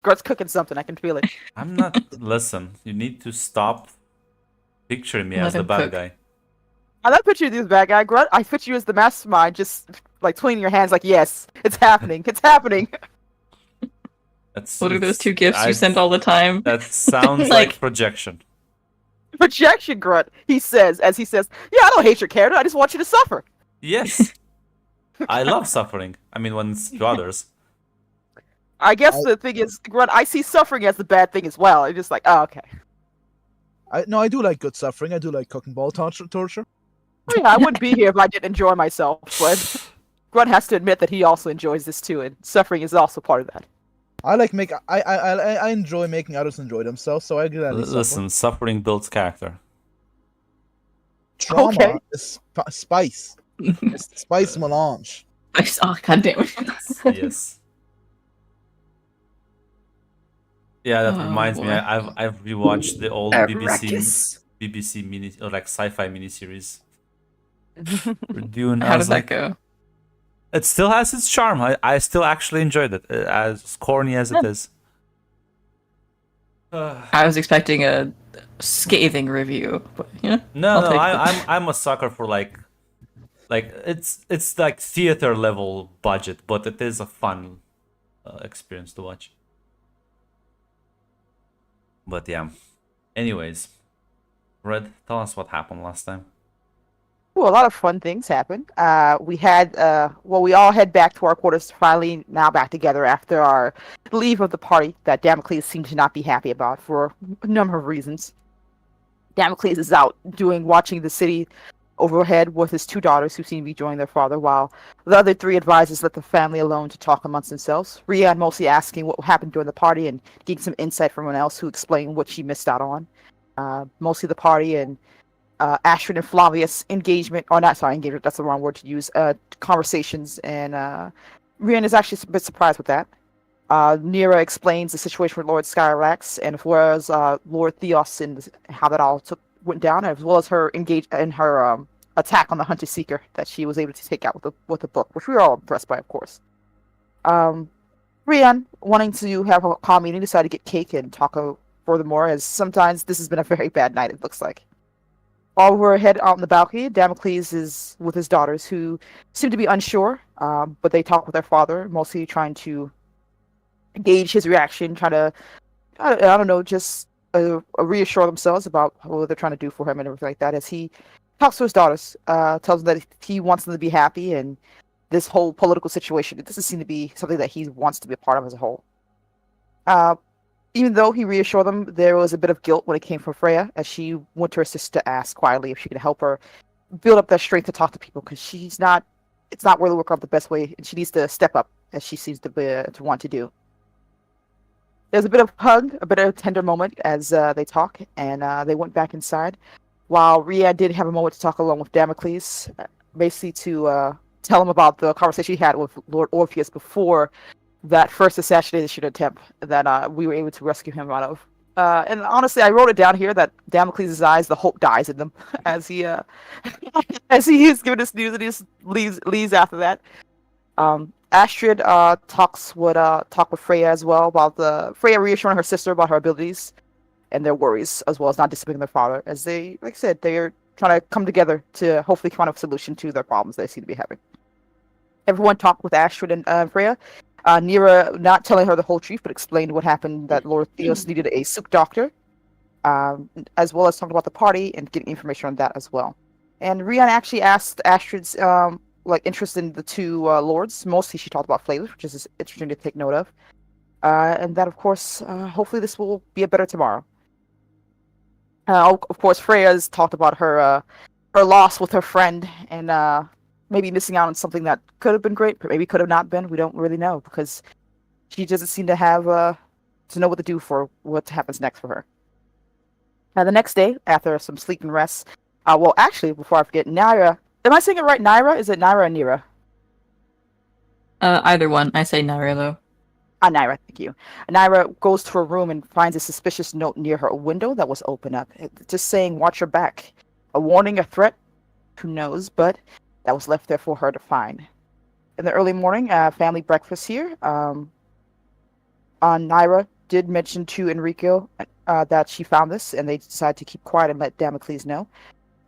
Grunt's cooking something. I can feel it. I'm not. Listen, you need to stop picturing me Let as the him bad cook. guy. I don't picture you as the bad guy, Grunt. I picture you as the mastermind, just like twinging your hands, like, yes, it's happening. It's happening. That's What are those it's. two gifts you I. send all the time? That sounds like Like, projection. Projection, Grunt. He says, as he says, "Yeah, I don't hate your character. I just want you to suffer." Yes, I love suffering. I mean, when it's to others. I guess I, the thing is, Grunt, I see suffering as the bad thing as well. It's just like, oh, okay. no, I do like good suffering. I do like cooking ball torture. Oh, yeah, I wouldn't be here if I didn't enjoy myself, but Grunt has to admit that he also enjoys this too, and suffering is also part of that. I like make I enjoy making others enjoy themselves, so I gladly suffer. Listen, suffering builds character. Trauma Okay. is spice. It's the spice melange. oh god damn it. Yes. Yeah, that Oh, reminds me. boy. I've rewatched the old Arrakis. BBC mini or like sci-fi miniseries for Dune. I How was did that like, go? it still has its charm. I still actually enjoyed it, as corny as it is. I was expecting a scathing review, but yeah. No, I'll no, take I'm a sucker for like it's like theater level budget, but it is a fun experience to watch. But yeah. Anyways, Red, tell us what happened last time. Ooh, a lot of fun things happened. We had, well, we all head back to our quarters, finally now back together after our leave of the party that Damocles seemed to not be happy about for a number of reasons. Damocles is out watching the city overhead with his two daughters who seem to be joining their father, while the other three advisors let the family alone to talk amongst themselves. Rian mostly asking what happened during the party and getting some insight from everyone else who explained what she missed out on. Mostly the party and Astrid and Flavius engagement, or not, sorry, engagement, that's the wrong word to use, conversations, and Rian is actually a bit surprised with that. Nira explains the situation with Lord Skyrax, and as well as Lord Theos and how that all went down, as well as her attack on the Hunter Seeker that she was able to take out with the book, which we were all impressed by, of course. Rian, wanting to have a calm meeting, decided to get cake and talk furthermore, as sometimes this has been a very bad night, it looks like. While we're ahead out on the balcony, Damocles is with his daughters, who seem to be unsure, but they talk with their father, mostly trying to gauge his reaction, try to, I don't know, just reassure themselves about what they're trying to do for him and everything like that. As he talks to his daughters, tells them that he wants them to be happy, and this whole political situation, it doesn't seem to be something that he wants to be a part of as a whole. Even though he reassured them, there was a bit of guilt when it came from Freya, as she went to her sister to ask quietly if she could help her build up that strength to talk to people, because it's not really working out the best way, and she needs to step up, as she seems to want to do. There's a bit of hug, a bit of a tender moment as they talk, and they went back inside, while Rhea did have a moment to talk along with Damocles, basically to tell him about the conversation he had with Lord Orpheus before that first assassination attempt that we were able to rescue him out of. And honestly, I wrote it down here that Damocles' eyes, the hope dies in them as he as he is given this news and he just leaves after that. Astrid talk with Freya as well about Freya reassuring her sister about her abilities and their worries, as well as not disappointing their father, as they, like I said, they're trying to come together to hopefully find a solution to their problems they seem to be having. Everyone talked with Astrid and Freya. Nira not telling her the whole truth, but explained what happened, that Lord Theos needed a Suk doctor, as well as talking about the party and getting information on that as well. And Rian actually asked Astrid's interest in the two lords. Mostly she talked about Flavor, which is interesting to take note of. And that, of course, hopefully this will be a better tomorrow. Of course, Freya's talked about her loss with her friend, and maybe missing out on something that could have been great, but maybe could have not been. We don't really know, because she doesn't seem to have to know what to do for what happens next for her. The next day, after some sleep and rest, well, actually, before I forget, Naira. Am I saying it right? Naira? Is it Naira or Nira? Either one. I say Naira though. Naira, thank you. Naira goes to her room and finds a suspicious note near her window that was open up, just saying, "Watch your back." A warning, a threat? Who knows? But that was left there for her to find. In the early morning, family breakfast here. Naira did mention to Enrico that she found this, and they decided to keep quiet and let Damocles know,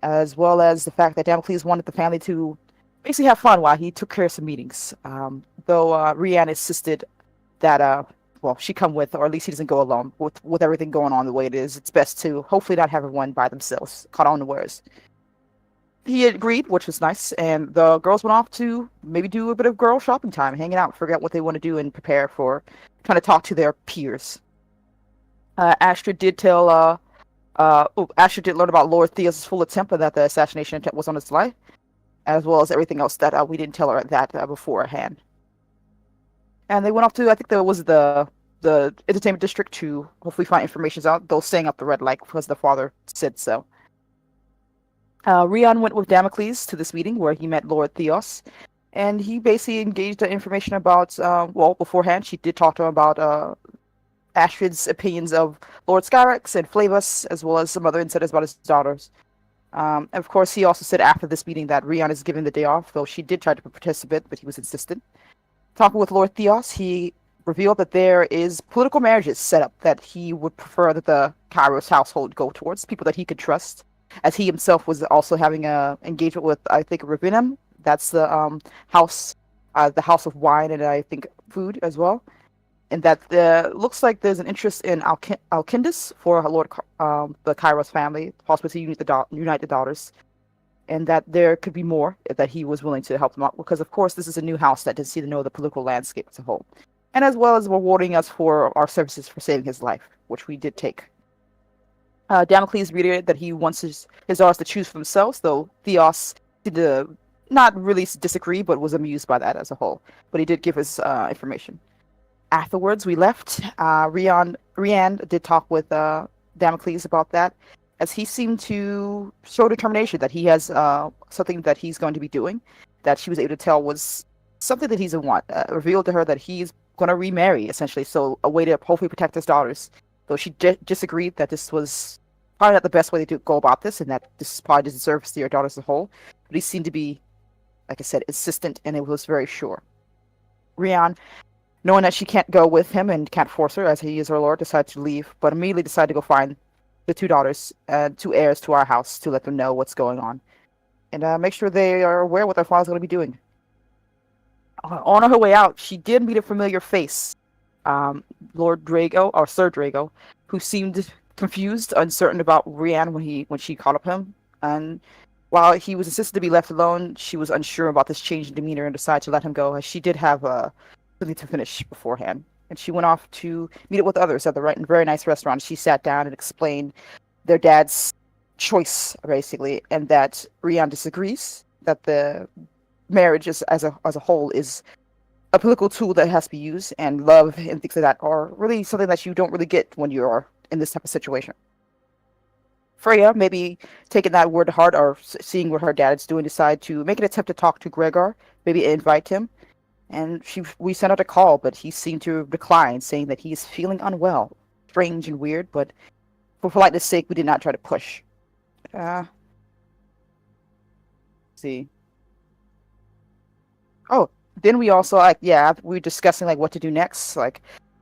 as well as the fact that Damocles wanted the family to basically have fun while he took care of some meetings. Though Rihanna insisted that well, she come with, or at least he doesn't go alone with everything going on the way it is. It's best to hopefully not have everyone by themselves, caught on unawares. He agreed, which was nice, and the girls went off to maybe do a bit of girl shopping time, hanging out, figure out what they want to do, and prepare for trying to talk to their peers. Astrid did tell Astrid did learn about Lord Theos' full attempt, and that the assassination attempt was on his life, as well as everything else that we didn't tell her that beforehand. And they went off to, I think there was the entertainment district to hopefully find information out, though staying up the red light because the father said so. Rion went with Damocles to this meeting where he met Lord Theos, and he basically engaged the information about, well, beforehand, she did talk to him about Astrid's opinions of Lord Skyrex and Flavus, as well as some other insiders about his daughters. Of course, he also said after this meeting that Rion is given the day off, though she did try to participate, but he was insistent. Talking with Lord Theos, he revealed that there is political marriages set up that he would prefer that the Kairos household go towards, people that he could trust, as he himself was also having a engagement with, I think, Ravinum. That's the house of wine and I think food as well. And that looks like there's an interest in Alkindus for Lord the Kairos family, possibly to unite the daughters, and that there could be more that he was willing to help them out, because of course this is a new house that didn't see to know the political landscape as a whole, and as well as rewarding us for our services for saving his life, which we did take. Damocles reiterated that he wants his daughters to choose for themselves, though Theos did not really disagree, but was amused by that as a whole. But he did give us information. Afterwards, we left. Rian did talk with Damocles about that, as he seemed to show determination that he has something that he's going to be doing, that she was able to tell was something that he's revealed to her that he's going to remarry, essentially, so a way to hopefully protect his daughters. Though she disagreed that this was probably not the best way to go about this, and that this is probably disservice to your daughters as a whole. But he seemed to be, like I said, insistent, and it was very sure. Rian, knowing that she can't go with him and can't force her, as he is her lord, decided to leave, but immediately decided to go find the two daughters and two heirs to our house to let them know what's going on, and make sure they are aware what their father's going to be doing. On her way out, she did meet a familiar face, Lord Drago, or Sir Drago, who seemed confused, uncertain about Rian when she caught up him. And while he was insistent to be left alone, she was unsure about this change in demeanor and decided to let him go, as she did have something to finish beforehand. And she went off to meet up with others at the very nice restaurant. She sat down and explained their dad's choice, basically, and that Rian disagrees, that the marriage as a whole is a political tool that has to be used, and love and things like that are really something that you don't really get when you're in this type of situation. Freya, maybe taking that word to heart or seeing what her dad is doing, decided to make an attempt to talk to Gregor, maybe invite him. And we sent out a call, but he seemed to decline, saying that he is feeling unwell. Strange and weird, but for politeness' sake, we did not try to push. See. Oh, then we also we were discussing what to do next.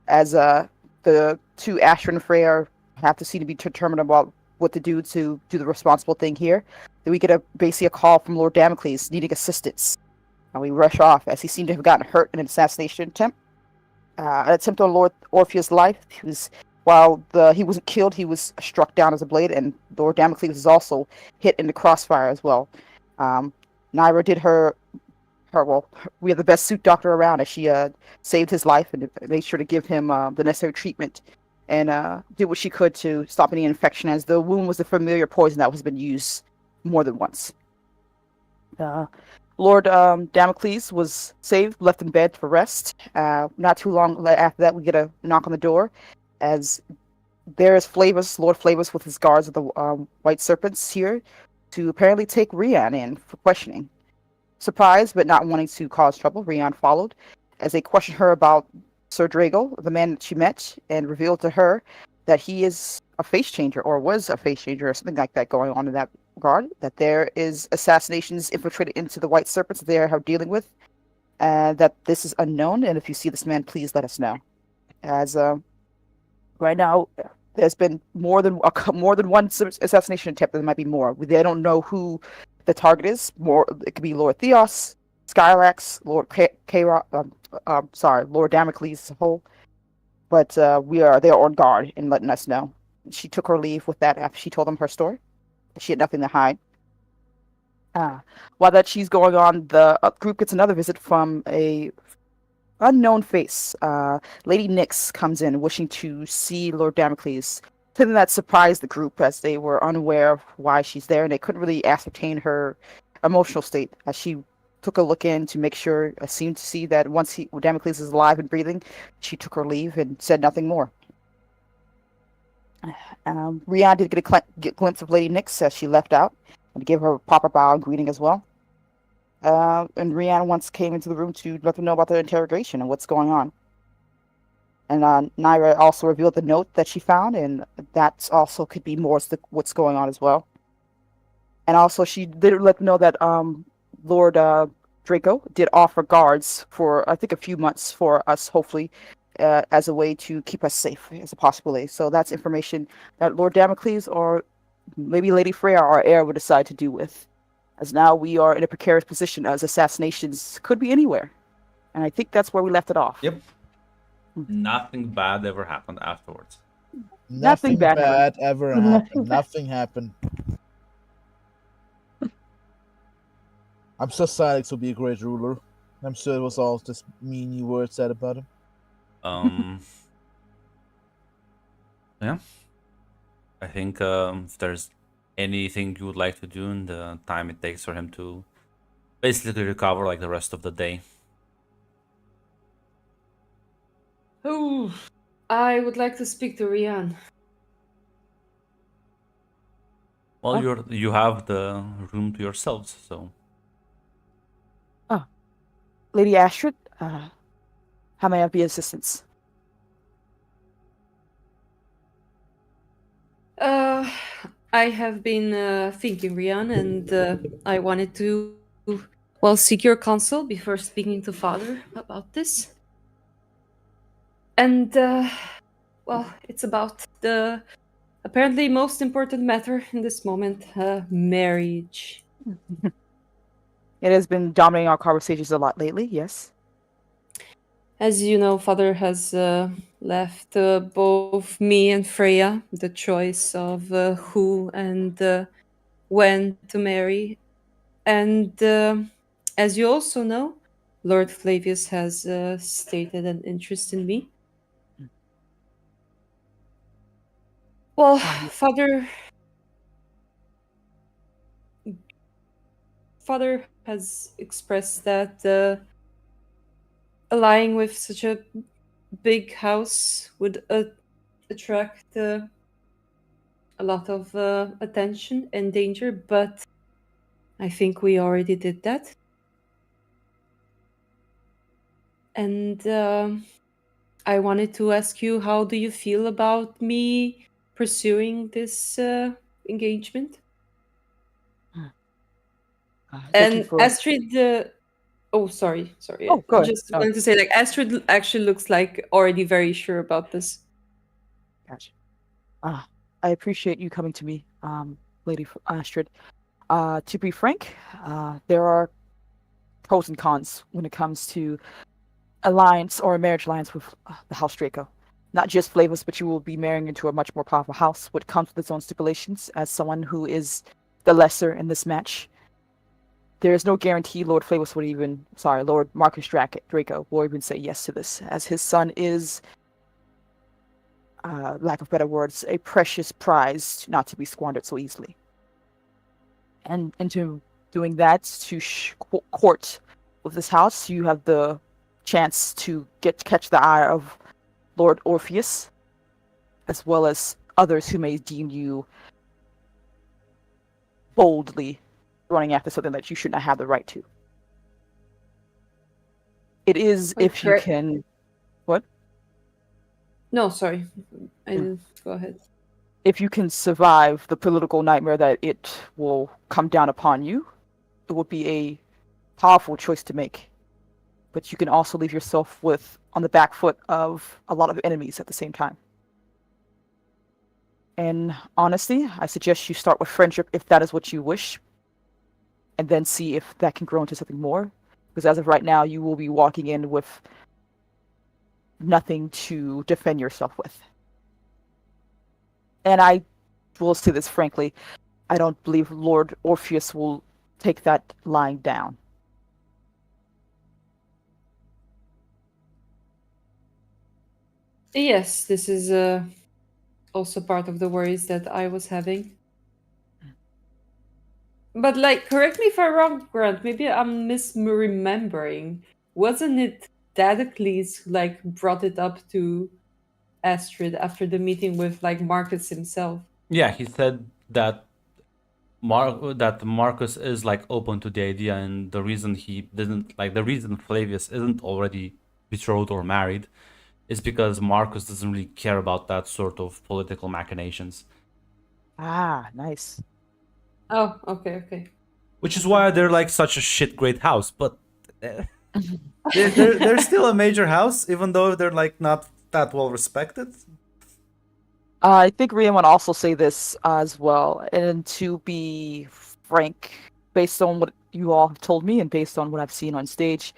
As the two Astrid and Freya have to seem to be determined about what to do the responsible thing here. Then we get basically a call from Lord Damocles needing assistance. And we rush off, as he seemed to have gotten hurt in an assassination attempt. An attempt on Lord Orpheus' life. While he wasn't killed, he was struck down as a blade, and Lord Damocles was also hit in the crossfire as well. Naira did we have the best suit doctor around, as she saved his life and made sure to give him the necessary treatment, and did what she could to stop any infection, as the wound was a familiar poison that has been used more than once. Lord Damocles was saved, left in bed for rest. Not too long after that, we get a knock on the door, as there is Lord Flavus with his guards of the White Serpents here to apparently take Rian in for questioning. Surprised, but not wanting to cause trouble, Rian followed, as they questioned her about Sir Drago, the man that she met, and revealed to her that he is a face changer, or was a face changer, or something like that going on in that regard, that there is assassinations infiltrated into the White Serpents that they are dealing with, and that this is unknown, and if you see this man, please let us know. as right now there's been more than one assassination attempt. There might be more. They don't know who the target is. More, it could be Lord Theos, Skylax, Lord Lord Damocles as a whole. But they are on guard and letting us know. She took her leave with that after she told them her story. She had nothing to hide. While that she's going on, the group gets another visit from a unknown face. Lady Nyx comes in wishing to see Lord Damocles. Something that surprised the group as they were unaware of why she's there and they couldn't really ascertain her emotional state. As she took a look in to make sure, seemed to see that once Damocles is alive and breathing, she took her leave and said nothing more. Rian did get a glimpse of Lady Nyx as she left out and gave her a proper bow and greeting as well. And Rihanna once came into the room to let them know about the interrogation and what's going on. And Naira also revealed the note that she found, and that also could be more what's going on as well. And also, she did let them know that Lord Draco did offer guards for, I think, a few months for us, hopefully, as a way to keep us safe, as a possibility. So that's information that Lord Damocles or maybe Lady Freya, our heir, would decide to do with. As now we are in a precarious position as assassinations could be anywhere. And I think that's where we left it off. Yep. Nothing bad ever happened afterwards. Nothing bad bad ever happened. Nothing happened. I'm sure Silex will be a great ruler. I'm sure it was all just mean words said about him. Yeah. I think if there's anything you would like to do in the time it takes for him to basically recover like the rest of the day. Oh, I would like to speak to Rian. Well, Oh. you have the room to yourselves, so Lady Astrid, how may I be of assistance? I have been thinking, Rian, and I wanted to, well, seek your counsel before speaking to Father about this. And, well, it's about the apparently most important matter in this moment, marriage. It has been dominating our conversations a lot lately, yes. As you know, Father has left both me and Freya the choice of who and when to marry. And as you also know, Lord Flavius has stated an interest in me. Well, Father has expressed that allying with such a big house would attract a lot of attention and danger, but I think we already did that. And I wanted to ask you, how do you feel about me pursuing this engagement? Thank you And for. Astrid, oh, sorry. Oh, I good. just wanted to say, like, Astrid actually looks like already very sure about this. Gotcha. I appreciate you coming to me, Lady Astrid. To be frank, there are pros and cons when it comes to alliance or a marriage alliance with the House Draco. Not just Flavus, but you will be marrying into a much more powerful house, which comes with its own stipulations. As someone who is the lesser in this match, there is no guarantee Lord Marcus Draco will even say yes to this, as his son is, lack of better words, a precious prize not to be squandered so easily. And into doing that, to court with this house, you have the chance to catch the eye of Lord Orpheus, as well as others who may deem you boldly running after something that you should not have the right to. It is if you can. What? No, sorry. I didn't. Go ahead. If you can survive the political nightmare that it will come down upon you, it would be a powerful choice to make. But you can also leave yourself with on the back foot of a lot of enemies at the same time. And honestly, I suggest you start with friendship if that is what you wish, and then see if that can grow into something more. Because as of right now, you will be walking in with nothing to defend yourself with. And I will say this frankly, I don't believe Lord Orpheus will take that lying down. Yes, this is also part of the worries that I was having. But like, correct me if I'm wrong, Grant. Maybe I'm misremembering. Wasn't it Dadocles who like brought it up to Astrid after the meeting with like Marcus himself? Yeah, he said that that Marcus is like open to the idea, and the reason he didn't like the reason Flavius isn't already betrothed or married is because Marcus doesn't really care about that sort of political machinations. Ah, nice. Oh, okay. Which is why they're like such a shit great house, but they're still a major house, even though they're like not that well respected. I think Rian would also say this as well. And to be frank, based on what you all have told me and based on what I've seen on stage,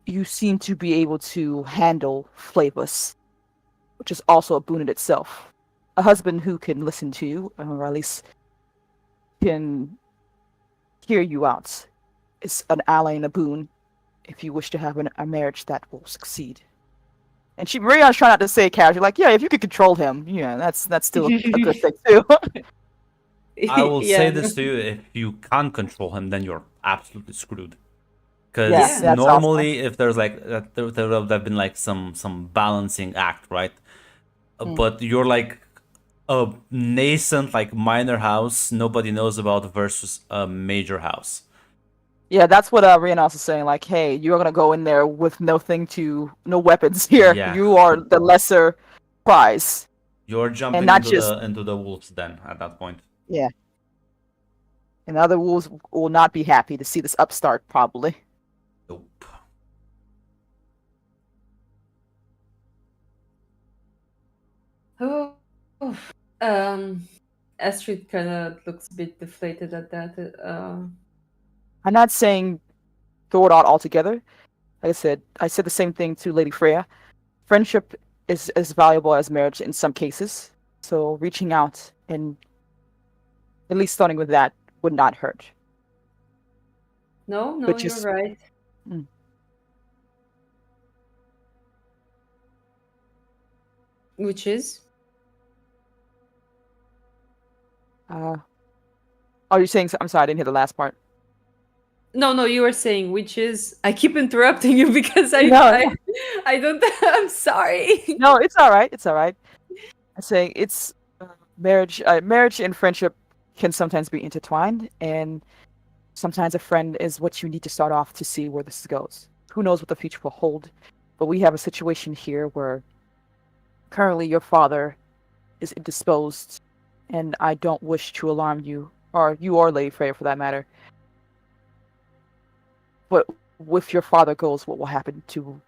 you seem to be able to handle Flavus, which is also a boon in itself. A husband who can listen to you, or at least can hear you out, is an ally and a boon if you wish to have a marriage that will succeed. And Mariana's trying not to say casually, like, yeah, if you could control him, yeah, that's still a good thing too. I will Yeah, say this to you: if you can't control him, then you're absolutely screwed. Because Yeah, that's normally, if there's like there would have been like some balancing act, right? But you're like a nascent, like minor house nobody knows about versus a major house. Yeah, that's what Rianos is saying. Like, hey, you're gonna go in there with no weapons here. Yeah. You are the lesser prize, You're jumping not into just the wolves den at that point. yeah. And the other wolves will not be happy to see this upstart, probably. Nope. Oh, Astrid kind of looks a bit deflated at that. I'm not saying throw it out altogether. Like I said the same thing to Lady Freya. Friendship is as valuable as marriage in some cases. So reaching out and at least starting with that would not hurt. No, But you're just right. Which is? are you saying? I'm sorry, I didn't hear the last part. No, you were saying which is. I keep interrupting you because No. I don't. I'm sorry. No, it's all right. It's all right. I'm saying it's marriage. Marriage and friendship can sometimes be intertwined, and sometimes a friend is what you need to start off to see where this goes. Who knows what the future will hold? But we have a situation here where currently your father is indisposed, and I don't wish to alarm you, or you or Lady Freya for that matter. But if your father goes, what will happen to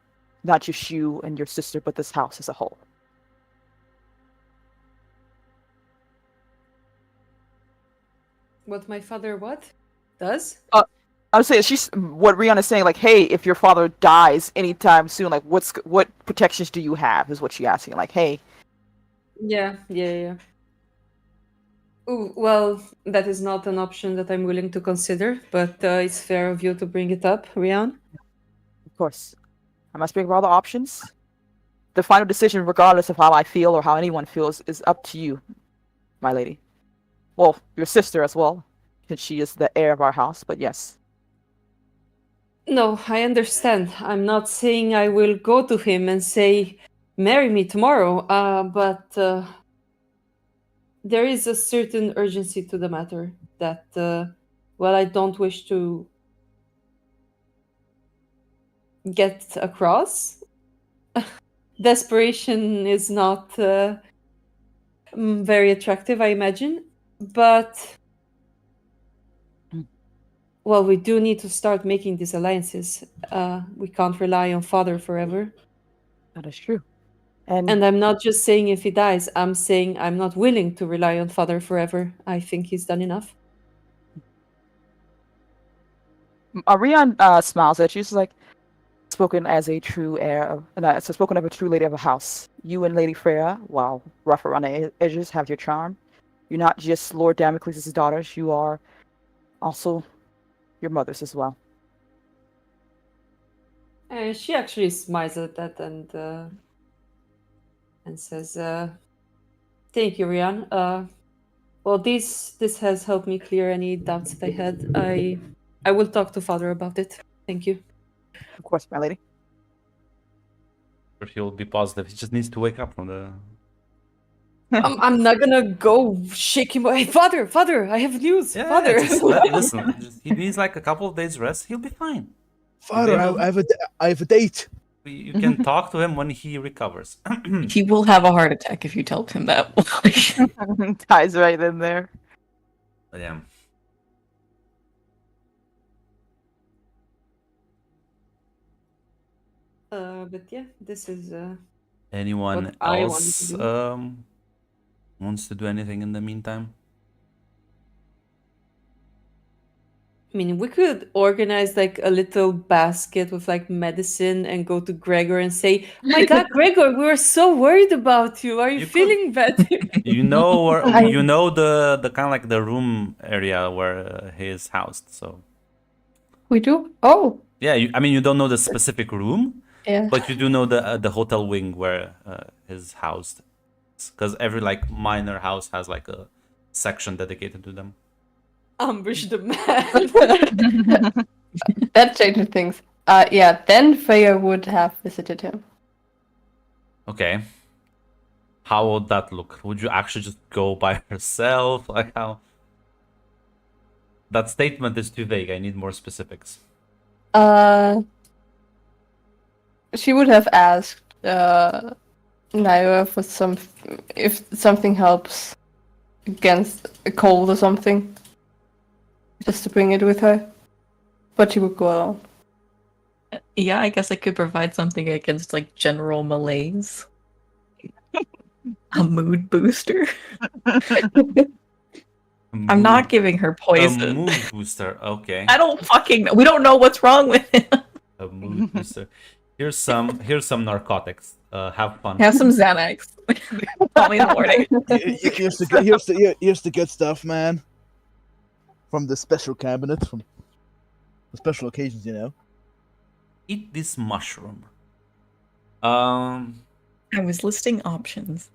not just you and your sister, but this house as a whole? What my father does? I would say she's what Rihanna is saying. Like, hey, if your father dies anytime soon, like, what protections do you have? Is what she's asking. Like, hey, Yeah. Ooh, well, that is not an option that I'm willing to consider, but it's fair of you to bring it up, Rian. of course, I must speak of all the options. The final decision, regardless of how I feel or how anyone feels, is up to you, my lady. Well, your sister as well, since she is the heir of our house. But yes. No, I understand. I'm not saying I will go to him and say, marry me tomorrow, but there is a certain urgency to the matter that, well, I don't wish to get across. Desperation is not very attractive, I imagine, but Well, we do need to start making these alliances. We can't rely on father forever. That is true. And And I'm not just saying if he dies, I'm saying I'm not willing to rely on father forever. I think he's done enough. Ariane smiles at you. She's like, spoken as a true heir of, so spoken of a true lady of a house. You and Lady Freya, while rough around the edges, have your charm. You're not just Lord Damocles' daughters. You are also your mothers as well. And she actually smiles at that and says, "Thank you, Rian. Well, this has helped me clear any doubts that I had. I will talk to father about it. Thank you." Of course, my lady. But he'll be positive. He just needs to wake up from the. I'm not gonna go shake him. Hey, father, I have news. Yeah, Father. listen. He needs like a couple of days rest. He'll be fine. Father, able- I have a date. You can talk to him when he recovers. He will have a heart attack if you tell him that. Ties right in there. Yeah. But yeah, this is Anyone What I wanted else to do. wants to do anything in the meantime? I mean, we could organize like a little basket with like medicine and go to Gregor and say, "My God, Gregor, we were so worried about you. Are you You could. feeling better?" You know where I- you know the kind of like the room area where he is housed. So We do? Oh, yeah, I mean you don't know the specific room, yeah. but you do know the hotel wing where he's housed, because every like minor house has like a section dedicated to them. Ambush the man. That changes things. Yeah, then Freya would have visited him. Okay. How would that look? Would you actually just go by herself? Like how? That statement is too vague. I need more specifics. She would have asked Naira for if something helps against a cold or something, just to bring it with her. But she would go alone. Yeah, I guess I could provide something against like general malaise. A mood booster. I'm not giving her A poison. mood booster. Okay. I don't fucking know. We don't know what's wrong with him. A mood booster. Here's some narcotics. Have fun. Have some Xanax. Call me in the morning. Here's the good stuff, man. From the special cabinet, from the special occasions, you know. Eat this mushroom. I was listing options.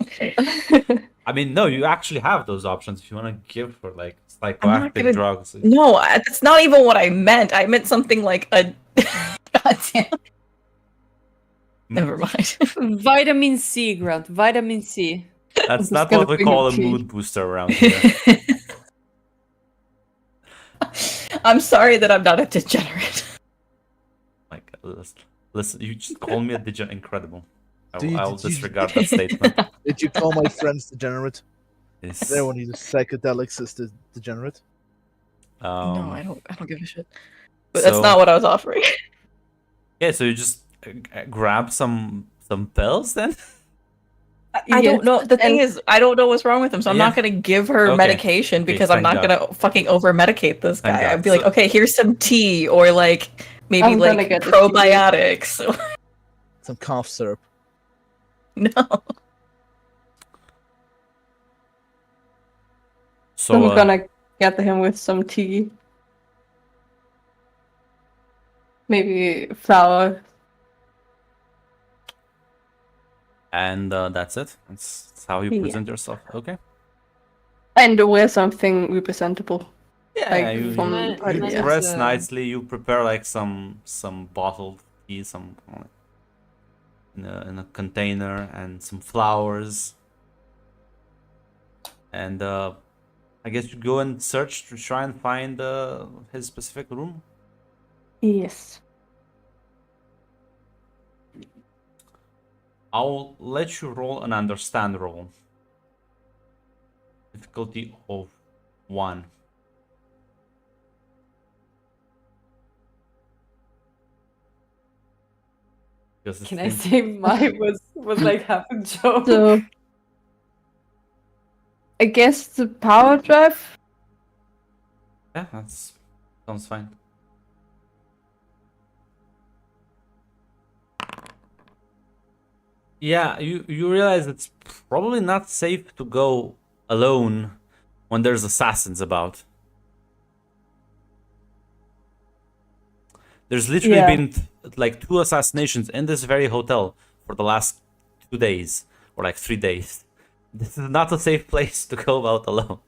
I mean, no, you actually have those options if you want to give her like I'm not psychoactive gonna- drugs. No, that's not even what I meant. I meant something like a. God damn. Never mind. Vitamin C, Grant. Vitamin C. That's Just not gonna what we bring call a a tea. mood booster around here. I'm sorry that I'm not a degenerate. Like, listen, you just call me a degenerate. Incredible. Did you- I'll did you- disregard that statement. Did you call my friends degenerate? It's, Everyone who's psychedelics is degenerate. No, I don't give a shit. But that's so- not what I was offering. Yeah, so you just grab some pills then? I don't know. The thing and- is, I don't know what's wrong with him, so I'm not Yeah. gonna give her Okay. medication Okay, because I'm thank not God. gonna fucking over medicate this Thank guy. God. I'd be like, So- okay, here's some tea or like maybe I'm gonna like get the tea. probiotics. Some cough syrup. No. So I'm gonna get him with some tea. Maybe flour. and that's it. That's how you Yeah. present yourself. Okay. And wear something representable. Yeah, Like you, from you, the party, you yeah. dress nicely. You prepare like some bottled tea, some in a container, and some flowers. And I guess you go and search to try and find his specific room. Yes. I'll let you roll an understand roll. Difficulty of 1. Because Can I say mine was like half a joke? So I guess the power drive. yeah, that's sounds fine. Yeah, you realize it's probably not safe to go alone when there's assassins about. There's literally Yeah. been like 2 assassinations in this very hotel for the last 2 days or like 3 days. This is not a safe place to go out alone.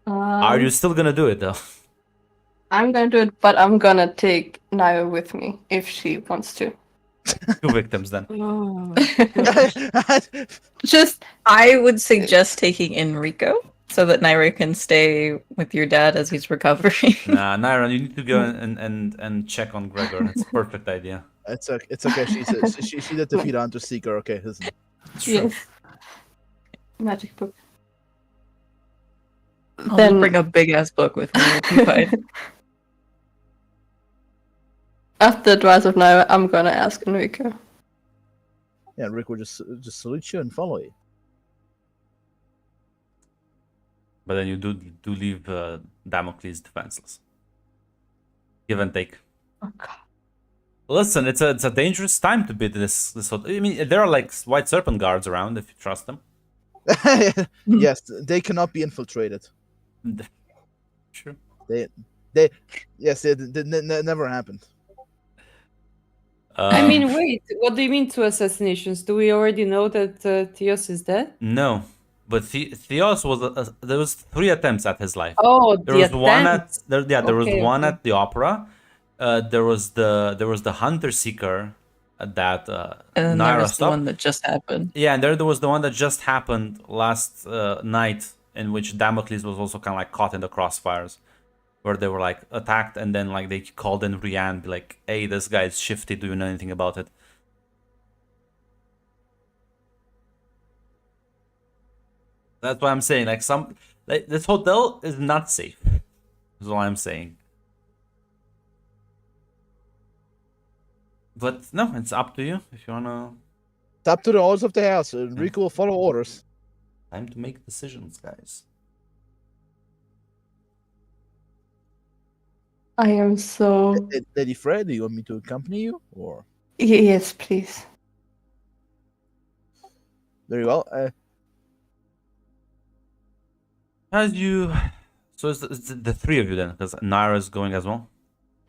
Are you still gonna do it though? I'm gonna do it, but I'm gonna take Nayo with me if she wants to. 2 victims then. Oh. Just I would suggest taking Enrico so that Naira can stay with your dad as he's recovering. Nah, Naira, you need to go and check on Gregor. It's a perfect idea. It's okay. She did defeat Hunter Seeker. Okay, listen. It's true. yes. Magic book. I'll Then- just bring a big ass book with me. It'll be fine. After the advice of Nayo, I'm gonna ask Enrico. Yeah, Rick will just salute you and follow you. But then you do leave Damocles defenseless. Give and take. Oh God. Listen, it's a dangerous time to be this. I mean, there are like white serpent guards around if you trust them. Yes, they cannot be infiltrated. Sure. Yes, it never happened. I mean, wait. What do you mean 2 assassinations? Do we already know that Theos is dead? No, but Theos was there was 3 attempts at his life. Oh, There the was one at attempt. there was Okay, one okay. at the opera. There was the Hunter Seeker that And then there Naira was the stopped. one that just happened. Yeah, and there was the one that just happened last night, in which Damocles was also kind of like caught in the crossfires, where they were like attacked, and then like they called in Rian, be like, "Hey, this guy is shifty. Do you know anything about it?" That's what I'm saying. Like this hotel is not safe. Is all I'm saying. But no, it's up to you if you wanna. It's up to the orders of the house. Rico will follow orders. Time to make decisions, guys. I am so. Lady Fred, do you want me to accompany you, or Yes, please. very well? As you, so it's the 3 of you then, because Naira's going as well.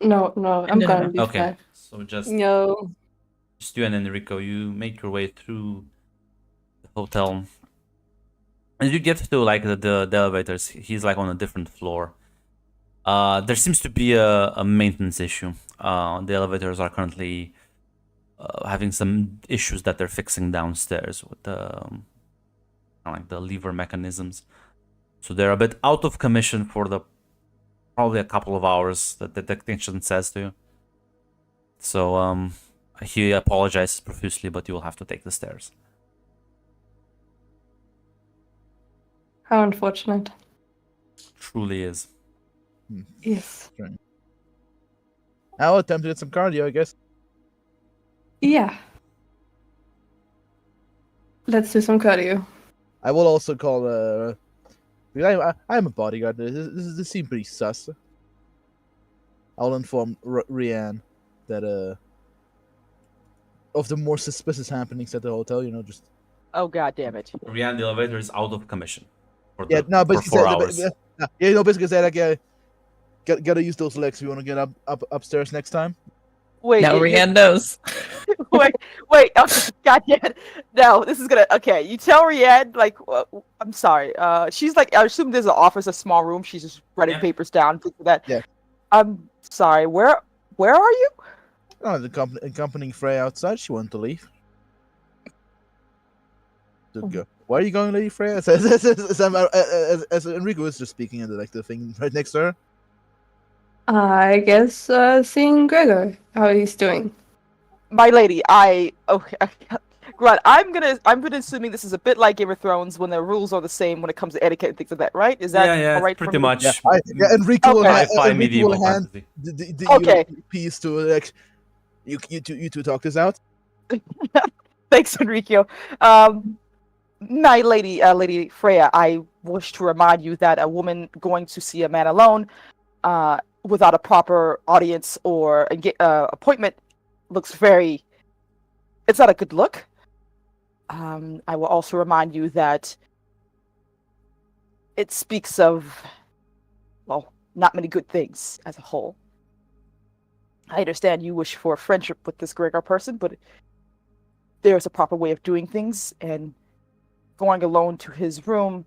No, I'm No, gonna no. leave Okay, that. so just No. you and Enrico, you make your way through the hotel. As you get to like the elevators, he's like on a different floor. There seems to be a maintenance issue. The elevators are currently having some issues that they're fixing downstairs with like the lever mechanisms. So they're a bit out of commission for probably a couple of hours that the technician says to you. So he apologizes profusely, but you will have to take the stairs. How unfortunate. Truly is. Yes. I'll attempt to get some cardio, I guess. Yeah. Let's do some cardio. I will also call. I'm a bodyguard. This seems pretty sus. I'll inform Rianne that of the more suspicious happenings at the hotel. Just Oh God damn it! Rian, the elevator is out of commission. For yeah, no, but for 4 hours. basically said like gotta use those legs if you want to get up upstairs next time. Wait, Now Rianne knows. wait. Okay, God damn it! No, this is gonna. Okay, you tell Rianne like, I'm sorry. She's like, I assume there's an office, a small room. She's just writing Yeah. papers down, things like that. Yeah. I'm sorry. Where are you? Oh, accompanying Frey outside. She wanted to leave. Why are you going, Lady Freya? As Enrico was just speaking into like the thing right next to her. I guess seeing Gregor, how he's doing. My lady, okay. Grunt, I'm gonna assuming this is a bit like Game of Thrones when the rules are the same when it comes to etiquette and things like that, right? Is that yeah, all right? pretty for me? much. Enrico will, Okay. Sci-fi Enrico medieval will hand fantasy. the Okay. piece to like You two talk this out. Thanks, Enrico. My lady, Lady Freya, I wish to remind you that a woman going to see a man alone, without a proper audience or appointment, looks very. It's not a good look. I will also remind you that it speaks of, well, not many good things as a whole. I understand you wish for a friendship with this Gregor person, but there's a proper way of doing things, and going alone to his room,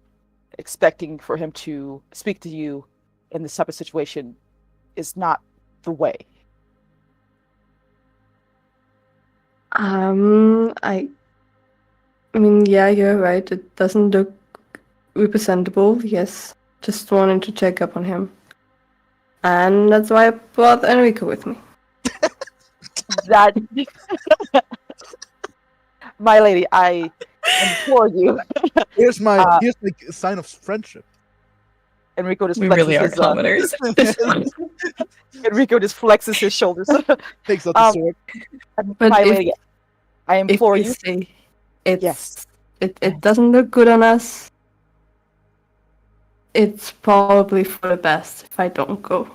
expecting for him to speak to you in this type of situation is not the way. I mean, yeah, you're right. It doesn't look representable. Yes, just wanted to check up on him, and that's why I brought Enrico with me. That, my lady, I implore you. Here's my Uh, sign of friendship. Enrico just We flexes really are his, commoners. Enrico just flexes his shoulders. Takes out the sword. But My if- lady, I If implore we you. say it's Yes. it doesn't look good on us, it's probably for the best if I don't go.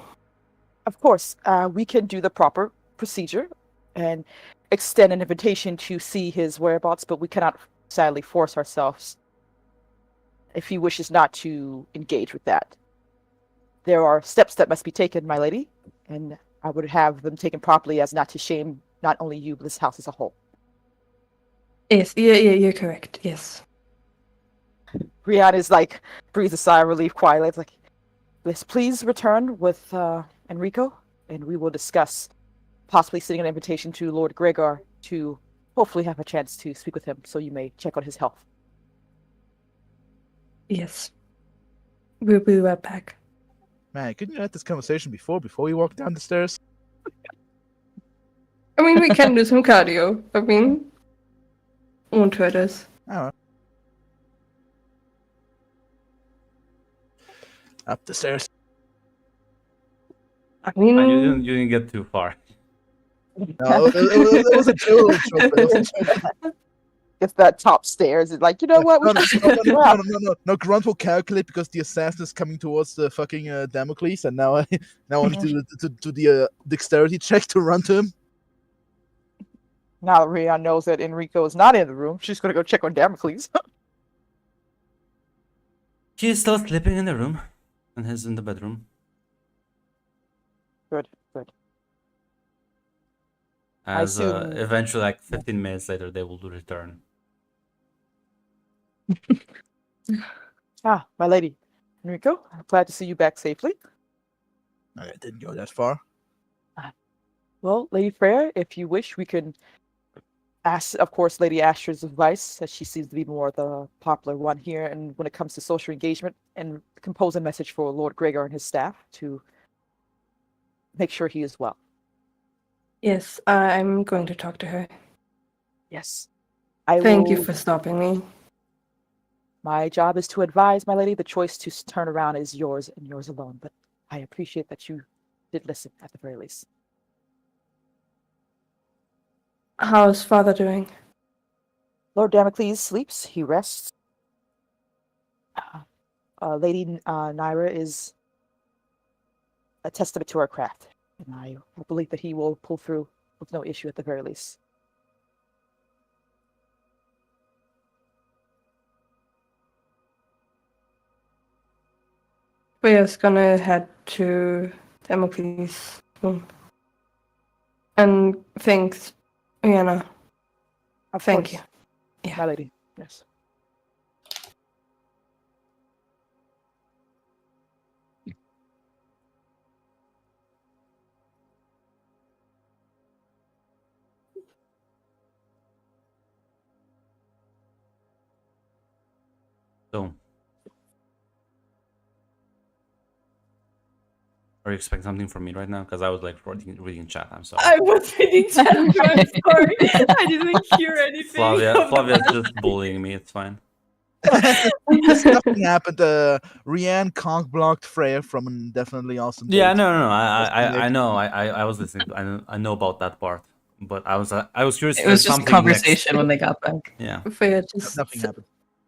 Of course, we can do the proper procedure and extend an invitation to see his whereabouts, but we cannot sadly force ourselves if he wishes not to engage with that. There are steps that must be taken, my lady, and I would have them taken properly as not to shame not only you, but this house as a whole. Yes, yeah, you're correct. Yes. Rihanna is like, breathes a sigh of relief quietly. It's like, please return with Enrico, and we will discuss possibly sending an invitation to Lord Gregor to hopefully have a chance to speak with him, so you may check on his health. Yes. We'll be right back. Man, couldn't you have this conversation before we walk down the stairs? I mean, we can do some cardio. I mean, won't hurt us. Oh. Up the stairs. I mean, You didn't get too far. No, it was a joke. It was a joke. It's that top stairs. It's like, you know what? We No, should no, just no, go out. no. Grunt will calculate because the assassin is coming towards the fucking Damocles, and now I want to do the dexterity check to run to him. Now that Rihanna knows that Enrico is not in the room, she's going to go check on Damocles. He is still sleeping in the room, and he's in the bedroom. Good, good. As assume- eventually, like 15 minutes later, they will return. My lady. Enrico, I'm glad to see you back safely. I didn't go that far. Well, Lady Freya, if you wish, we can ask, of course, Lady Astra's advice, as she seems to be more the popular one here, and when it comes to social engagement, and compose a message for Lord Gregor and his staff to make sure he is well. yes, I'm going to talk to her. Yes. Thank you for stopping me. My job is to advise, my lady. The choice to turn around is yours and yours alone, but I appreciate that you did listen at the very least. How's father doing? Lord Damocles sleeps, he rests. Lady Naira is a testament to our craft, and I believe that he will pull through with no issue at the very least. We're just gonna head to Damocles' room. And thanks, Rihanna. Of Thank course, you. Yeah. my lady. Yes. So, are you expecting something from me right now? Because I was like reading chat. I'm sorry. I was reading chat. I'm sorry. I didn't hear anything. Flavia's just bullying me. It's fine. Nothing happened. Rianne conk blocked Freya from an definitely awesome. Yeah, date. no. I know. I was listening. I know about that part. but I was curious if It was there's just something conversation when they got back. next. Yeah. Freya just Nothing happened.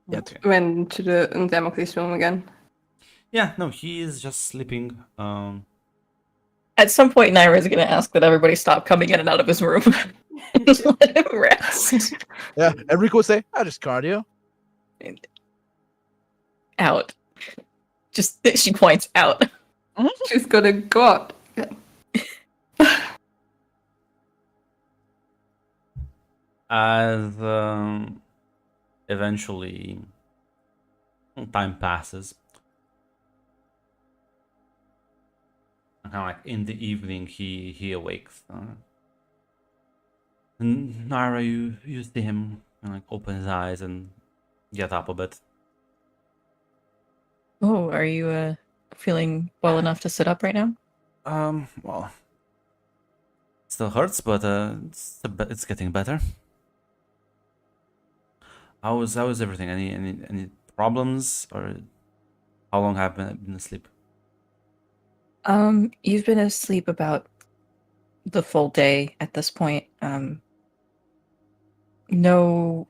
Yet. Okay. went to the Damocles room again. Yeah, no, he is just sleeping. At some point, Naira is gonna ask that everybody stop coming in and out of his room. Just let him rest. Yeah, Enrico would say, "I just cardio." Out. Just she points out. She's gonna go out. As eventually time passes, kind of like in the evening, he awakes. And Naira, you see him like open his eyes and get up a bit. Oh, are you feeling well enough to sit up right now? Well, still hurts, but it's getting better. How is everything? Any problems, or how long have I been asleep? You've been asleep about the full day at this point. No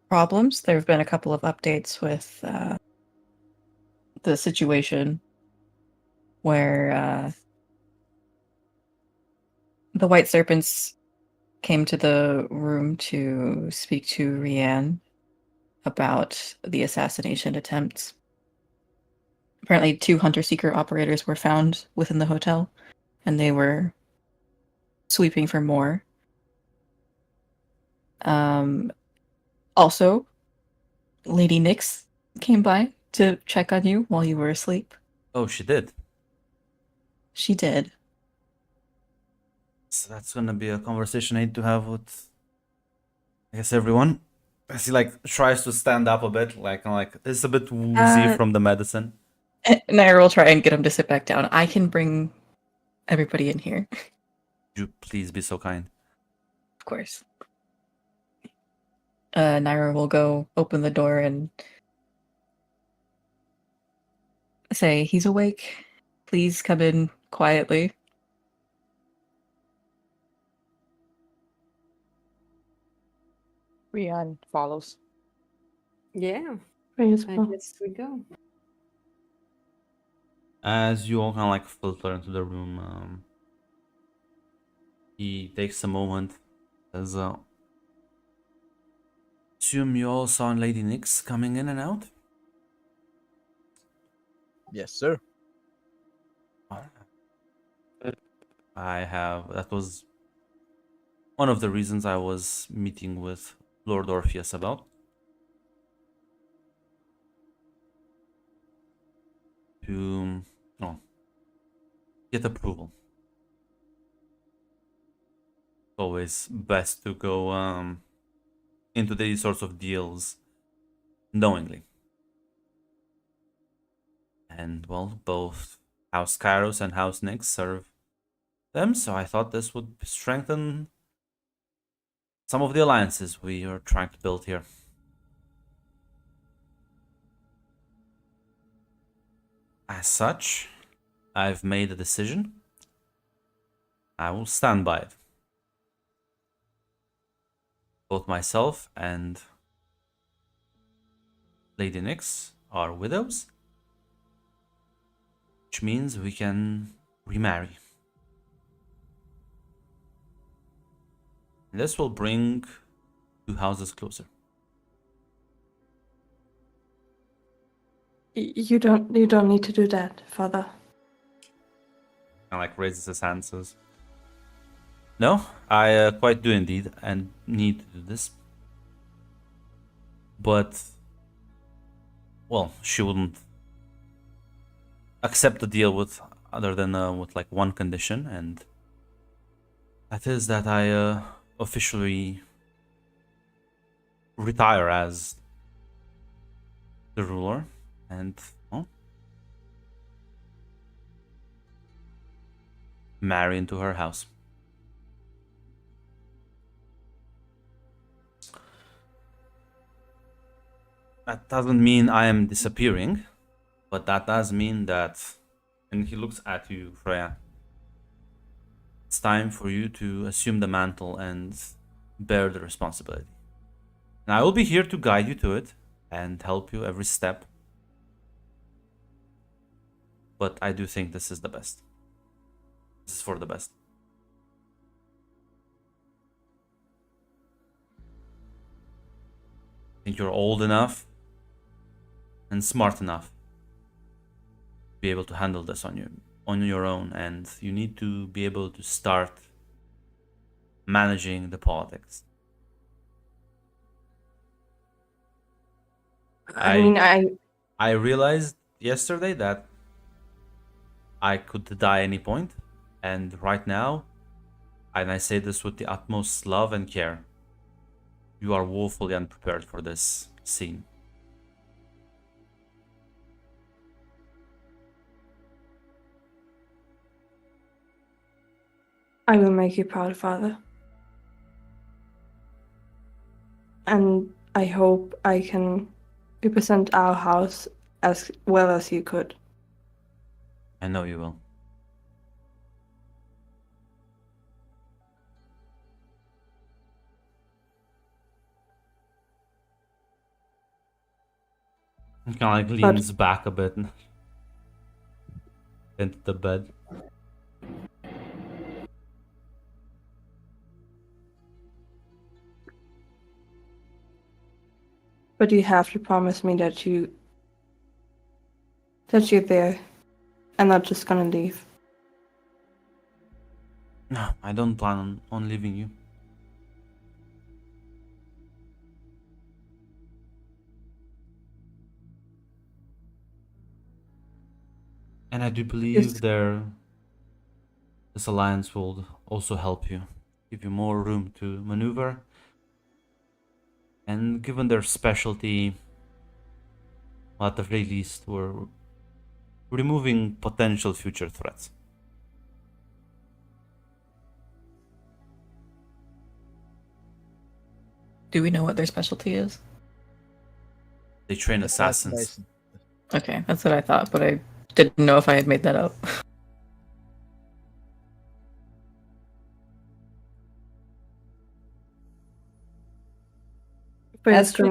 problems. There have been a couple of updates with the situation where the White Serpents came to the room to speak to Rianne about the assassination attempts. Apparently, 2 hunter-seeker operators were found within the hotel, and they were sweeping for more. Also, Lady Nyx came by to check on you while you were asleep. Oh, she did. She did. So that's gonna be a conversation I need to have with, I guess, everyone. As he like tries to stand up a bit, like it's a bit woozy from the medicine. Nair will try and get him to sit back down. I can bring everybody in here. Would you please be so kind? Of course. Naira will go open the door and say, "He's awake. Please come in quietly." Rian follows. Yeah, Freya's I well. guess we go. As you all kind of like filter into the room, he takes a moment. Says, "Assume you all saw Lady Nyx coming in and out." Yes, sir. That was one of the reasons I was meeting with Lord Orpheus about. To, no, get approval. It's always best to go into these sorts of deals knowingly. And well, both House Kairos and House Nyx serve them, so I thought this would strengthen some of the alliances we are trying to build here. As such, I've made a decision. I will stand by it. Both myself and Lady Nyx are widows, which means we can remarry. This will bring 2 houses closer. You don't need to do that, Father. And like raises his hand, says, "No, I quite do indeed, and need to do this. But, well, she wouldn't accept the deal with other than with like one condition, and that is that I officially retire as the ruler, and well, marry into her house." That doesn't mean I am disappearing, but that does mean that, and he looks at you, Freya, It's time for you to assume the mantle and bear the responsibility. And I will be here to guide you to it and help you every step. But I do think this is the best. This is for the best. I think you're old enough and smart enough to be able to handle this on your own, and you need to be able to start managing the politics. I mean, I realized yesterday that I could die any point, and right now, and I say this with the utmost love and care, you are woefully unprepared for this scene. I will make you proud, Father. And I hope I can represent our house as well as you could. I know you will. He kind of like leans back a bit into the bed. But you have to promise me that you're there and not just gonna leave. No, I don't plan on leaving you. And I do believe this alliance will also help you, give you more room to maneuver. And given their specialty, at the very least, we're removing potential future threats. Do we know what their specialty is? They train assassins. Assassination. Okay, that's what I thought, but I didn't know if I had made that up. Freya's Go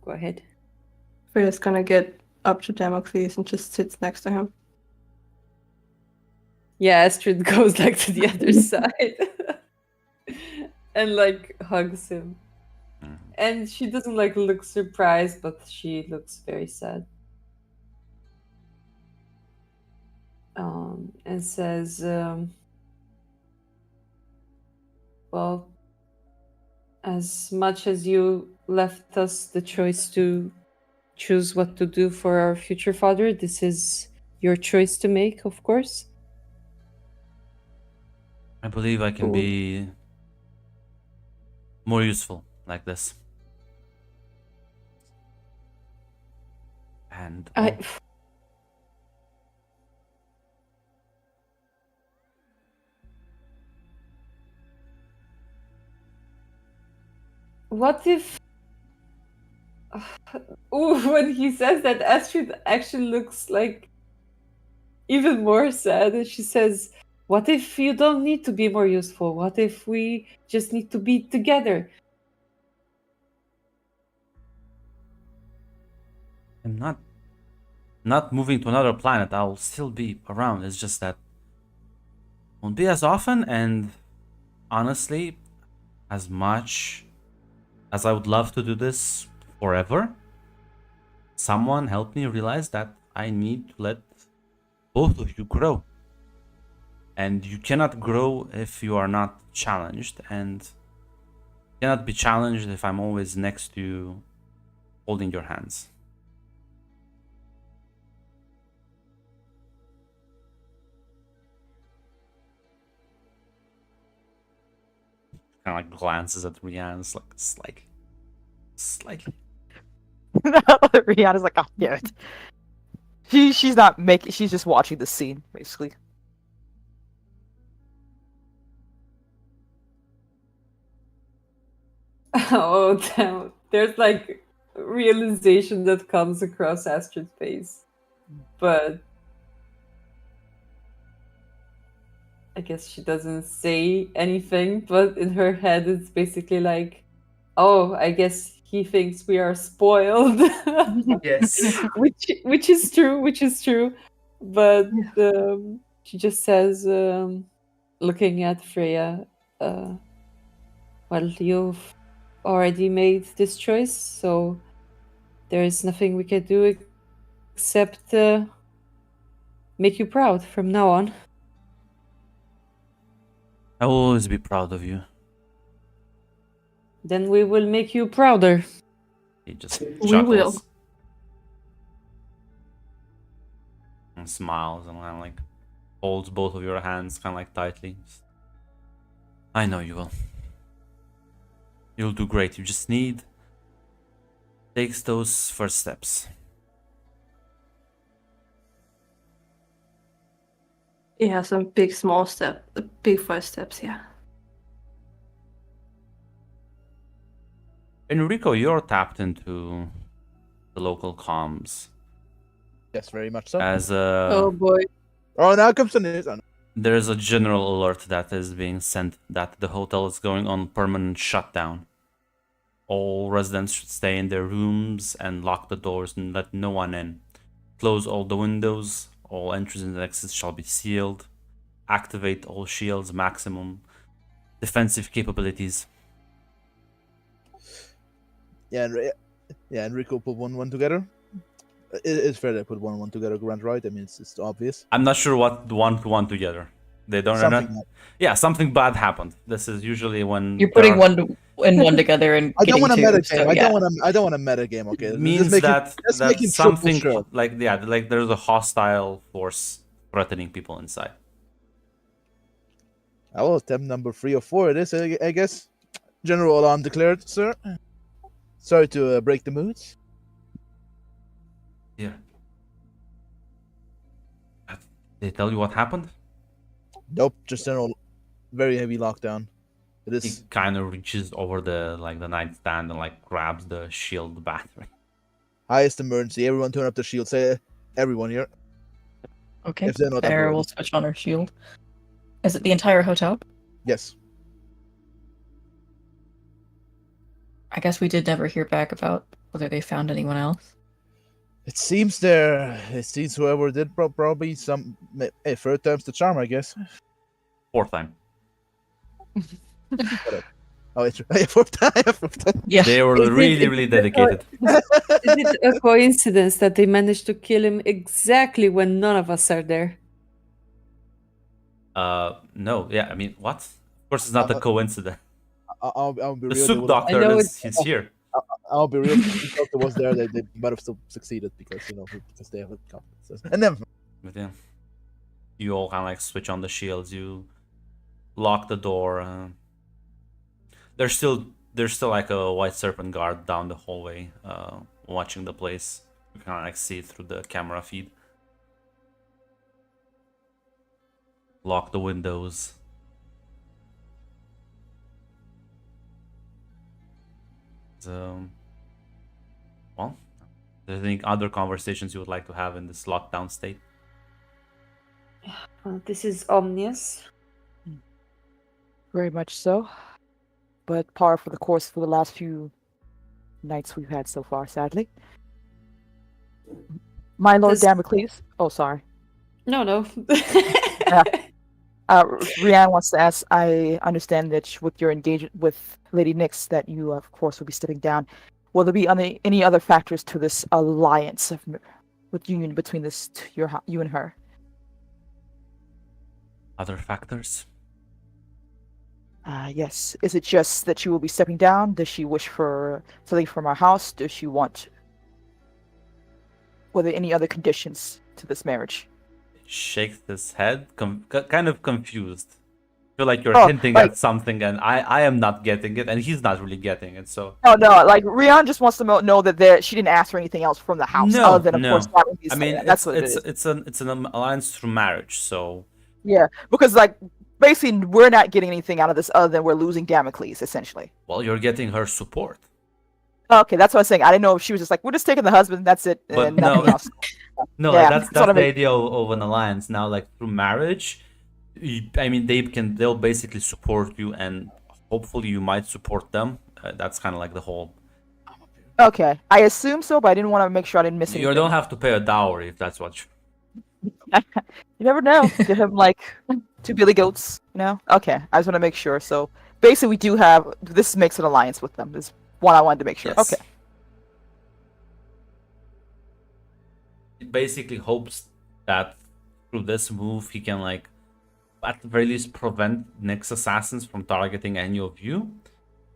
ahead. gonna get up to Damocles and just sits next to him. Yeah, Astrid goes like to the other side and like hugs him. And she doesn't like look surprised, but she looks very sad. And says, well, as much as you left us the choice to choose what to do for our future father, this is your choice to make, of course. I believe I can be more useful like this. And what if Ooh, when he says that, Astrid actually looks like even more sad, and she says, what if you don't need to be more useful? What if we just need to be together? I'm not moving to another planet. I'll still be around. It's just that won't be as often, and honestly, as much as I would love to do this forever, someone helped me realize that I need to let both of you grow. And you cannot grow if you are not challenged, and cannot be challenged if I'm always next to you, holding your hands. Kind of like glances at Rihanna's like slightly. Rihanna's like, oh, damn it. She's not making. She's just watching the scene, basically. Oh, damn. There's like realization that comes across Astrid's face. But I guess she doesn't say anything, but in her head it's basically like, oh, I guess he thinks we are spoiled. Yes. which is true, But she just says, looking at Freya, well, you've already made this choice, so there is nothing we can do except make you proud from now on. I will always be proud of you. Then we will make you prouder. He just We chuckles will. and smiles and kind of like holds both of your hands kind of like tightly. I know you will. You'll do great. You just need takes those first steps. Yeah, some big big first steps, yeah. Enrico, you're tapped into the local comms Yes, very much so. as Oh boy. Oh, now comes the news. Oh, no. there is a general alert that is being sent that the hotel is going on permanent shutdown. All residents should stay in their rooms and lock the doors and let no one in. Close all the windows. All entries and exits shall be sealed. Activate all shields maximum. Defensive capabilities. Yeah, Enrico put one together. It's fair to put one together, Grant, right? I mean, it's obvious. I'm not sure what the one together. They don't know. Something like- Yeah, something bad happened. This is usually when You're there putting are- one together and I don't getting want a two. meta So, game. yeah. I don't want a meta game. Okay, It means that making something triple sure. like there's a hostile force threatening people inside. I will attempt number 3 or 4. It is, I guess. General alarm declared, sir. Sorry to break the mood. Yeah. They tell you what happened? Nope, just general, very heavy lockdown. It He is. kind of reaches over the nightstand and like grabs the shield battery. Highest emergency. Everyone turn up the shield. Say everyone here. Okay. If they're not up Fair, already. we'll switch on our shield. Is it the entire hotel? Yes. I guess we did never hear back about whether they found anyone else. It seems whoever did probably some third time's the charm, I guess. Fourth time. Oh, it's fourth time. Yeah. They were Is it- really dedicated. Is it a coincidence that they managed to kill him exactly when none of us are there? No, yeah, I mean, what? Of course, it's not a coincidence. I'll be The real. soup doctor know he's here. I'll be real. If the doctor was there, they might have still succeeded because because they have a confidence. And then But yeah, you all kind of like switch on the shields. You lock the door. There's still like a white serpent guard down the hallway, watching the place. You can like see it through the camera feed. Lock the windows. So, well, do you think other conversations you would like to have in this lockdown state? This is ominous. Very much so. But par for the course for the last few nights we've had so far, sadly. My Lord Does- Damocles. Oh, sorry. No. Rianne wants to ask, I understand that with your engagement with Lady Nyx that you, of course, will be stepping down. Will there be any other factors to this alliance with union between you and her? Other factors? Yes. Is it just that she will be stepping down? Does she wish for something from our house? Does she want... Were there any other conditions to this marriage? Shakes his head, kind of confused. Feel like you're Oh, hinting like- at something, and I am not getting it, and he's not really getting it. So No, like Rianne just wants to know that she didn't ask for anything else from the house, No, other than of no. course that would be I mean, that's what it is. it's an alliance through marriage. So Yeah, because like basically we're not getting anything out of this other than we're losing Damocles essentially. well, you're getting her support. Okay, that's what I was saying. I didn't know if she was just like, we're just taking the husband, that's it, But and nothing no. else. No, Yeah, like, that's that's what I the mean. idea of an alliance. Now, like through marriage, I mean, they'll basically support you, and hopefully you might support them. That's kind of like the whole. Okay, I assume so, but I didn't want to make sure I didn't miss You anything. don't have to pay a dowry if that's what. You never know. Give him like 2 billy goats, you know? Okay, I just want to make sure. So basically, we do have this makes an alliance with them. Is one I wanted to make sure. Yes. Okay. It basically hopes that through this move he can like, at the very least, prevent next assassins from targeting any of you,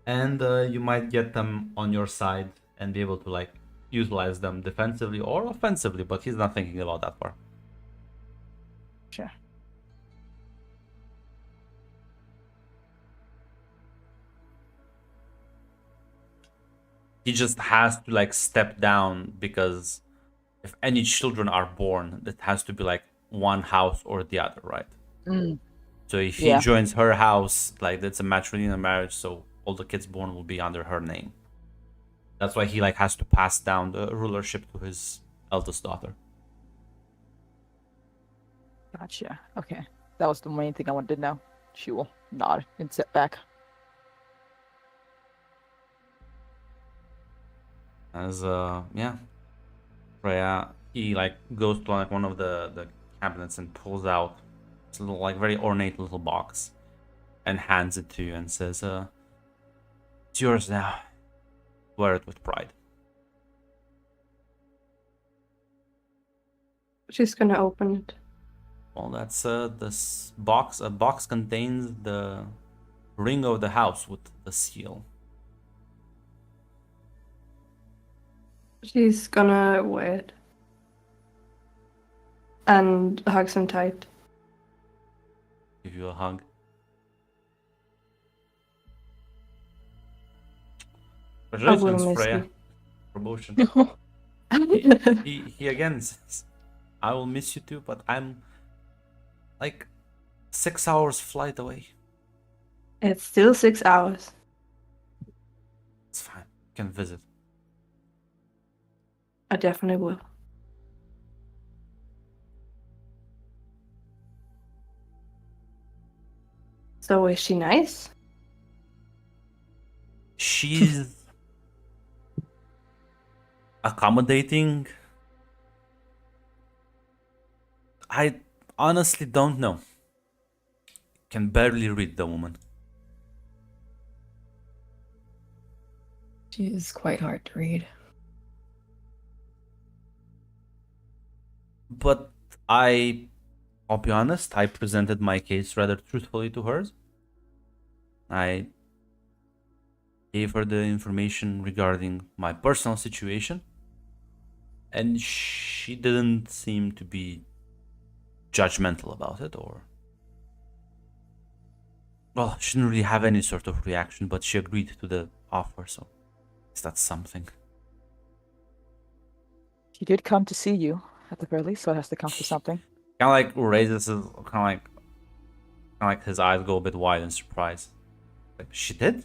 and you might get them on your side and be able to like utilize them defensively or offensively. But he's not thinking about that far. Sure. He just has to like step down because if any children are born, it has to be like one house or the other, right? Mm. So if he Yeah. joins her house, like that's a matrilineal marriage, so all the kids born will be under her name. That's why he like has to pass down the rulership to his eldest daughter. Gotcha. Okay, that was the main thing I wanted to know. She will nod and sit back. As yeah, Freya, he like goes to like one of the cabinets and pulls out this little like very ornate little box and hands it to you and says, "It's yours now. Wear it with pride." She's gonna open it. Well, that's this box. A box contains the ring of the house with the seal. She's gonna wear it. And hugs him tight. Give you a hug. I will Congratulations, miss Freya. you. Promotion. He again says, "I will miss you too, but I'm like 6 hours flight away. It's still 6 hours. It's fine. You can visit." I definitely will. So is she nice? She's accommodating. I honestly don't know. Can barely read the woman. She is quite hard to read. But I'll be honest, I presented my case rather truthfully to hers. I gave her the information regarding my personal situation, and she didn't seem to be judgmental about it, or well, she didn't really have any sort of reaction, but she agreed to the offer, so is that something? She did come to see you at the very least, so it has to count for something. Kind of like raises his, kind of like his eyes go a bit wide in surprise. Like, she did?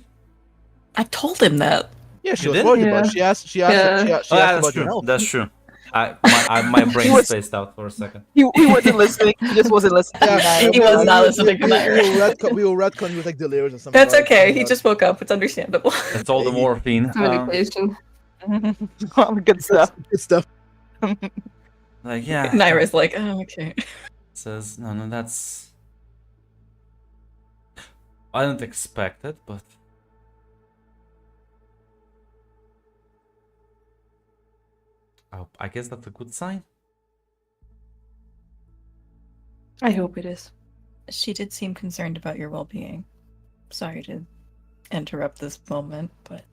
I told him that. Yeah, she You was did? worried about it. Yeah. She asked Yeah. Oh, yeah, about that's your true. health. That's true. My brain was- spaced out for a second. He wasn't listening. He just wasn't listening. Yeah, He was not listening to that. We will retcon you with like delirious or something. That's right? okay. He just woke up. It's understandable. It's all the morphine. It's medication. All the good stuff. Good stuff. Like, yeah. Naira's like, oh, okay. Says, no, that's... I didn't expect it, but... I guess that's a good sign. I hope it is. She did seem concerned about your well-being. Sorry to interrupt this moment, but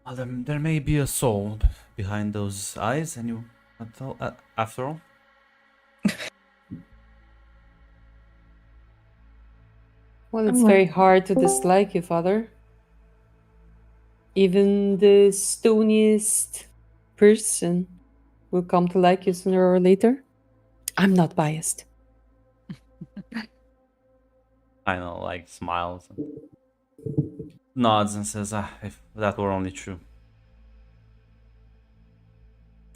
Well, there may be a soul behind those eyes, and you... After all... Well, it's very hard to dislike you, father. Even the stoniest person will come to like you sooner or later. I'm not biased. I know, like, smiles and nods and says, if that were only true.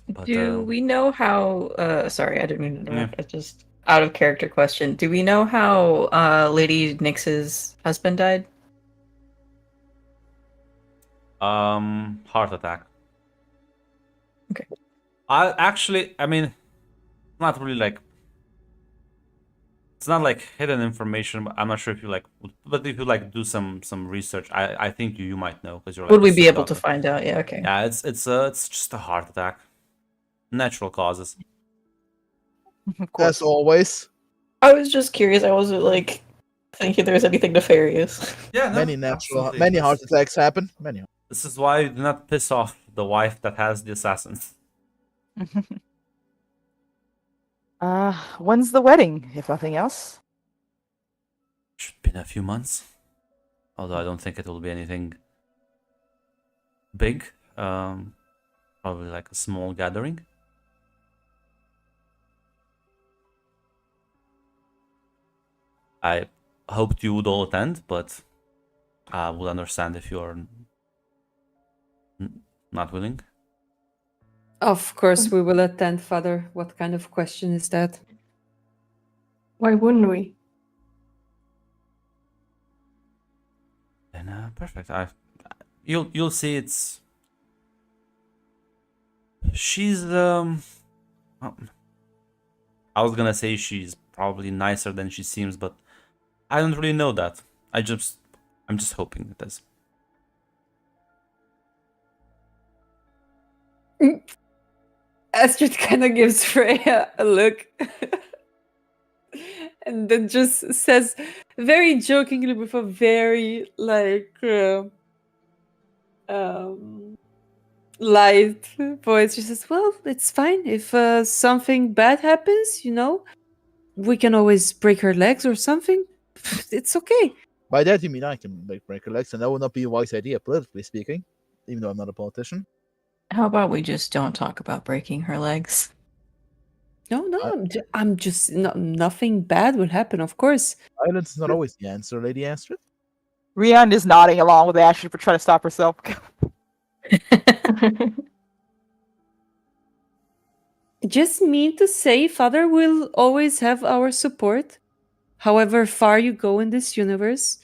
But Do we know how? Sorry, I didn't mean to Yeah. interrupt. It's just out of character question. Do we know how Lady Nyx's husband died? heart attack. Okay. I mean, not really like it's not like hidden information. But I'm not sure if you like, but if you like do some research, I think you might know because you're like Would a we be sea able to doctor. find out? Yeah. Okay. Yeah, it's just a heart attack, natural causes. Of course. As always, I was just curious. I wasn't like thinking there was anything nefarious. Yeah, no, many natural, absolutely. many heart attacks happen. Many. This is why you do not piss off the wife that has the assassins. When's the wedding, if nothing else? Should be in a few months. Although I don't think it will be anything big. Probably like a small gathering. I hoped you would all attend, but I would understand if you are not willing. Of course, we will attend, Father. What kind of question is that? Why wouldn't we? Then perfect. You'll see. She's well, I was gonna say she's probably nicer than she seems, but I don't really know that. I'm just hoping it is. Astrid kind of gives Freya a look. And then just says very jokingly with a very light voice. She says, "Well, it's fine. If something bad happens, we can always break her legs or something. It's okay." By that you mean I can make break her legs, and that would not be a wise idea, politically speaking, even though I'm not a politician. How about we just don't talk about breaking her legs? No, I'm just nothing bad will happen, of course. Violence is not always the answer, Lady Astrid. Rian is nodding along with Ashley for trying to stop herself. Just mean to say, Father will always have our support, however far you go in this universe.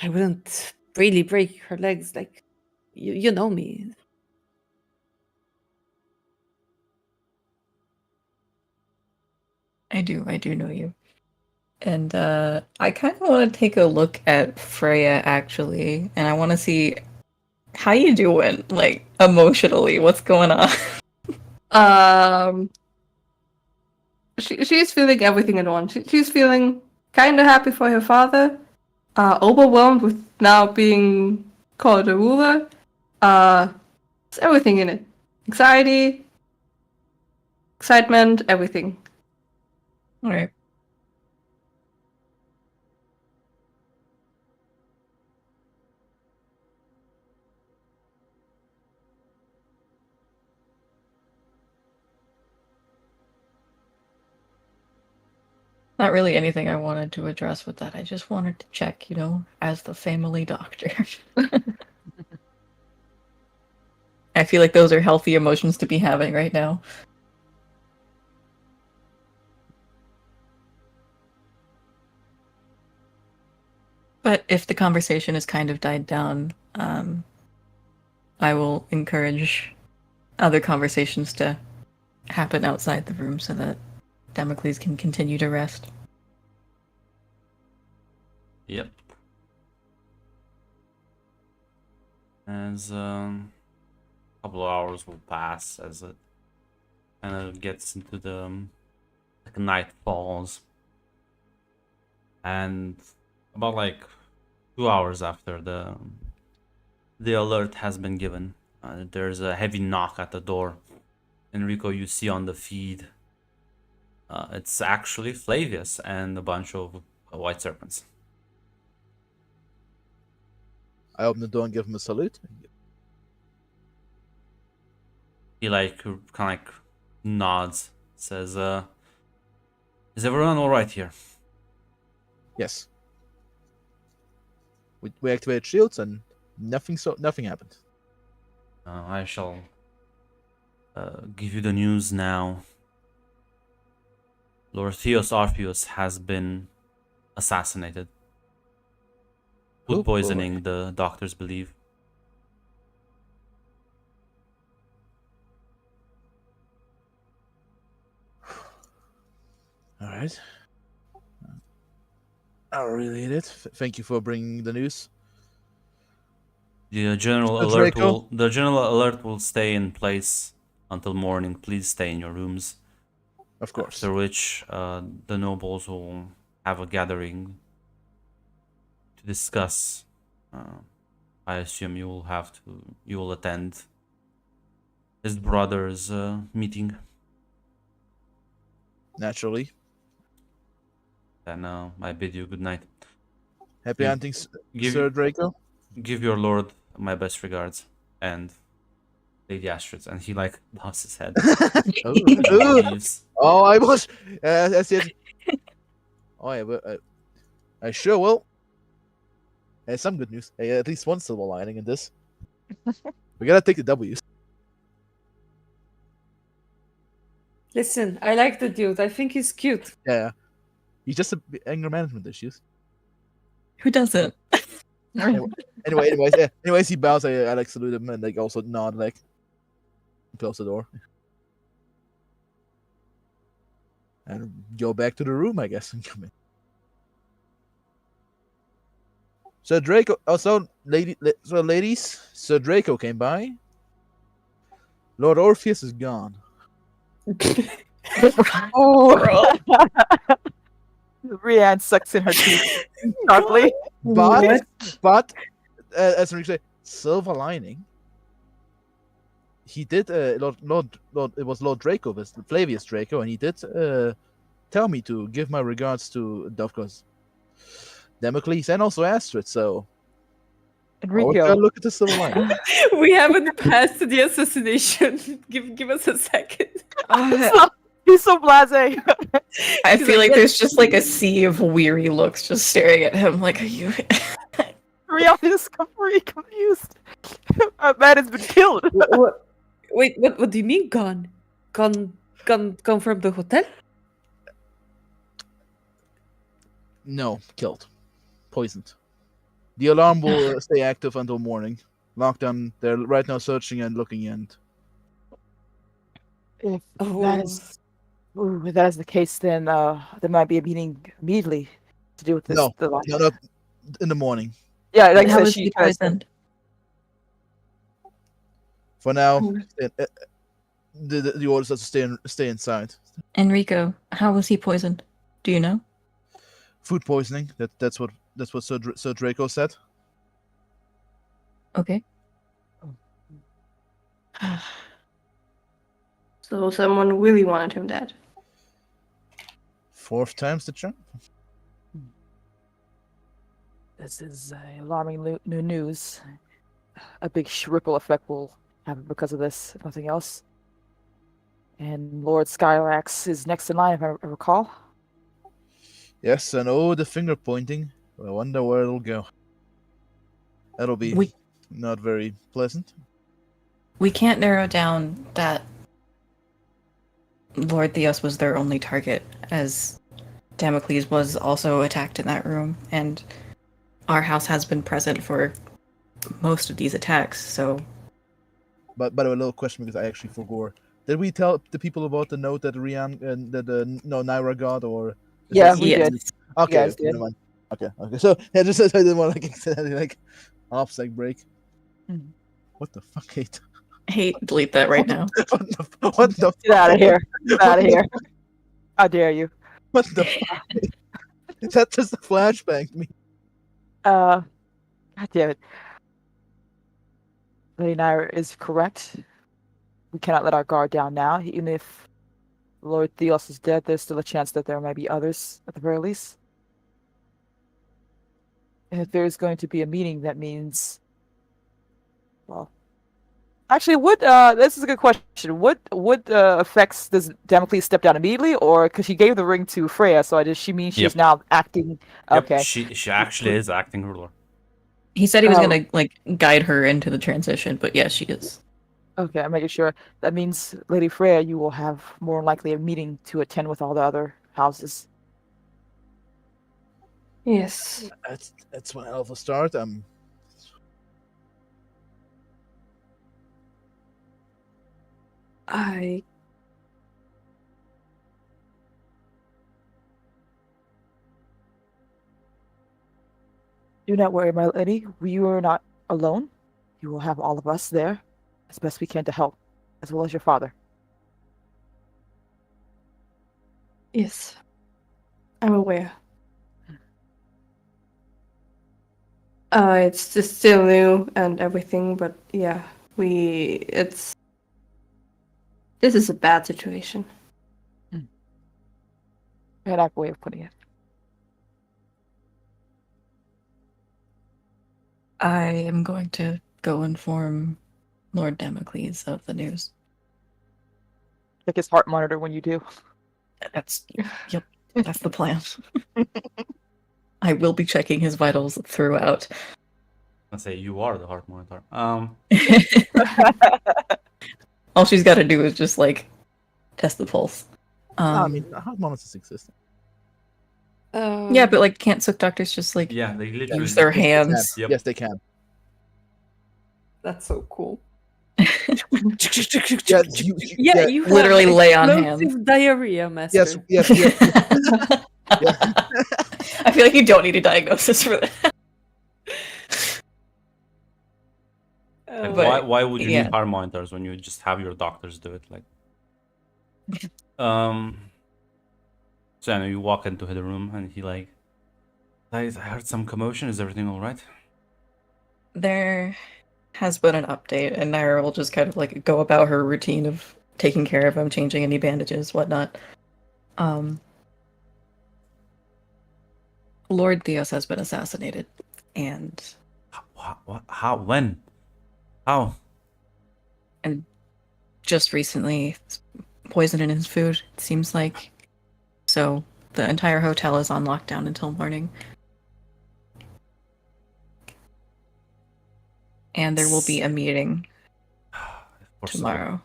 I wouldn't really break her legs, like, you know me. I do know you. And I kind of want to take a look at Freya actually, and I want to see how you doing, like emotionally. What's going on? She's feeling everything at once. She's feeling kind of happy for her father, overwhelmed with now being called a ruler. It's everything in it. Anxiety, excitement, everything. All right. Not really anything I wanted to address with that. I just wanted to check, as the family doctor. I feel like those are healthy emotions to be having right now. But if the conversation has kind of died down, I will encourage other conversations to happen outside the room so that Damocles can continue to rest. Yep. As a couple of hours will pass as it kind of gets into the like night falls, and about like 2 hours after the alert has been given, there's a heavy knock at the door. Enrico, you see on the feed, it's actually Flavius and a bunch of white serpents. I open the door and give him a salute. He kind of like nods, says, "Is everyone all right here?" Yes. We activated shields and nothing happened. I shall give you the news now. Lord Theos Orpheus has been assassinated. Food Oh, boy. poisoning, the doctors believe. All right. I'll relay it. Thank you for bringing the news. The general Mr. alert Draco? will stay in place until morning. Please stay in your rooms. Of course. After which, the nobles will have a gathering to discuss. I assume you will attend his brother's meeting. Naturally. Then I bid you good night. Happy Give- hunting, give- Sir Draco. Give your lord my best regards and Lady Astrid. And he like bows his head. Oh, And oh, leaves. oh, I was. I said. Oh, yeah, but I sure will. Hey, some good news. Hey, at least one silver lining in this. We gotta take the W's. Listen, I like the dude. I think he's cute. Yeah. He's just anger management issues. Who doesn't? Anyways, he bows. I like salute him and like also nod like close the door and go back to the room, I guess, and come in. So Draco, ladies, Sir Draco came by. Lord Orpheus is gone. Oh, Rianne sucks in her teeth sharply. But as Enrique said, silver lining. He did Lord it was Lord Draco, Flavius Draco, and he did tell me to give my regards to of course Damocles and also Astrid. So Enrico, gotta look at the silver lining. We haven't passed the assassination. Give us a second. he's so blasé. I She's feel like, like there's just like a sea of weary looks just staring at him. Like, are you? Rianne is confused. A man has been killed. Wait, what do you mean gone? Gone from the hotel? No, killed, poisoned. The alarm will stay active until morning. Lockdown. They're right now searching and looking, and If Oh. if that is the case, then there might be a meeting immediately to do with this. No, the line. no, in the morning. Yeah, like I How said, was she he tries to- poisoned? For now, Mm. the orders are to stay inside. Enrico, how was he poisoned? Do you know? Food poisoning. That's what Sir Draco said. Okay. So someone really wanted him dead. 4th time's the charm. This is alarming new news. A big ripple effect will happen because of this, if nothing else. And Lord Skylax is next in line, if I recall. Yes, and oh, the finger pointing. I wonder where it'll go. That'll be We- not very pleasant. We can't narrow down that Lord Theos was their only target, as Damocles was also attacked in that room, and our house has been present for most of these attacks, so But by the way, a little question because I actually forgot. Did we tell the people about the note that Rian Naira got, or? Yeah, that- we Yes. did. Okay, guys never did. mind. Okay. So yeah, just I didn't want to accidentally like off-sec break. Mhm. What the fuck, Kate? hey, delete that right now. What the Get out of here. Get out of here. How dare you? What the fuck? That just a flashbang to me. God damn it. Lady Naira is correct. We cannot let our guard down now. Even if Lord Theos is dead, there's still a chance that there may be others, at the very least. And if there's going to be a meeting, that means... Well... Actually, this is a good question. What effects does Damocles step down immediately, or because she gave the ring to Freya, so does she mean she's Yep. now acting? Yep, Okay. she actually is acting ruler. He said he was Oh. gonna like guide her into the transition, but yes, she is. Okay, I'm making sure. That means, Lady Freya, you will have more likely a meeting to attend with all the other houses. Yes. That's one hell of a start. I Do not worry, my lady. We are not alone. You will have all of us there as best we can to help, as well as your father. Yes. I'm aware. It's just still new and everything, but yeah, this is a bad situation. An apt way of putting it. I am going to go inform Lord Damocles of the news. Check his heart monitor when you do. Yep, that's the plan. I will be checking his vitals throughout. I say you are the heart monitor. All she's got to do is just like test the pulse. I mean, heart monitors exist. Yeah, but like, can't Sook doctors just like Yeah, they literally use their Yes, they can. hands? Yep. Yes, they can. That's so cool. Yeah, Yeah, you have literally lay on hands. explosive diarrhea, master. yes. Yeah. I feel like you don't need a diagnosis for that. Like, But, why would you yeah. need heart monitors when you just have your doctors do it? Like, so I know you walk into the room and he like, guys, I heard some commotion. Is everything all right? There has been an update, and Naira will just kind of like go about her routine of taking care of him, changing any bandages, whatnot. Lord Theos has been assassinated, and What? How? When? How? just recently, poison in his food, it seems like. So the entire hotel is on lockdown until morning. And there will be a meeting For so- tomorrow.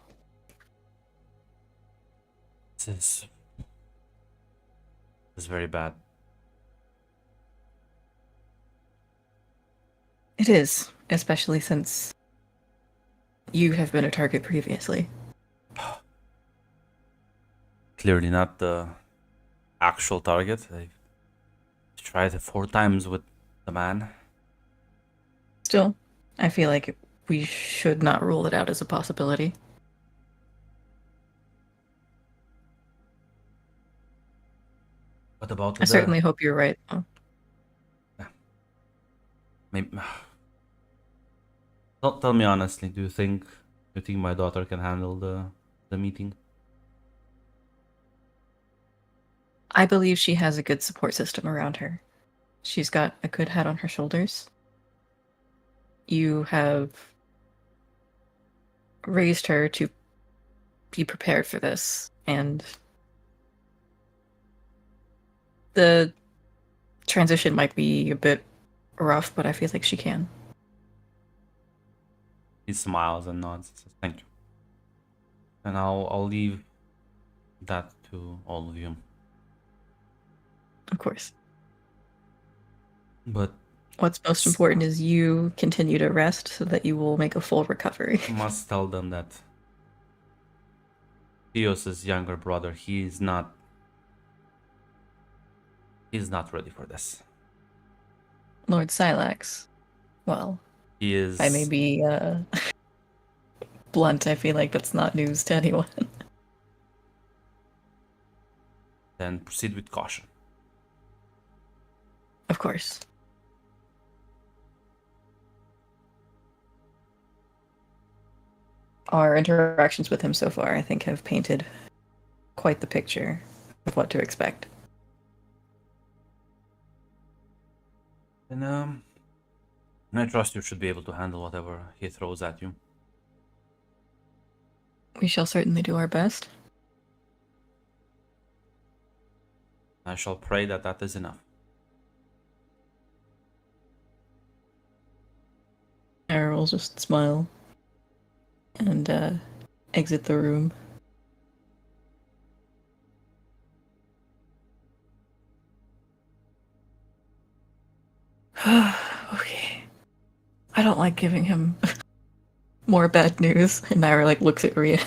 This is very bad. It is, especially since you have been a target previously. Clearly not the actual target. I tried it 4 times with the man. Still, I feel like we should not rule it out as a possibility. What about I certainly hope you're right. though. Maybe. Don't tell me honestly. Do you think my daughter can handle the meeting? I believe she has a good support system around her. She's got a good head on her shoulders. You have raised her to be prepared for this, and the transition might be a bit rough, but I feel like she can. He smiles and nods. Says, "Thank you." And I'll leave that to all of you. Of course. But What's most important is you continue to rest so that you will make a full recovery. I must tell them that Theos's younger brother, he's not ready for this. Lord Silax. Well, He is. I may be blunt. I feel like that's not news to anyone. Then proceed with caution. Of course. Our interactions with him so far, I think, have painted quite the picture of what to expect. And I trust you should be able to handle whatever he throws at you. We shall certainly do our best. I shall pray that that is enough. Errol will just smile. and exit the room. Okay. I don't like giving him more bad news. And Naira like looks at Rian.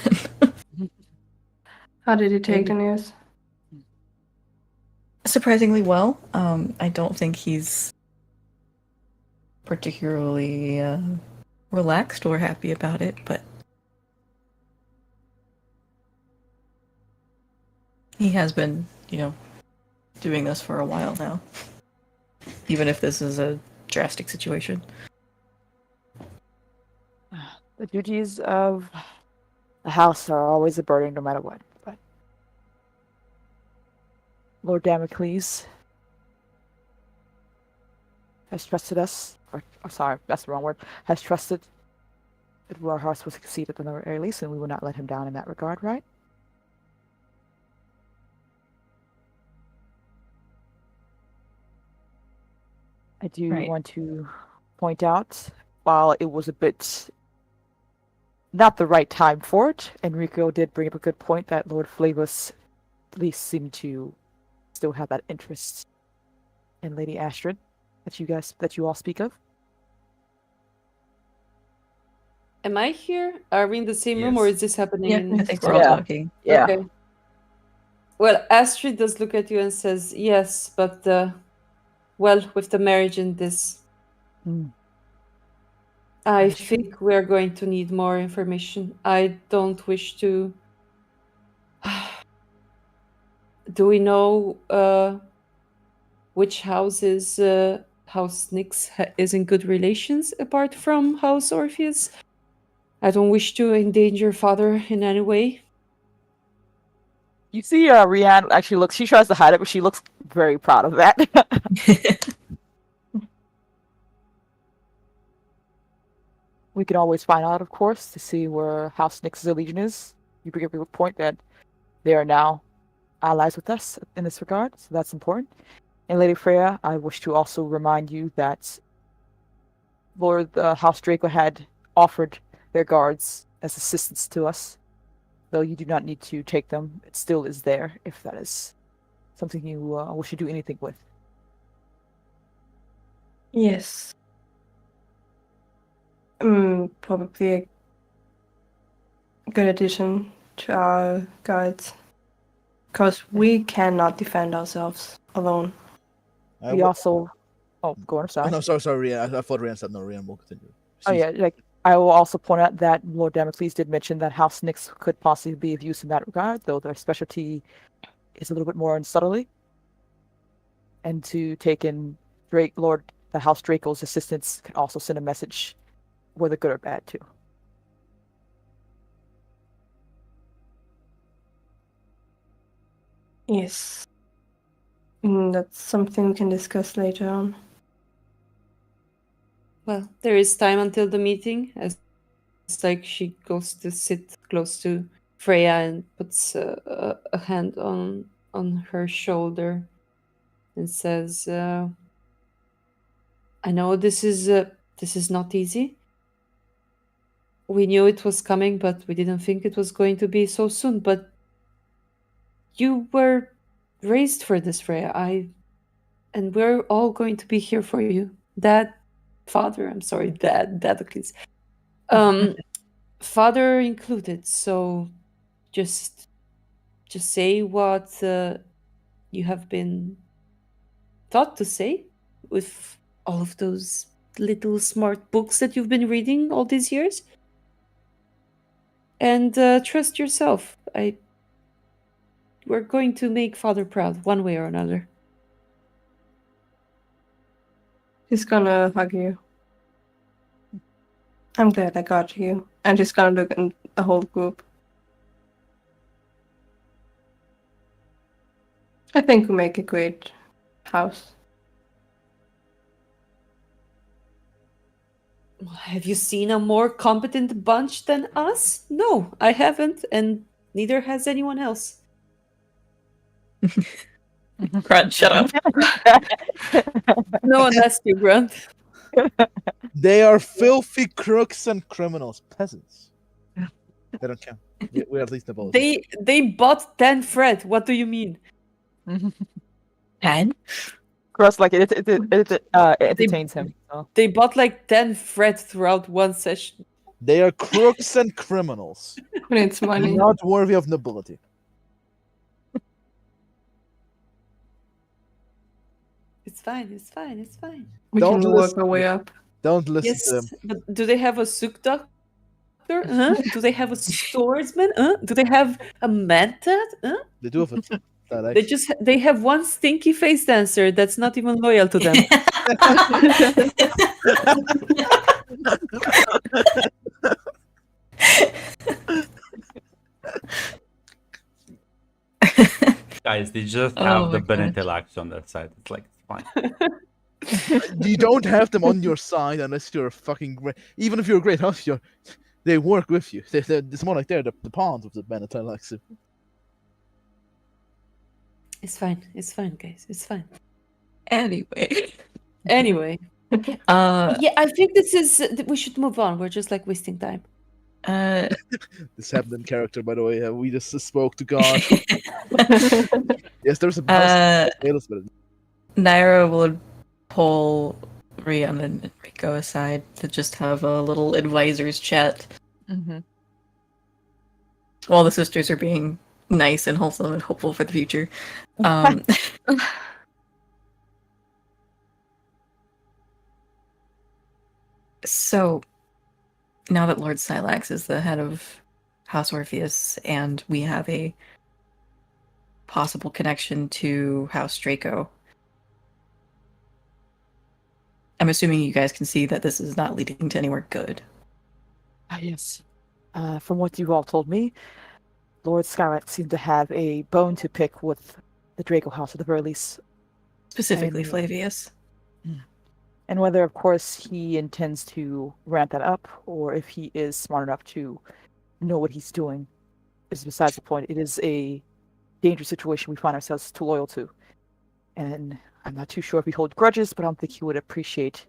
How did he take the news? Surprisingly well. I don't think he's particularly relaxed or happy about it, but he has been, doing this for a while now. Even if this is a drastic situation. The duties of the house are always a burden, no matter what. But Lord Damocles has trusted us, or sorry, that's the wrong word, has trusted that our house will succeed at the very least, and we will not let him down in that regard, right? I do Right. want to point out, while it was a bit not the right time for it, Enrico did bring up a good point that Lord Flavus at least seemed to still have that interest in Lady Astrid that you all speak of. Am I here? Are we in the same room, or Yes. is this happening Yeah, in? I think we're all Yeah. talking. Yeah. Okay. Well, Astrid does look at you and says, "Yes, but well, with the marriage and this, Mm. I That's true. think we're going to need more information. I don't wish to. Do we know which houses House Nyx is in good relations apart from House Orpheus? I don't wish to endanger father in any way." You see, Rianne actually looks. She tries to hide it, but she looks very proud of that. We can always find out, of course, to see where House Nyx's Legion is. You bring up a good point that they are now allies with us in this regard, so that's important. And Lady Freya, I wish to also remind you that Lord House Draco had offered their guards as assistance to us, though you do not need to take them. It still is there if that is something you wish to do anything with. Yes. Probably a good addition to our guides. Because we cannot defend ourselves alone. We also. Oh, go on. Oh, Sorry. no, sorry, Rian. I thought Rian said no. Rian will continue. Oh yeah, like I will also point out that Lord Damocles did mention that House Nyx could possibly be of use in that regard, though their specialty is a little bit more in subtlety. And to take in the House Draco's assistance can also send a message, whether good or bad, too. Yes. That's something we can discuss later on. Well, there is time until the meeting. As it's like she goes to sit close to Freya and puts a hand on her shoulder and says, "I know this is not easy. We knew it was coming, but we didn't think it was going to be so soon. But you were raised for this, Freya. And we're all going to be here for you, Dad, Father. I'm sorry, Dad, please. Father included. So, just say what you have been taught to say with all of those little smart books that you've been reading all these years. And trust yourself. We're going to make Father proud, one way or another." He's gonna hug you. I'm glad I got you. And she's gonna look at the whole group. I think we make a great house. Have you seen a more competent bunch than us? No, I haven't, and neither has anyone else. Grunt, shut up. No one asked you, Grunt. They are filthy crooks and criminals, peasants. They don't count. We're at least nobility. They bought 10 Fred. What do you mean? 10? Gross, like it entertains him. So. They bought like 10 Fred throughout one session. They are crooks and criminals, But it's money. not worthy of nobility. It's fine. It's fine. It's fine. We Don't can work listen our way to- up. Don't listen to them. Yes, but do they have a souk doctor? Huh? Do they have a swordsman? Huh? Do they have a mantad? Huh? They do have it. They have one stinky face dancer that's not even loyal to them. Guys, they just Oh have my the God. Benetelax on their side. It's like, it's fine. You don't have them on your side unless you're fucking great. Even if you're a great hunter, they work with you. It's more like they're the pawns of the Benetelax. It's fine. It's fine, guys. It's fine. Anyway. Anyway, Uh, yeah, I think this is. We should move on. We're just like wasting time. This happened in character, by the way. We just spoke to God. Yes, there's a house. But Naira would pull Rian and Enrico aside to just have a little advisors chat while the sisters are being nice and wholesome and hopeful for the future. So, now that Lord Silax is the head of House Orpheus and we have a possible connection to House Draco, I'm assuming you guys can see that this is not leading to anywhere good. Yes. From what you've all told me, Lord Skyrack seemed to have a bone to pick with the Draco House at the very least. Specifically And- Flavius. And whether, of course, he intends to ramp that up or if he is smart enough to know what he's doing is besides the point. It is a dangerous situation we find ourselves too loyal to. And I'm not too sure if he holds grudges, but I don't think he would appreciate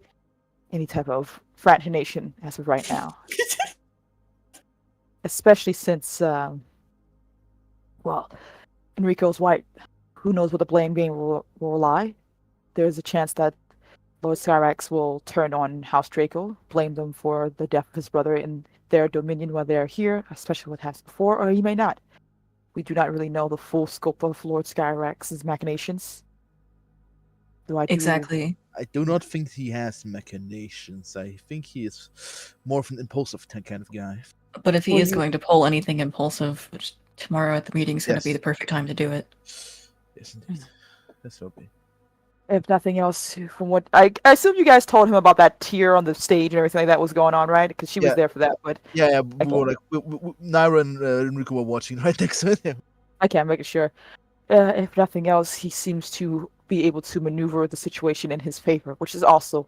any type of fraternation as of right now. Especially since, Enrico's white. Who knows where the blame game will lie? There's a chance that Lord Skyrax will turn on House Draco, blame them for the death of his brother in their dominion while they're here, especially what happened before, or he may not. We do not really know the full scope of Lord Skyrax's machinations. Exactly. I do not think he has machinations. I think he is more of an impulsive kind of guy. But if he Well, is you- going to pull anything impulsive, which tomorrow at the meeting is going to be Yes. the perfect time to do it. Yes, indeed. This will be. If nothing else, from what I assume you guys told him about that tear on the stage and everything like that was going on, right? Because she was Yeah. there for that, but Yeah, we were like Naira and Enrico were watching right next to him. I can't make it sure. If nothing else, he seems to be able to maneuver the situation in his favor, which is also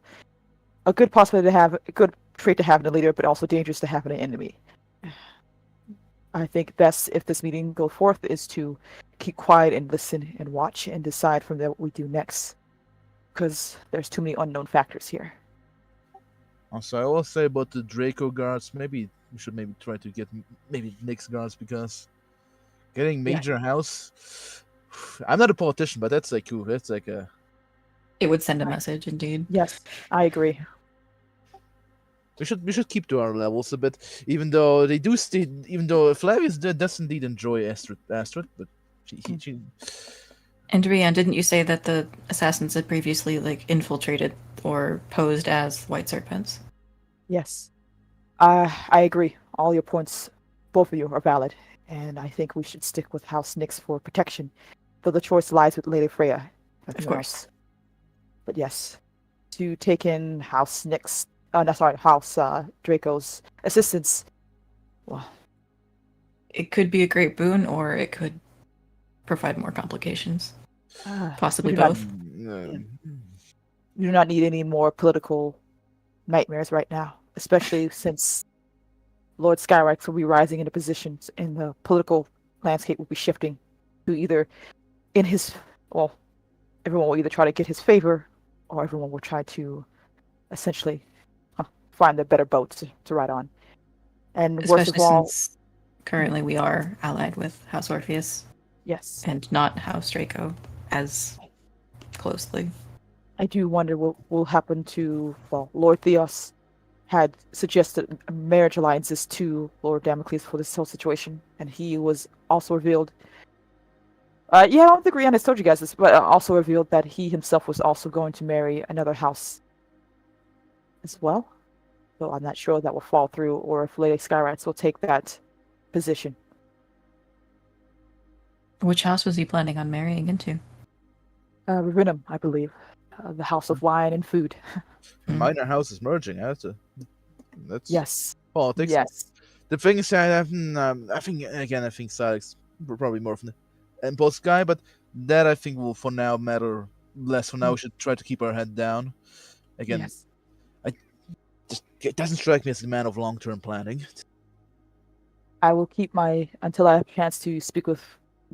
a good possibility to have, a good trait to have in a leader, but also dangerous to have in an enemy. I think best if this meeting goes forth is to keep quiet and listen and watch and decide from there what we do next, because there's too many unknown factors here. Also, I will say about the Draco guards, maybe we should try to get maybe Nyx guards because getting major house. I'm not a politician, but that's like cool. That's like a. It would send a message, indeed. Yes, I agree. We should keep to our levels a bit, even though they do even though Flavius does indeed enjoy Astrid, but she And Rian, didn't you say that the assassins had previously infiltrated or posed as white serpents? Yes. I agree. All your points, both of you, are valid. And I think we should stick with House Nyx for protection, though the choice lies with Lady Freya. Of course. But yes, to take in House Nyx, House Draco's assistance, well, It could be a great boon, or it could provide more complications. Possibly we do not- both. we do not need any more political nightmares right now, especially since Lord Skyrax will be rising into positions and the political landscape will be shifting to either in his, everyone will either try to get his favor or everyone will try to essentially find the better boat to ride on. And worst Especially of all, since Currently, we are allied with House Orpheus Yes. and not House Draco as closely. I do wonder what will happen to, well, Lord Theos had suggested marriage alliances to Lord Damocles for this whole situation, and he was also revealed. Yeah, I don't think Rihanna has told you guys this, but also revealed that he himself was also going to marry another house as well. So I'm not sure that will fall through, or if Lady Skyrats will take that position. Which house was he planning on marrying into? Revenum, I believe. The House of Wine and Food. Minor houses merging. That's Yes. politics. Yes. The thing is, I think Silex probably more from the impulse guy, but that I think will for now matter less. For now, we should try to keep our head down. Again, Yes. it doesn't strike me as a man of long-term planning. I will keep until I have a chance to speak with,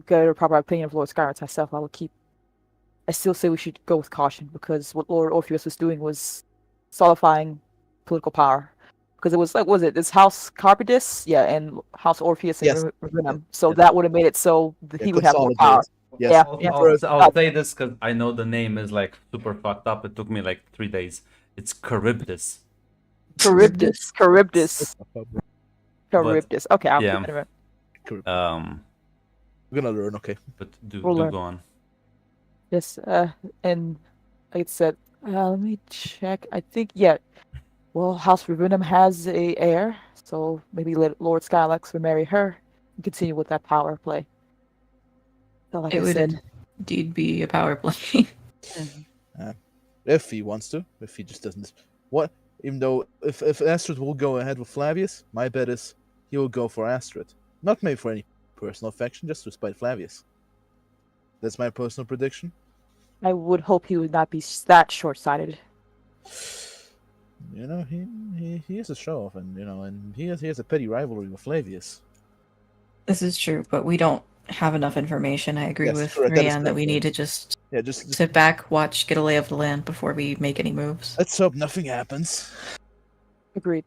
get a proper opinion of Lord Skyrats myself. I still say we should go with caution, because what Lord Orpheus was doing was solidifying political power. Because it was like, was it this House Carpidus? Yeah, and House Orpheus and Yes. Revenum. So Yes. that would have made it so that Yeah, he would have more power. consolidated. Yes. Yeah, I'll, yeah. I'll say this because I know the name is like super fucked up. It took me like 3 days. It's Charybdis. Charybdis. Charybdis. Okay, I'll yeah. keep it in mind. We're gonna learn, okay? But do We'll learn. go on. Yes, and like I said, let me check. I think, yeah. Well, House Revenum has a heir, so maybe let Lord Skylax will marry her and continue with that power play. So, like It I would said, indeed be a power play. If he wants to, if he just doesn't. What? Even though if Astrid will go ahead with Flavius, my bet is he will go for Astrid. Not maybe for any personal affection, just to spite Flavius. That's my personal prediction. I would hope he would not be that short-sighted. You know, he is a show off, and and he has a petty rivalry with Flavius. This is true, but we don't have enough information. I agree Yes, with correct. That is Rianne that we correct. need to just Yeah, just sit back, watch, get a lay of the land before we make any moves. let's hope nothing happens. Agreed.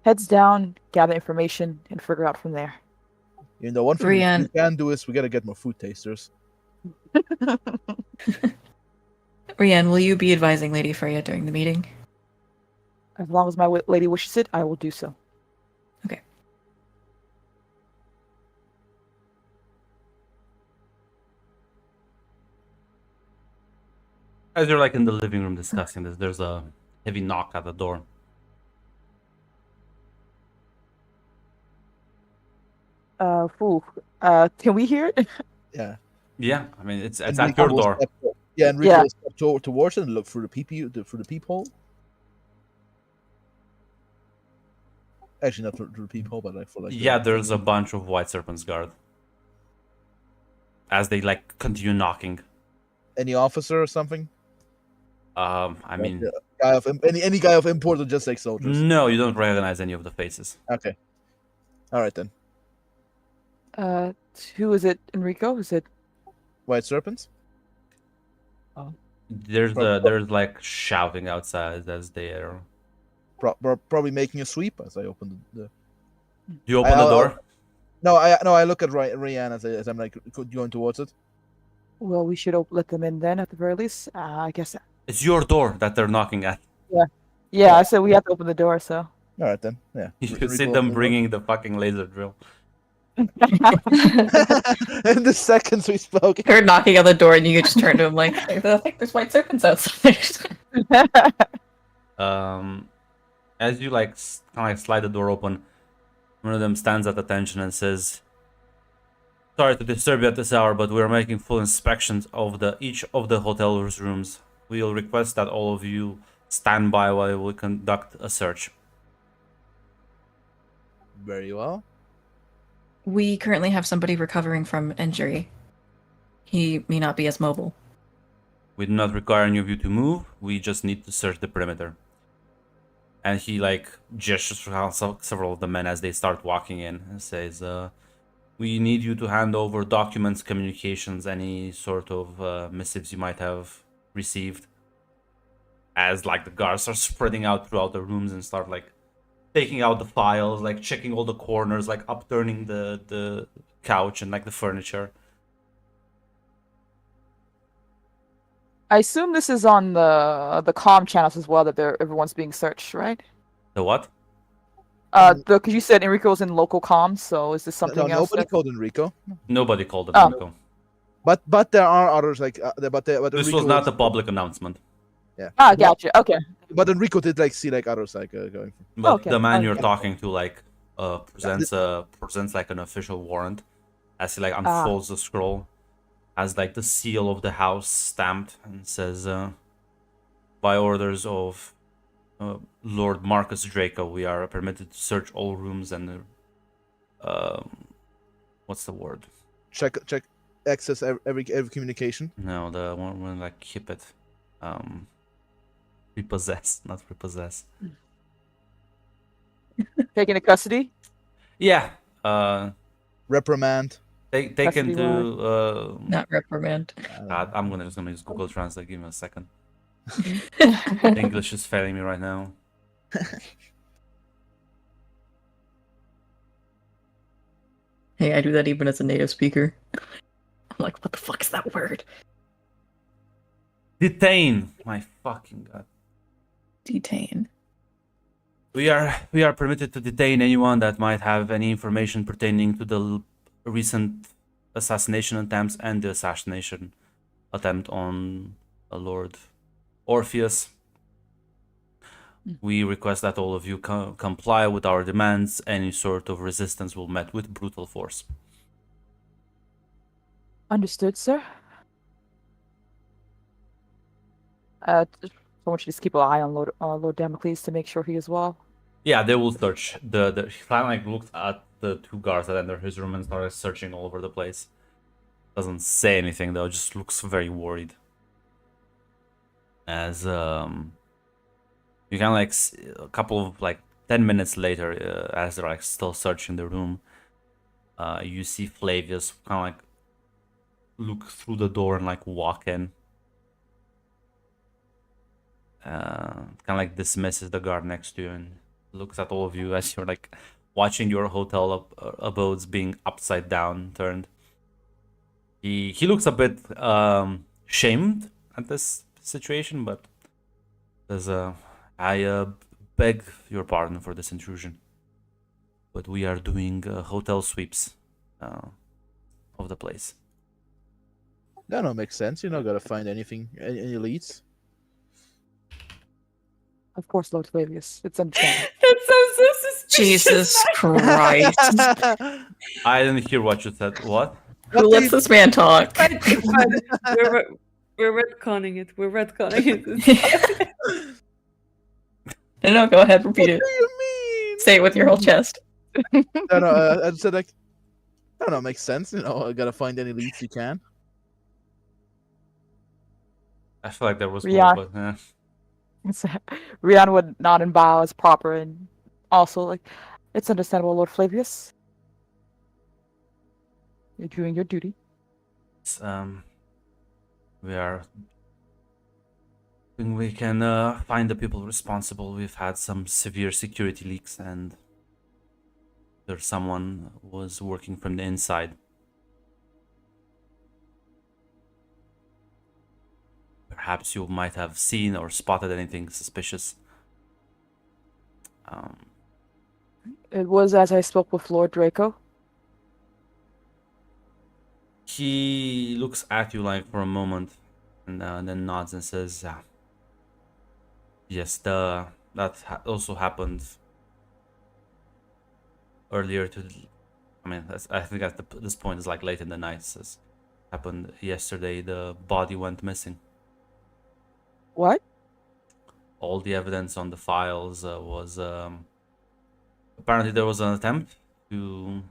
Heads down, gather information, and figure out from there. You know, one thing we Rianne- can do is we gotta get more food tasters. Rianne, will you be advising Lady Freya during the meeting? As long as my lady wishes it, I will do so. Okay. As you're like in the living room discussing this, there's a heavy knock at the door. Fool. Can we hear it? Yeah. Yeah, I mean it's at Enrico your will door. Enrico Yeah. will step towards it and look through the peephole. Actually, not through the peephole, but like for like. Yeah, there's a bunch of White Serpents guard. As they like continue knocking. Any officer or something. I mean, Guy of any guy of import or just like soldiers. no, you don't recognize any of the faces. Okay. All right then. Who is it, Enrico? Is it? White serpents. There's like shouting outside as they are. Probably making a sweep as I open the. You open the door. No, I look at Rianne as I'm like going towards it. Well, we should let them in then, at the very least. I guess. It's your door that they're knocking at. Yeah, I said we have to open the door, so. All right then. Yeah. You see them bringing the fucking laser drill. In the seconds we spoke. They're knocking on the door, and you just turn to him like, I think there's white serpents outside. As you like kind of slide the door open, one of them stands at attention and says, "Sorry to disturb you at this hour, but we are making full inspections of each of the hotel's rooms. We will request that all of you stand by while we conduct a search." Very well. We currently have somebody recovering from injury. He may not be as mobile. We do not require any of you to move. We just need to search the perimeter. And he like gestures around several of the men as they start walking in and says, "We need you to hand over documents, communications, any sort of missives you might have received." As like the guards are spreading out throughout the rooms and start like taking out the files, like checking all the corners, like upturning the couch and like the furniture. I assume this is on the comm channels as well that everyone's being searched, right? The what? Because you said Enrico's in local comms, so is this No, something else? nobody called Enrico. Nobody called it Oh. Enrico. But there are others like but This Enrico was not a public announcement. Yeah. Gotcha. Okay. But Enrico did like see like others like going. But Okay, the man you're okay. talking to like presents like an official warrant as he like unfolds the scroll, has like the seal of the house stamped and says, by orders of Lord Marcus Draco, we are permitted to search all rooms and what's the word? Check access every communication. No, the one when like keep it. Repossess, not repossess. Taken into custody. Yeah. Reprimand. Taken Custody to Not reprimand. God, I'm just gonna use Google Translate. Give me a second. English is failing me right now. Hey, I do that even as a native speaker. I'm like, what the fuck is that word? Detain. My fucking God. Detain. We are permitted to detain anyone that might have any information pertaining to the recent assassination attempts and the assassination attempt on Lord Orpheus. We request that all of you comply with our demands. Any sort of resistance will be met with brutal force. Understood, sir. I want you to just keep an eye on Lord Damocles to make sure he is well. Yeah, they will search. The he kind of like looked at the two guards that enter his room and started searching all over the place. Doesn't say anything though, just looks very worried. As you can like a couple of like 10 minutes later, as they're like still searching the room, you see Flavius kind of like look through the door and like walk in. Kind of like dismisses the guard next to you and looks at all of you as you're like watching your hotel abodes being upside down turned. He looks a bit shamed at this situation, but says, I beg your pardon for this intrusion, but we are doing hotel sweeps of the place. That don't make sense. You're not gonna find anything, any leads. Of course, Lord Flavius. It's understandable. That sounds so suspicious. Jesus Christ. I didn't hear what you said. What? Who lets this man talk? We're retconning it. We're retconning it. No, go ahead, repeat it. What do you mean? Say it with your whole chest. No, I said like, I don't know, makes sense. You know, I gotta find any leads you can. I feel like there was Yeah. more, but Rihanna would nod and bow as proper, and also like, it's understandable, Lord Flavius. You're doing your duty. We are. We can find the people responsible. We've had some severe security leaks, and there's someone was working from the inside. Perhaps you might have seen or spotted anything suspicious. It was as I spoke with Lord Draco. He looks at you like for a moment, and then nods and says, "Yes, also happened earlier to. I mean, I think at this point it's like late in the night. It says happened yesterday. The body went missing. What? All the evidence on the files was apparently there was an attempt to,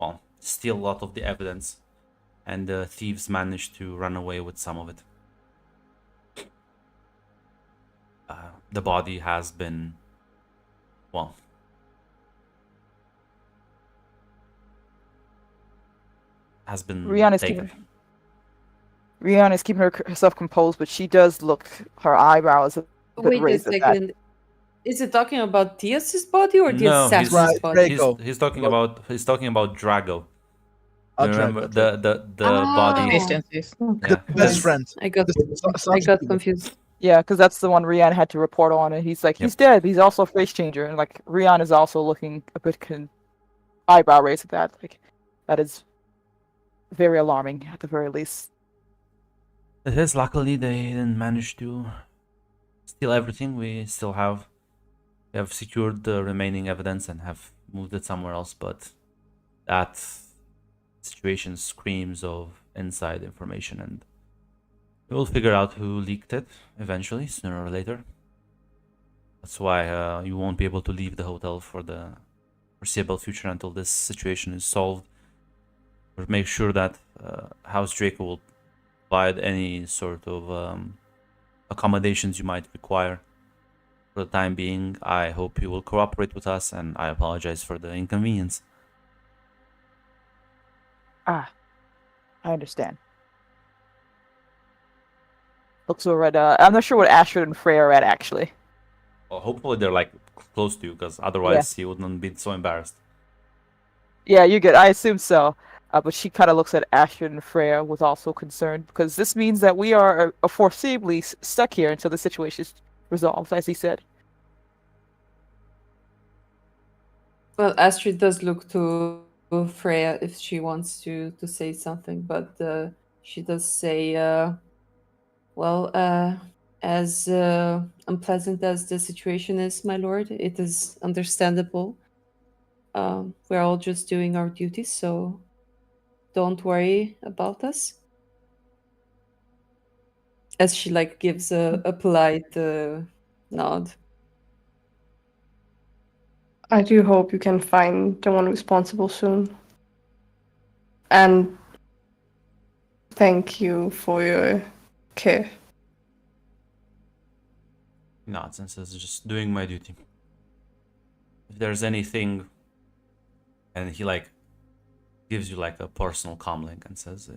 well, steal a lot of the evidence, and the thieves managed to run away with some of it. The body has been, well, has been taken. Rihanna's keeping herself composed, but she does look, her eyebrows a bit Wait a raised at that. second. Is it talking about Diaz's body or the No, he's assassin's Right, body? Draco. he's talking about Drago. Remember Draco, the body? Face dances. Yeah, best Okay. friend. I got I Sergeant got Hubert. confused. Yeah, because that's the one Rian had to report on, and he's like, Yep. he's dead. But he's also a face changer, and like Rian is also looking a bit eyebrow raised at that. Like, that is very alarming at the very least. It is. Luckily, they didn't manage to steal everything. We have secured the remaining evidence and have moved it somewhere else. But that situation screams of inside information, and we'll figure out who leaked it eventually, sooner or later. That's why you won't be able to leave the hotel for the foreseeable future until this situation is solved. Or make sure that House Draco will provide any sort of accommodations you might require. For the time being, I hope you will cooperate with us, and I apologize for the inconvenience. I understand. Looks over at I'm not sure what Astrid and Freya are at actually. Well, hopefully they're like close to you, because otherwise he wouldn't be so embarrassed. Yeah, you're good. I assume so. But she kind of looks at Astrid and Freya with also concern, because this means that we are foreseeably stuck here until the situation is resolved, as he said. Well, Astrid does look to Freya if she wants to say something, but she does say, as unpleasant as the situation is, my lord, it is understandable. We're all just doing our duties, so don't worry about us. As she like gives a polite nod. I do hope you can find the one responsible soon. And thank you for your care. Nonsense, is just doing my duty. If there's anything, and he like gives you like a personal comm link and says,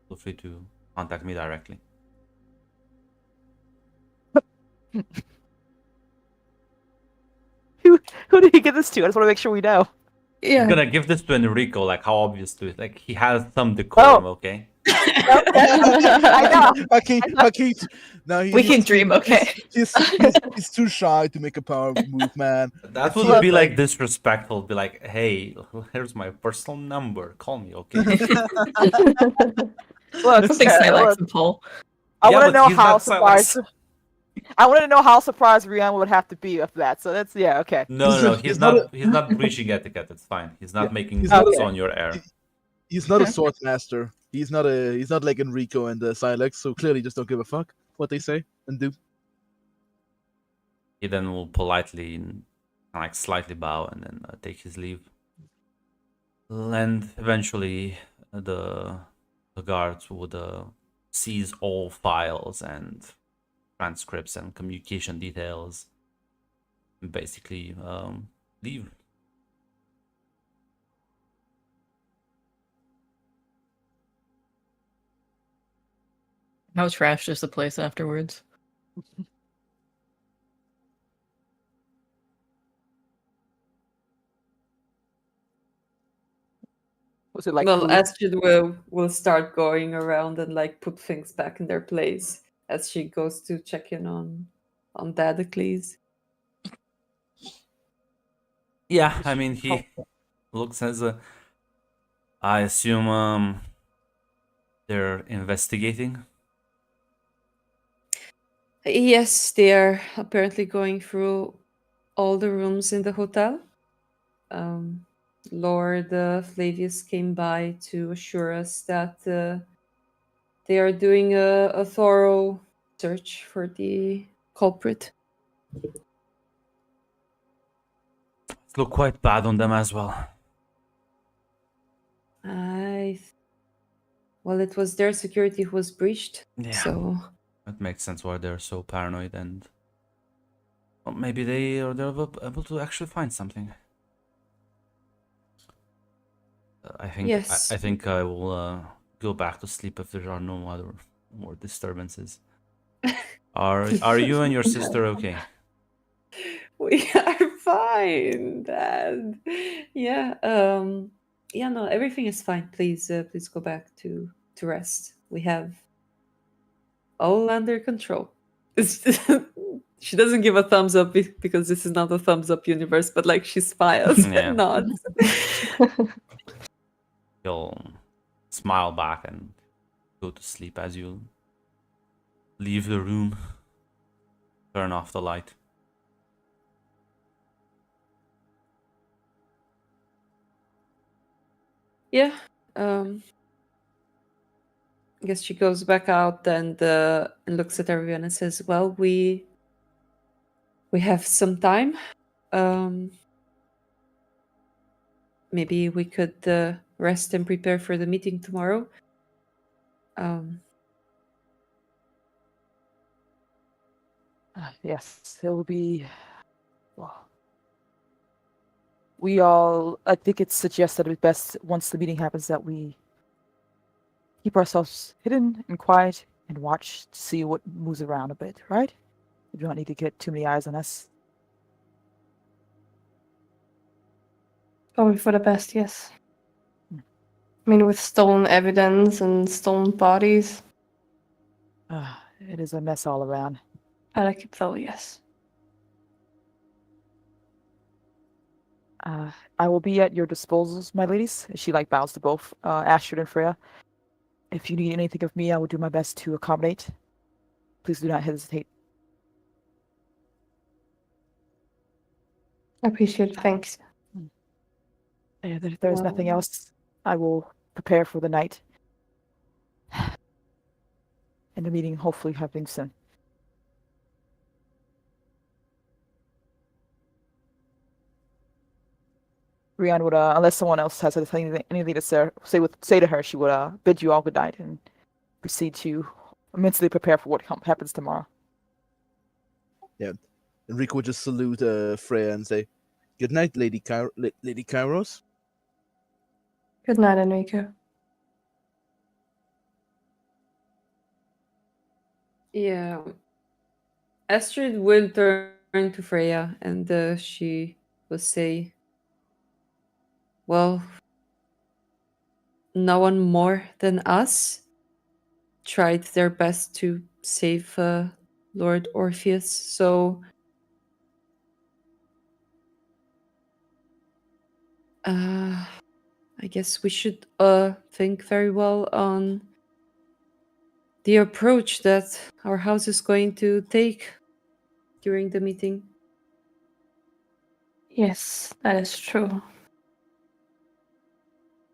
feel free to contact me directly. Who did he give this to? I just want to make sure we know. Yeah. I'm gonna give this to Enrico, like how obvious to it. Like he has some decorum, okay? I know. Hakeem, now We can dream, okay? He's too shy to make a power move, man. That It's would not be like disrespectful. Be like, hey, here's my personal number. Call me, okay? Look, Something Silex and Paul. I Yeah, want to but know he's how not Silex. surprised. I want to know how surprised Rihanna would have to be of that. So that's okay. No, He's he's not not. He's not breaching etiquette. It's fine. He's not Yeah, making he's jokes not- on your air. He's not a sword master. He's not like Enrico and Silex, so clearly just don't give a fuck what they say and do. He then will politely, like slightly bow and then take his leave. And eventually, the guards would seize all files and transcripts and communication details, and basically leave. How trashed is the place afterwards? Was it like well, food? Astrid will start going around and like put things back in their place as she goes to check in on Dadocles. Yeah, I mean he looks as a. I assume they're investigating. Yes, they are apparently going through all the rooms in the hotel. Lord Flavius came by to assure us that they are doing a thorough search for the culprit. Look quite bad on them as well. Well, it was their security who was breached. Yeah. So It makes sense why they're so paranoid, and well, maybe they're able to actually find something. I think Yes. I think I will go back to sleep if there are no other more disturbances. Are you and your sister okay? We are fine, Dad. Yeah. Yeah. No, everything is fine. Please, please go back to rest. We have all under control. She doesn't give a thumbs up because this is not a thumbs up universe, but like she smiles Yeah. and nods. You'll smile back and go to sleep as you leave the room. Turn off the light. Yeah. I guess she goes back out and looks at everyone and says, "Well, we have some time. Um, maybe we could rest and prepare for the meeting tomorrow." Yes, it will be. Well, we all. I think it's suggested it best once the meeting happens that we keep ourselves hidden and quiet and watch to see what moves around a bit, right? We don't need to get too many eyes on us. Probably for the best, yes. Hmm. I mean, with stolen evidence and stolen bodies, It is a mess all around. I like it though, yes. I will be at your disposals, my ladies. She like bows to both Astrid and Freya. If you need anything of me, I will do my best to accommodate. Please do not hesitate. I appreciate it, thanks. If there's nothing else, I will prepare for the night. And the meeting hopefully happening soon. Rian would, unless someone else has anything to say to her, she would bid you all good night and proceed to mentally prepare for what happens tomorrow. Enrico would just salute Freya and say, "Good night, Lady Kairos." Good night, Enrico. Yeah. Astrid will turn to Freya and she will say, "Well, no one more than us tried their best to save Lord Orpheus, so I guess we should think very well on the approach that our house is going to take during the meeting." Yes, that is true.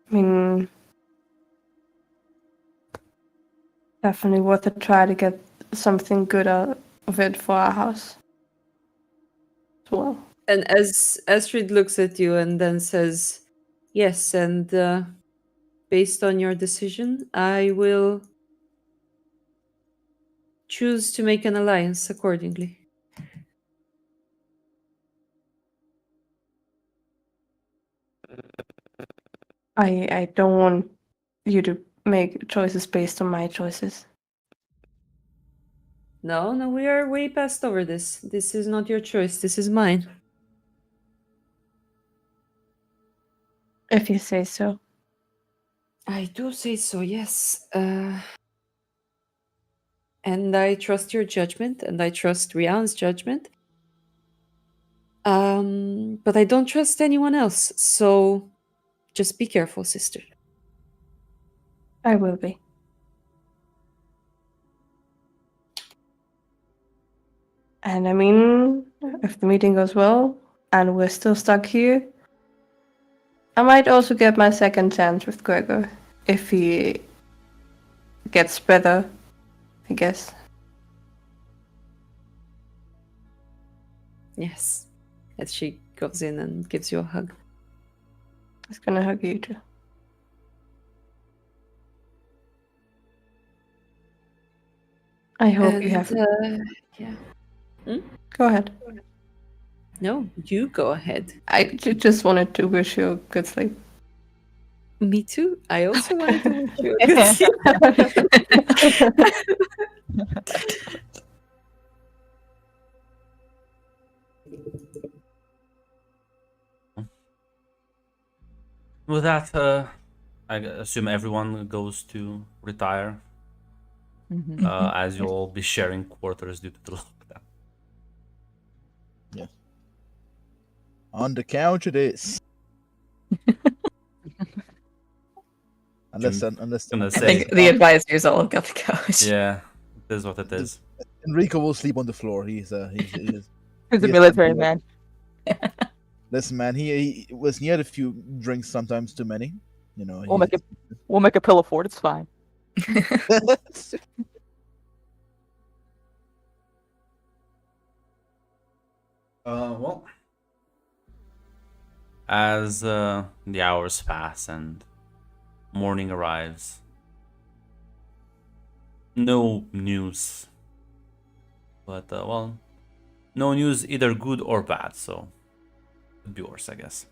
I mean, definitely worth a try to get something good out of it for our house as well. And as Astrid looks at you and then says, "Yes, and based on your decision, I will choose to make an alliance accordingly." I don't want you to make choices based on my choices. No, we are way past over this. This is not your choice. This is mine. If you say so. I do say so, yes. And I trust your judgment, and I trust Rian's judgment. But I don't trust anyone else, so just be careful, sister. I will be. And I mean, if the meeting goes well and we're still stuck here, I might also get my second chance with Gregor if he gets better, I guess. Yes. As she goes in and gives you a hug. I was gonna hug you too. I hope you have. Yeah. Go ahead. No, you go ahead. I just wanted to wish you a good sleep. Me too. I also wanted to wish you a good sleep. With that, I assume everyone goes to retire, Mhm. as you'll all be sharing quarters due to the lockdown. On the couch it is. Unless Gonna I say, think the advisors all got the couch. yeah, it is what it is. Enrico will sleep on the floor. He's He's a he is military something man. Listen, man, he had a few drinks, sometimes too many. You know. We'll make a pillow fort. It's fine. Well, as the hours pass and morning arrives, no news. But well, no news either good or bad. So could be worse, I guess.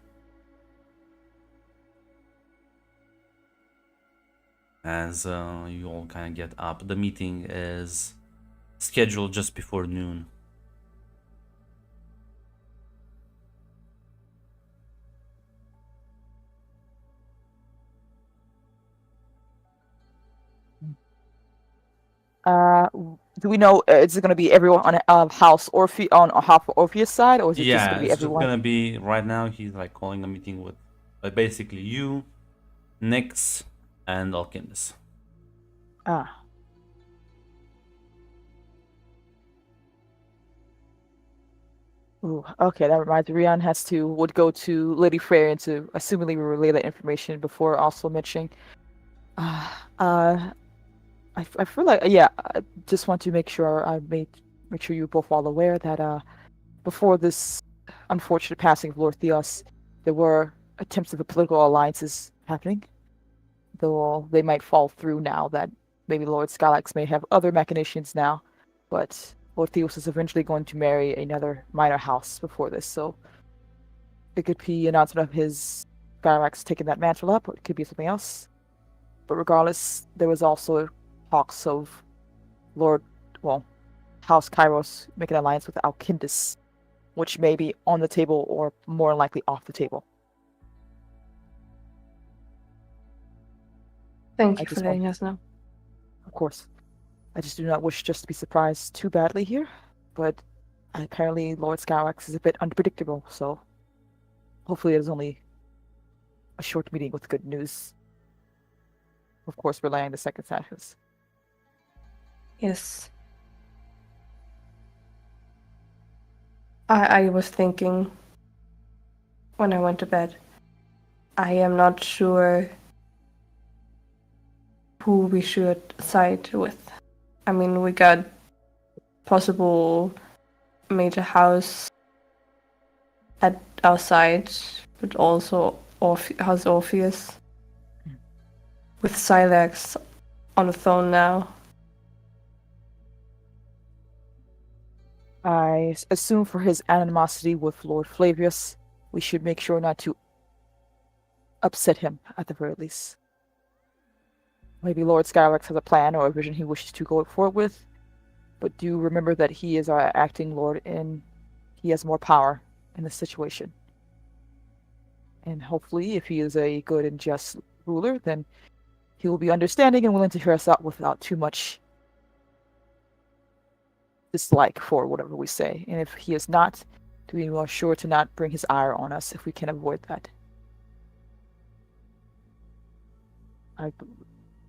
As you all kind of get up, the meeting is scheduled just before noon. Do we know? Is it going to be everyone on House Orpheus on half Orpheus side, or is it just Yeah, going to be it's just everyone? gonna be right now. He's like calling a meeting with, like, basically you, Nyx, and Alkindus. Ah. Ooh, okay, that reminds me. Rian would go to Lady Freya and to assumingly relay that information before also mentioning. Uh, uh, I feel like yeah. I just want to make sure make sure you're both all aware that before this unfortunate passing of Lord Theos, there were attempts of political alliances happening. Though they might fall through now that maybe Lord Skylax may have other machinations now, but Lord Theos is eventually going to marry another minor house before this, so it could be an announcement of his Skylax taking that mantle up, or it could be something else. But regardless, there was also talks of Lord, well, House Kairos making an alliance with Alkindus, which may be on the table or more likely off the table. Thank I you for just want- letting us know. Of course. I just do not wish just to be surprised too badly here, but apparently Lord Skylax is a bit unpredictable, so hopefully it is only a short meeting with good news. Of course, relying on the second status. Yes. I was thinking when I went to bed, I am not sure who we should side with. I mean, we got possible major house at our side, but also House Orpheus. With Silex on the phone now. I assume for his animosity with Lord Flavius, we should make sure not to upset him at the very least. Maybe Lord Skylax has a plan or a vision he wishes to go forward with, but do remember that he is our acting lord and he has more power in this situation. And hopefully, if he is a good and just ruler, then he will be understanding and willing to hear us out without too much dislike for whatever we say. And if he is not, we are sure to not bring his ire on us if we can avoid that. I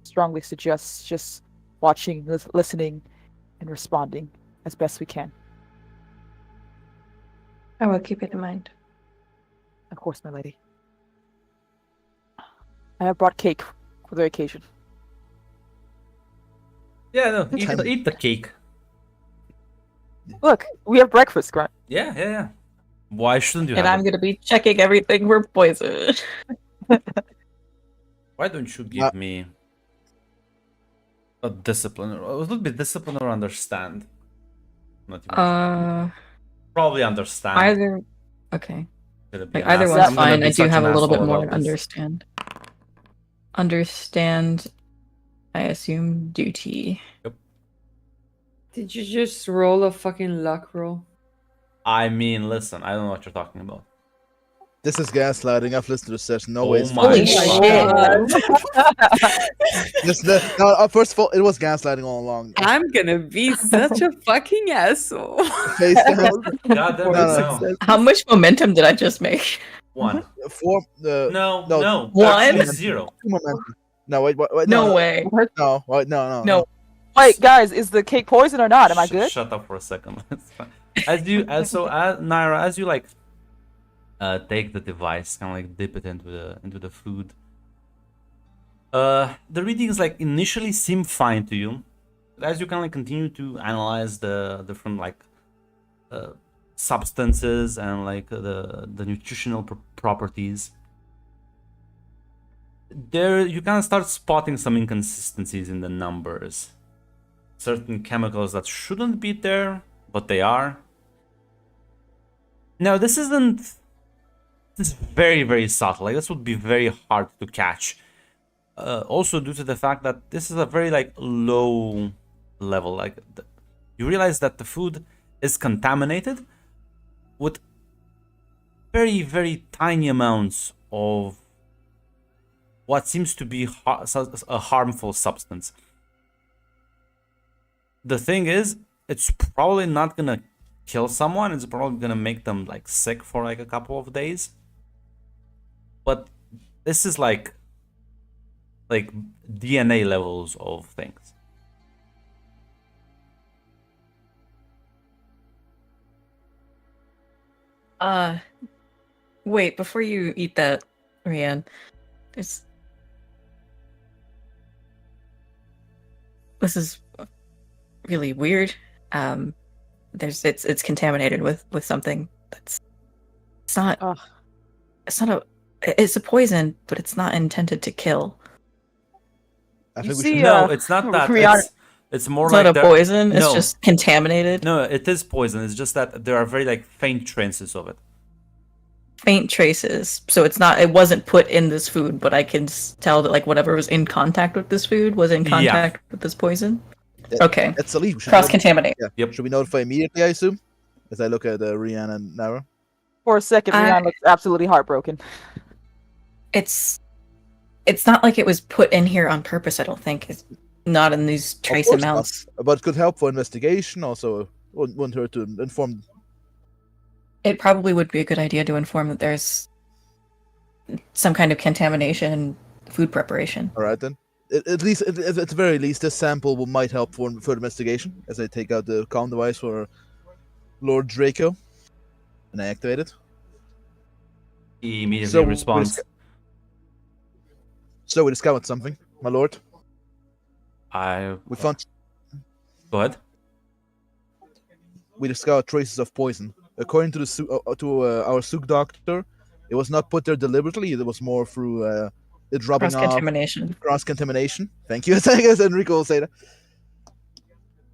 strongly suggest just watching, listening, and responding as best we can. I will keep it in mind. Of course, my lady. I have brought cake for the occasion. Yeah, no, eat the cake. Look, we have breakfast, Grant. Yeah. Why shouldn't you And have I'm it? gonna be checking everything for poison. Why don't you give me a discipline, or a little bit discipline, or understand? Not even sure. Probably understand. Either. Okay. Gonna be Like an either asshole. one's I'm gonna fine. be I do such have an a little bit asshole more about this. understand. Understand. I assume duty. Did you just roll a fucking luck roll? I mean, listen, I don't know what you're talking about. This is gaslighting. I've listened to the session. No Oh way. It's my Holy fine. shit. No, first of all, it was gaslighting all along. I'm gonna be such a fucking asshole. Face down. God damn it, No, no. How much momentum did I just make? 1. No, No. One? Actually, 0. momentum. No, wait, No way. No, wait, no. No. Wait, guys, is the cake poison or not? Am I good? Shut up for a second. It's fine. Naira, as you like take the device, kind of like dip it into the food. The readings like initially seem fine to you, but as you kind of like continue to analyze the different like substances and like the nutritional properties, there you kind of start spotting some inconsistencies in the numbers. Certain chemicals that shouldn't be there, but they are. Now, this is very, very subtle. Like, this would be very hard to catch. Also, due to the fact that this is a very, like, low level. Like, you realize that the food is contaminated with very, very tiny amounts of what seems to be a harmful substance. The thing is, it's probably not gonna kill someone. It's probably gonna make them like sick for like a couple of days. But this is like DNA levels of things. Wait, before you eat that, Rianne, this is really weird. It's contaminated with something that's it's not it's a poison, but it's not intended to kill. I You think we see, should. No, it's not that. Rihanna- It's more It's like not a poison. It's no. just contaminated. No, it is poison. It's just that there are very like faint traces of it. Faint traces. So it's not. It wasn't put in this food, but I can tell that like whatever was in contact with this food was in contact with this poison. Okay. That's the lead. We should Cross contaminate. Yeah. Yep. Should we notify immediately? I assume. As I look at Rihanna and Nara. For a second, I- Rihanna looks absolutely heartbroken. It's not like it was put in here on purpose. I don't think it's not in these trace course not. amounts. But could help for investigation. Also, want her to inform. It probably would be a good idea to inform that there's some kind of contamination in food preparation. All right then. At least, at the very least, this sample might help for further investigation. As I take out the comm device for Lord Draco, and I activate it. He immediately So, responds. So we discovered something, my lord. We found. Go ahead. We discovered traces of poison. According to the our Suk doctor, it was not put there deliberately. It was more through it rubbing Cross off. contamination. Cross contamination. Thank you. I guess Enrico will say that.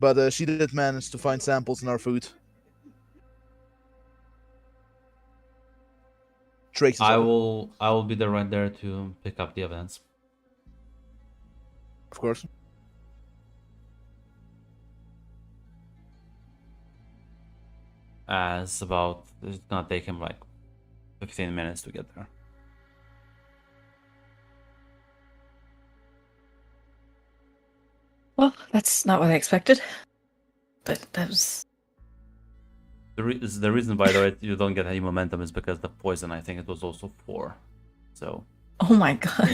But she did manage to find samples in our food. Traces. I of it, will be there right there to pick up the evidence. of course. As about it's gonna take him like 15 minutes to get there. Well, that's not what I expected. But that was The reason, by the way, you don't get any momentum is because the poison. I think it was also 4. So oh my god.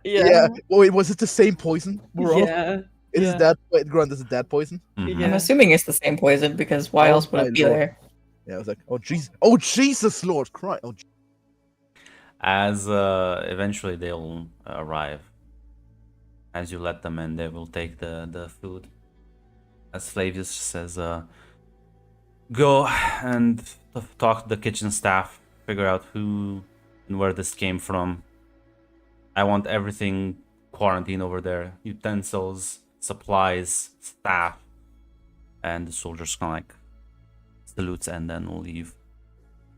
Yeah. Wait, was it the same poison? Yeah. Is yeah. that wait, Grant? Is it that poison? mhm. Yeah. I'm assuming it's the same poison because why Oh else would my it be lord. there? Yeah, I was like, oh Jesus, Lord Christ! Oh, As eventually they'll arrive. As you let them in, they will take the food. As Flavius says, go and talk to the kitchen staff, figure out who and where this came from. I want everything quarantined over there. Utensils, supplies, staff. And the soldiers kind of like salutes and then will leave.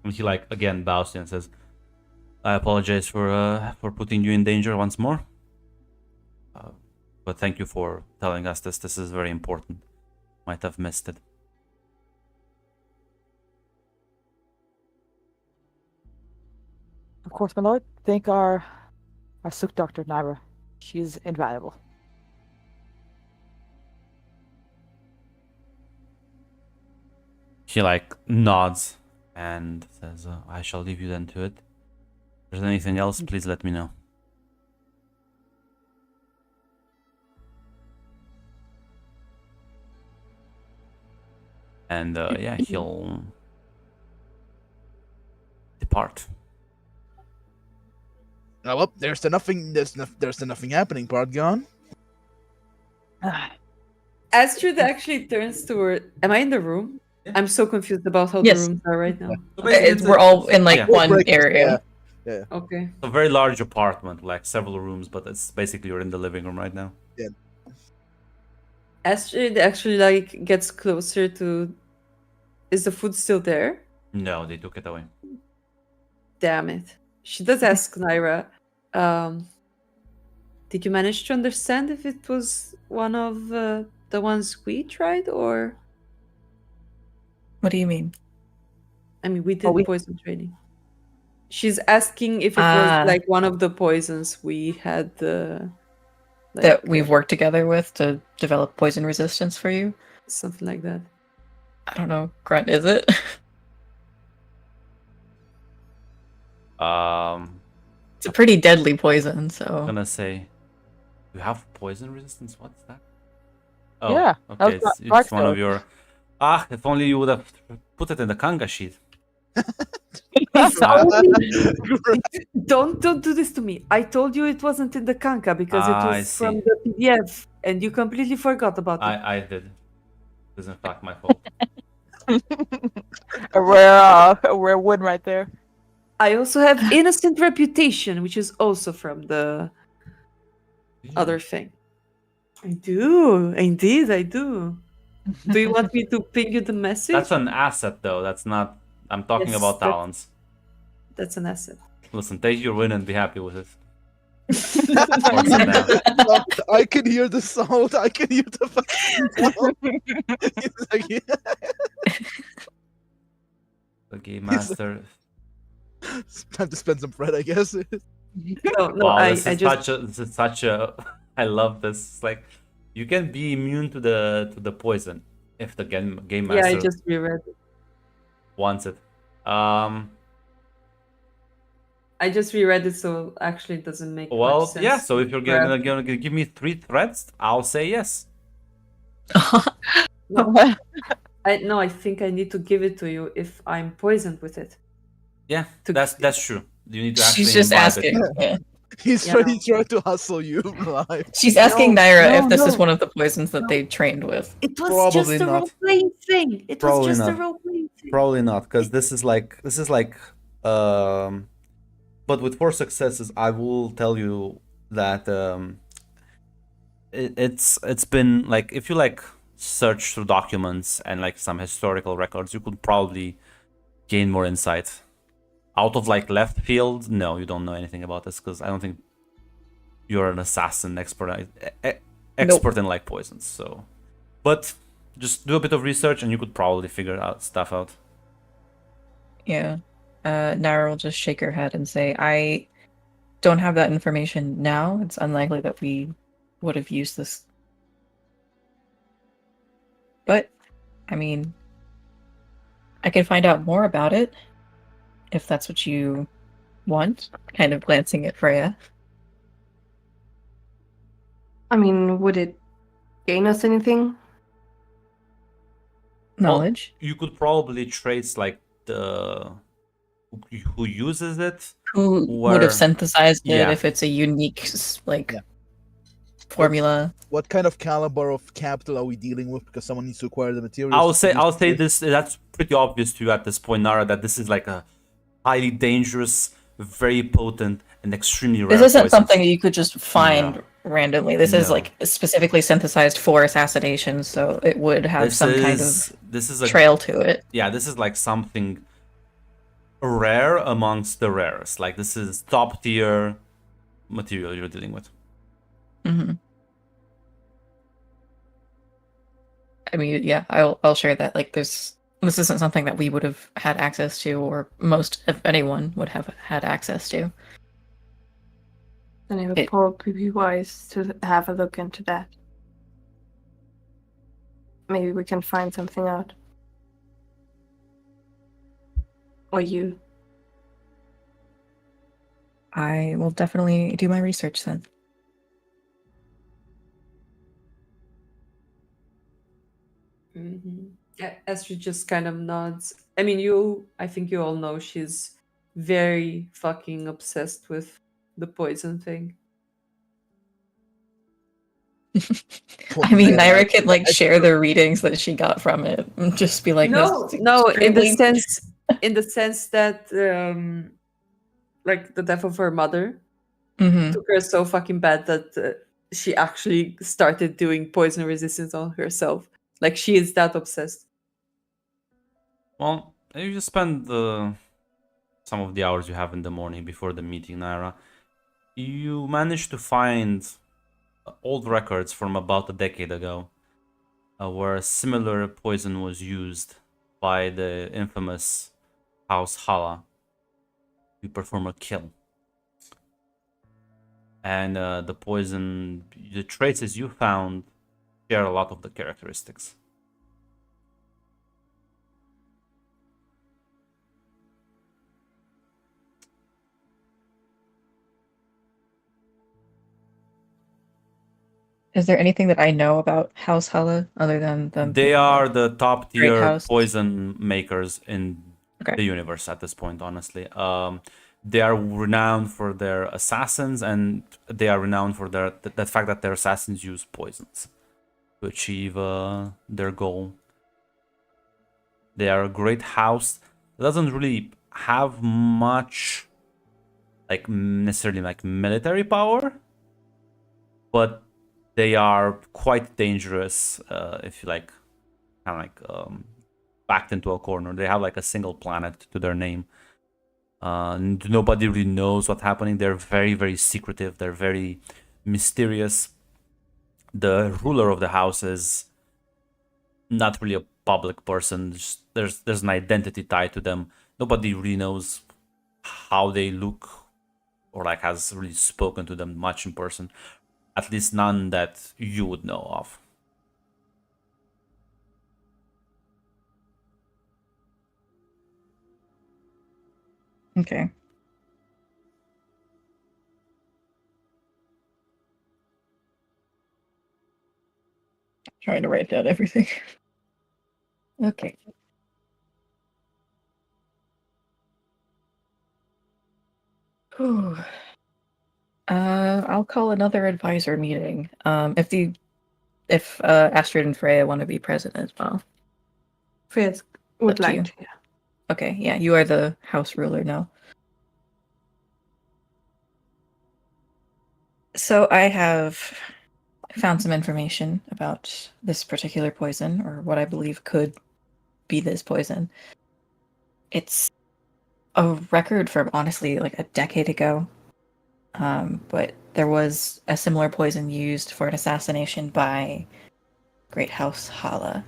And he like again bows to you and says, I apologize for putting you in danger once more. But thank you for telling us this. This is very important. Might have missed it. course, my lord. Thank our Sook doctor, Naira. She's invaluable. He like nods and says, "I shall leave you then to it. If there's anything else, please let me know." And yeah, he'll depart. Oh, well, there's the nothing happening part gone. Astrid actually turns toward. Am I in the room? I'm so confused about how Yes. the rooms are right now. So basically, We're all in like yeah. one Breakfast, area. Okay. It's a very large apartment, like several rooms, but it's basically you're in the living room right now. Astrid actually like gets closer to. Is the food still there? No, they took it away. Damn it. She does ask Naira, did you manage to understand if it was one of the ones we tried, or What do you mean? I mean, we did we- poison training. She's asking if it Ah. was like one of the poisons we had. That we've worked together with to develop poison resistance for you? Something like that. I don't know. Grunt, is it? It's a pretty deadly poison, I'm so gonna say, you have poison resistance. What's that? Oh, Yeah, that okay, was it's one of Dark your. If only you would have put it in the Kanga sheet. Don't do this to me. I told you it wasn't in the Kanka because it I was from see. the PDF, and you completely forgot about it. I did. It is in fact my fault. a rare win right there. I also have innocent reputation, which is also from the other thing. I do. Indeed, I do. Do you want me to ping you the message? That's an asset, though. That's not. I'm talking Yes, about that's- talents. That's an asset. Listen, take your win and be happy with it. Force it down. I can hear the sound. I can hear the fucking sound. It's like, The game master. it's time to spend some bread, I guess. No, Wow, I this is just such a. I love this. It's like you can be immune to the poison if the game yeah, master I just reread it. wants it. I just reread it, so actually it doesn't make Well, much sense. yeah. So if you're Grab- gonna give me 3 threats, I'll say yes. I think I need to give it to you if I'm poisoned with it. Yeah, To- that's true. You need to actually she's just imbibe asking. it. Yeah. He's Yeah, trying, no. trying to hustle you live. She's asking No, Naira no, if this is no. one of the poisons that they trained with. It was Probably just a not. role-playing thing. It Probably was just a not. role-playing thing. Probably not, because this is like but with 4 successes, I will tell you that it's been like if you like search through documents and like some historical records, you could probably gain more insight. Out of like left field, no, you don't know anything about this because I don't think you're an assassin expert expert in like poisons. So, but just do a bit of research and you could probably figure out stuff out. Yeah. Naira will just shake her head and say, I don't have that information now. It's unlikely that we would have used this. But, I mean, I can find out more about it if that's what you want. Kind of glancing at Freya. I mean, would it gain us anything? Knowledge. You could probably trace like the who uses it. Who would where- have synthesized it Yeah. if it's a unique, Yeah. formula? What kind of caliber of capital are we dealing with? Because someone needs to acquire the materials. I'll to say produce this. That's pretty obvious to you at this point, Nara. That this is like a highly dangerous, very potent, and extremely rare. This isn't poison. something that you could just find No. randomly. This is No. like specifically synthesized for assassination, so it would have This some is kind of this is a trail to it. yeah. This is like something rare amongst the rarest. Like this is top tier material you're dealing with. Hmm. I mean, yeah, I'll share that. Like, there's this isn't something that we would have had access to, or most, if anyone, would have had access to. Then it would It- probably be wise to have a look into that. Maybe we can find something out. Or you. I will definitely do my research then. Astrid just kind of nods. I mean, I think you all know she's very fucking obsessed with the poison thing. I mean, Yeah, Naira could like share the readings that she got from it and just be like, No, this is no, extremely- in the sense that, like the death of her mother Mhm. took her so fucking bad that she actually started doing poison resistance on herself. Like she is that obsessed. Well, if you spend some of the hours you have in the morning before the meeting, Naira, you manage to find old records from about a decade ago, where a similar poison was used by the infamous House Hala to perform a kill. And the poison, the traces you found share a lot of the characteristics. Is there anything that I know about House Hala other than the They are the top Great tier House. poison makers in Okay. the universe at this point, honestly. They are renowned for their assassins, and they are renowned for the fact that their assassins use poisons to achieve their goal. They are a great house that doesn't really have much, like necessarily like military power, but they are quite dangerous if you like, kind of like backed into a corner. They have like a single planet to their name. Nobody really knows what's happening. They're very, very secretive. They're very mysterious. The ruler of the house is not really a public person. There's an identity tied to them. Nobody really knows how they look, or like has really spoken to them much in person. At least none that you would know of. Okay. Trying to write down everything. Okay. Whew. I'll call another advisor meeting. If Astrid and Freya want to be present as well. Freya would Up to you. like to. Yeah. Okay, yeah, you are the house ruler now. So I have found some information about this particular poison, or what I believe could be this poison. It's a record from honestly like a decade ago. But there was a similar poison used for an assassination by Great House Hala.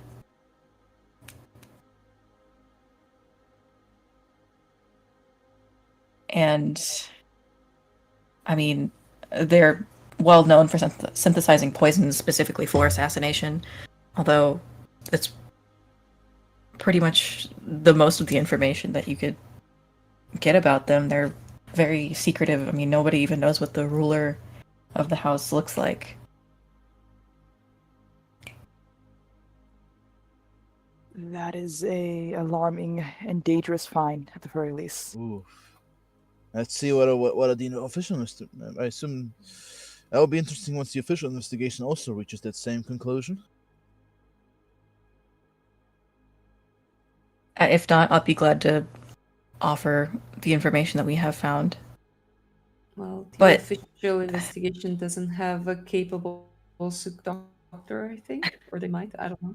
And I mean, they're well known for synthesizing poisons specifically for assassination, although that's pretty much the most of the information that you could get about them. They're very secretive. I mean, nobody even knows what the ruler of the house looks like. That is a alarming and dangerous find, at the very least. Oof. Let's see what the official investigation. I assume that will be interesting once the official investigation also reaches that same conclusion. If not, I'll be glad to offer the information that we have found. Well, the But- official investigation doesn't have a capable doctor, I think, or they might. I don't know.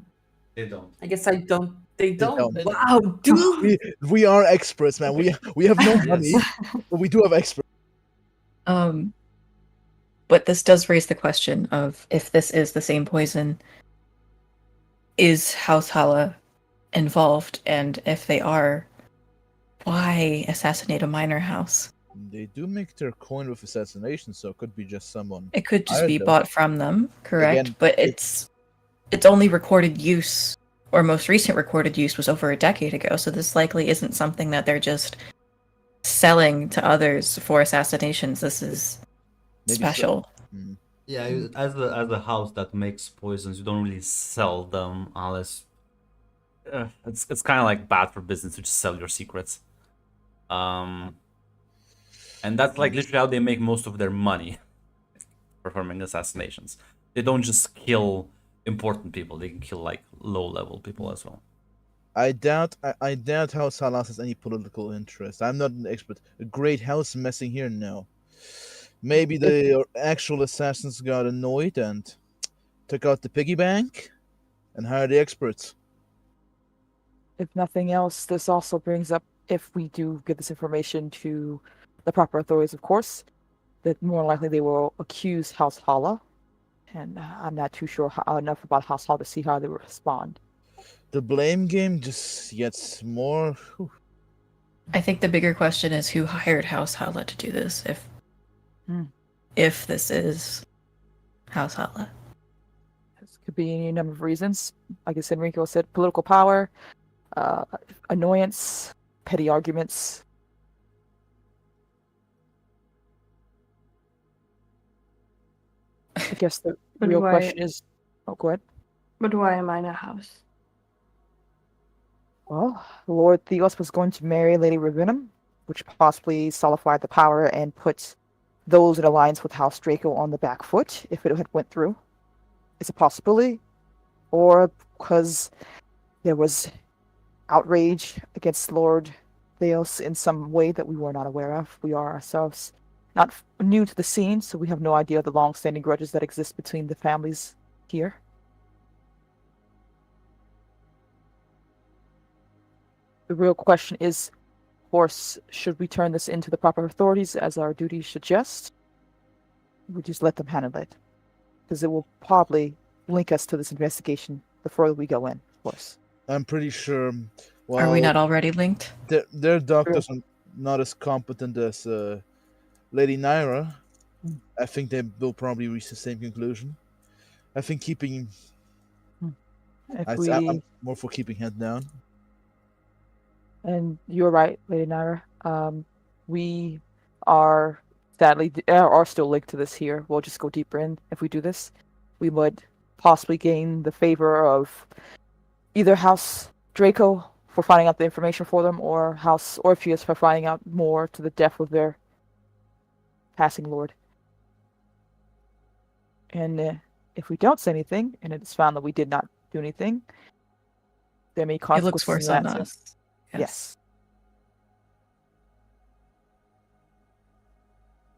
They don't. I guess I don't. They don't. don't. Wow, dude. We are experts, man. We have no money, Yes. but we do have experts. But this does raise the question of if this is the same poison, is House Hala involved, and if they are, why assassinate a minor house? They do make their coin with assassination, so it could be just someone. It could just hired be them. bought from them, correct? Again, but it's only recorded use, or most recent recorded use was over a decade ago, so this likely isn't something that they're just selling to others for assassinations. This is Maybe special. Yeah, as a house that makes poisons, you don't really sell them unless it's kind of like bad for business to just sell your secrets. And that's like literally how they make most of their money, performing assassinations. They don't just kill important people; they can kill like low-level people as well. I doubt House Halas has any political interest. I'm not an expert. A great house messing here? No. Maybe the actual assassins got annoyed and took out the piggy bank and hired the experts. If nothing else, this also brings up, if we do give this information to the proper authorities, of course, that more likely they will accuse House Hala. And I'm not too sure enough about House Hala to see how they will respond. The blame game just gets more. Whew. I think the bigger question is who hired House Hala to do this, if this is House Hala. This could be any number of reasons. Like I said, Enrico said, political power, annoyance, petty arguments. I guess the But real why- question is... Oh, go ahead. But why a minor house? Well, Lord Theos was going to marry Lady Ravenum, which possibly solidified the power and put those in alliance with House Draco on the back foot if it had went through. It's a possibility. Or because there was outrage against Lord Theos in some way that we were not aware of. We are ourselves not new to the scene, so we have no idea of the long-standing grudges that exist between the families here. The real question is, of course, should we turn this into the proper authorities as our duties suggest? We just let them handle it. Because it will probably link us to this investigation the further we go in, of course. I'm pretty sure. Are we not already linked? Their doctors are not as competent as Lady Naira. I think they will probably reach the same conclusion. I think keeping. I'm more for keeping head down. And you're right, Lady Naira. We are sadly are still linked to this here. We'll just go deeper in if we do this. We would possibly gain the favor of either House Draco for finding out the information for them, or House Orpheus for finding out more to the death of their passing lord. And if we don't say anything, and it's found that we did not do anything, there may be It looks consequences worse in on that sense. us. Yes.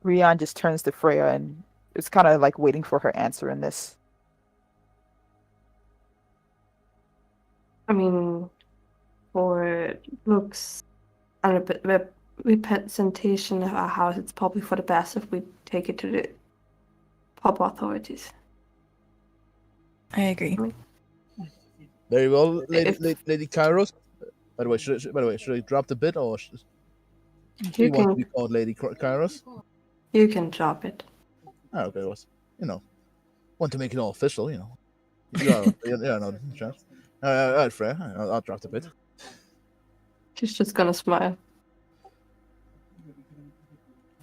Rian just turns to Freya and is kind of like waiting for her answer in this. I mean, for looks and representation of our house, it's probably for the best if we take it to the proper authorities. I agree. Very well, If- Lady Kairos. By the way, should I drop the bit or should You you want to can be called Lady Kairos? you can drop it. Oh, okay, it was want to make it all official, Yeah, no chance. All right, Freya, I'll drop the bit. She's just gonna smile.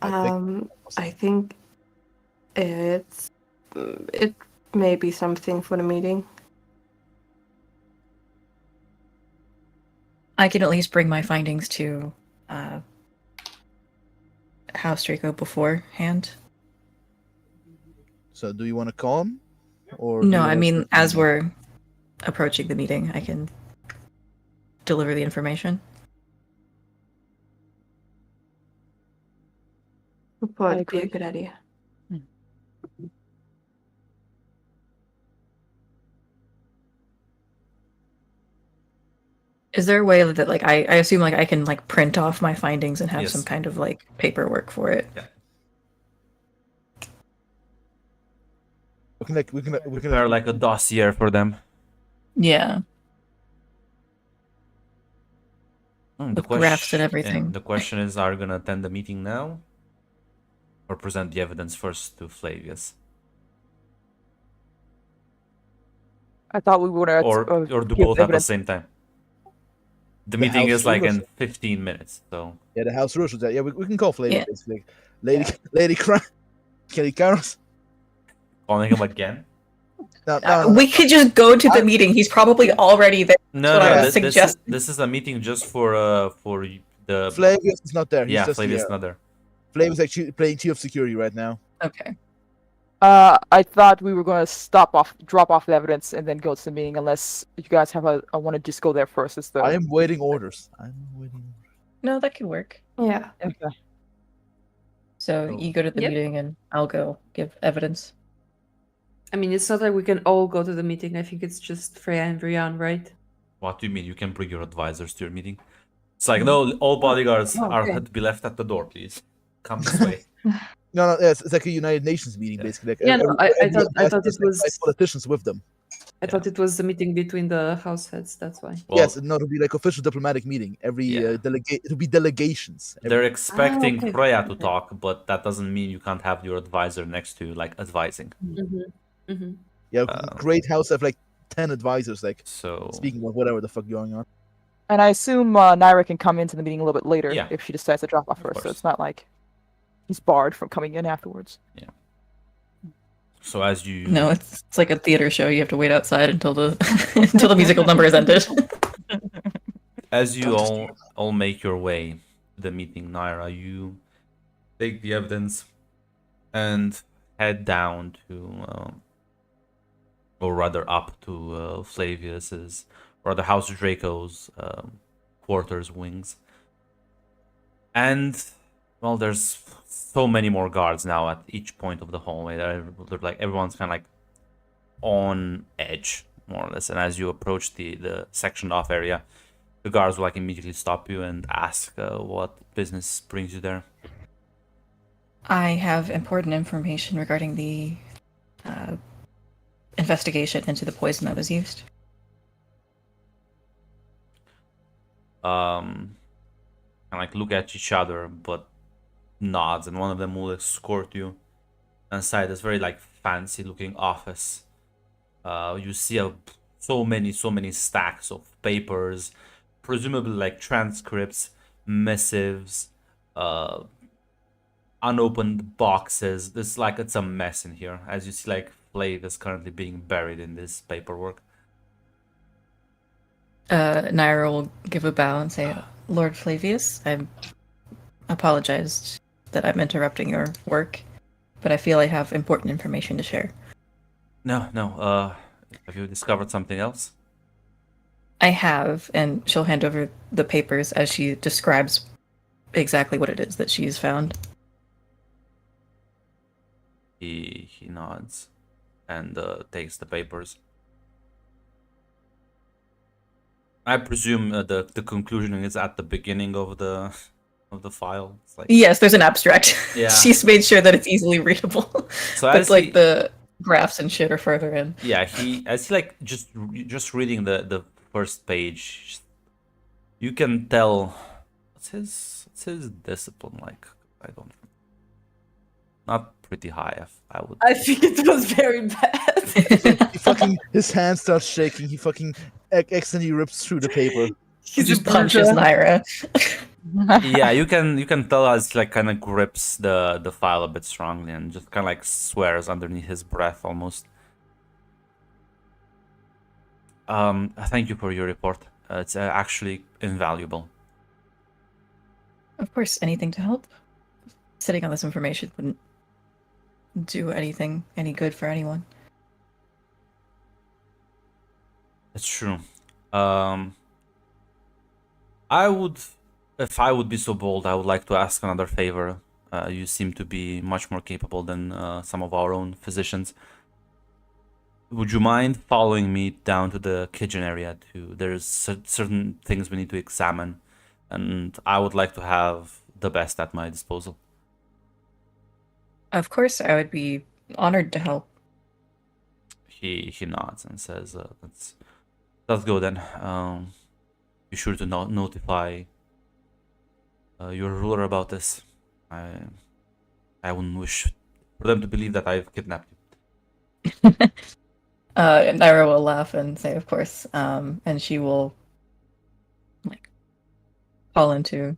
I think it may be something for the meeting. I can at least bring my findings to House Draco beforehand. So, do you want to call him, or No, I mean, as we're approaching the meeting, I can deliver the information. Would probably be a agree. good idea. Is there a way that, like, I assume, like, I can, like, print off my findings and have Yes. some kind of, like, paperwork for it? we can Prepare like a dossier for them. Yeah. With graphs and everything. The question is, are you gonna attend the meeting now, or present the evidence first to Flavius, I thought we were gonna or do give both at the evidence. same time? The The meeting house is like rules. in 15 minutes, so Yeah, the house rules was that. Yeah, we can call Flavor Yeah. basically. Lady Kelly Caros. calling him again. No. We could just go to the meeting. He's probably already there. No, what I no, was this is suggesting. this is a meeting just for the Flavius is not there. He's yeah, just Flavius here. another. Flavius actually playing Chief of Security right now. Okay. I thought we were gonna drop off the evidence, and then go to the meeting. Unless you guys have I want to just go there first. Is the I am waiting orders. No, that could work. Yeah. okay. So Oh. you go to the Yep. meeting and I'll go give evidence. I mean, it's not like we can all go to the meeting. I think it's just Freya and Brian, right? What do you mean? You can bring your advisors to your meeting? It's like no, all bodyguards Oh, are okay. to be left at the door, please. Come this way. No, it's like a United Nations meeting, Yeah. basically. Like Yeah, no, I every thought ambassador it has, like, was. 5 politicians with them. I thought it was the meeting between the house heads. That's why. Well, Yes, no, it'll be like official diplomatic meeting. Every Yeah. it'll be delegations. they're expecting okay. Freya to Okay. talk, but that doesn't mean you can't have your advisor next to you, like advising. Mm-hmm. Mm-hmm. Yeah, Um, great house have like 10 advisors, like So speaking of whatever the fuck going on. And I assume Naira can come into the meeting a little bit later Yeah. if she decides to drop off Of first. So course. it's not like he's barred from coming in afterwards. so as you No, it's like a theater show. You have to wait outside until the until the musical number is ended. as you all make your way to the meeting, Naira, you take the evidence and head down to, or rather up to Flavius's, or the House Draco's quarters wings. And well, there's so many more guards now at each point of the hallway. They're like everyone's kind of like on edge, more or less. And as you approach the sectioned off area, the guards will like immediately stop you and ask what business brings you there. I have important information regarding the investigation into the poison that was used. And like look at each other, but nods, and one of them will escort you inside this very like fancy looking office. You see so many stacks of papers, presumably like transcripts, missives, unopened boxes. This like it's a mess in here. As you see, like Flav is currently being buried in this paperwork. Naira will give a bow and say, Lord Flavius, I apologize that I'm interrupting your work, but I feel I have important information to share. No. Have you discovered something else? I have, and she'll hand over the papers as she describes exactly what it is that she's found. He nods and takes the papers. I presume the conclusion is at the beginning of the file. It's like, Yes, there's an abstract. Yeah. She's made sure that it's easily readable. so But as like he, the graphs and shit are further in. yeah, as he like just reading the first page, you can tell what's his discipline like. I don't not pretty high. I would. I think it was very bad. He fucking his hand starts shaking. He fucking accidentally rips through the paper. He just punches Naira. Yeah, you can tell as like kind of grips the file a bit strongly and just kind of like swears underneath his breath almost. Thank you for your report. It's actually invaluable. Of course, anything to help. Sitting on this information wouldn't do any good for anyone. It's true. I would, if I would be so bold, I would like to ask another favor. You seem to be much more capable than some of our own physicians. Would you mind following me down to the kitchen area too? There's certain things we need to examine, and I would like to have the best at my disposal. Of course, I would be honored to help. He nods and says, "Let's go then. Be sure to notify your ruler about this. I wouldn't wish for them to believe that I've kidnapped you. Naira will laugh and say, "Of course," and she will like call into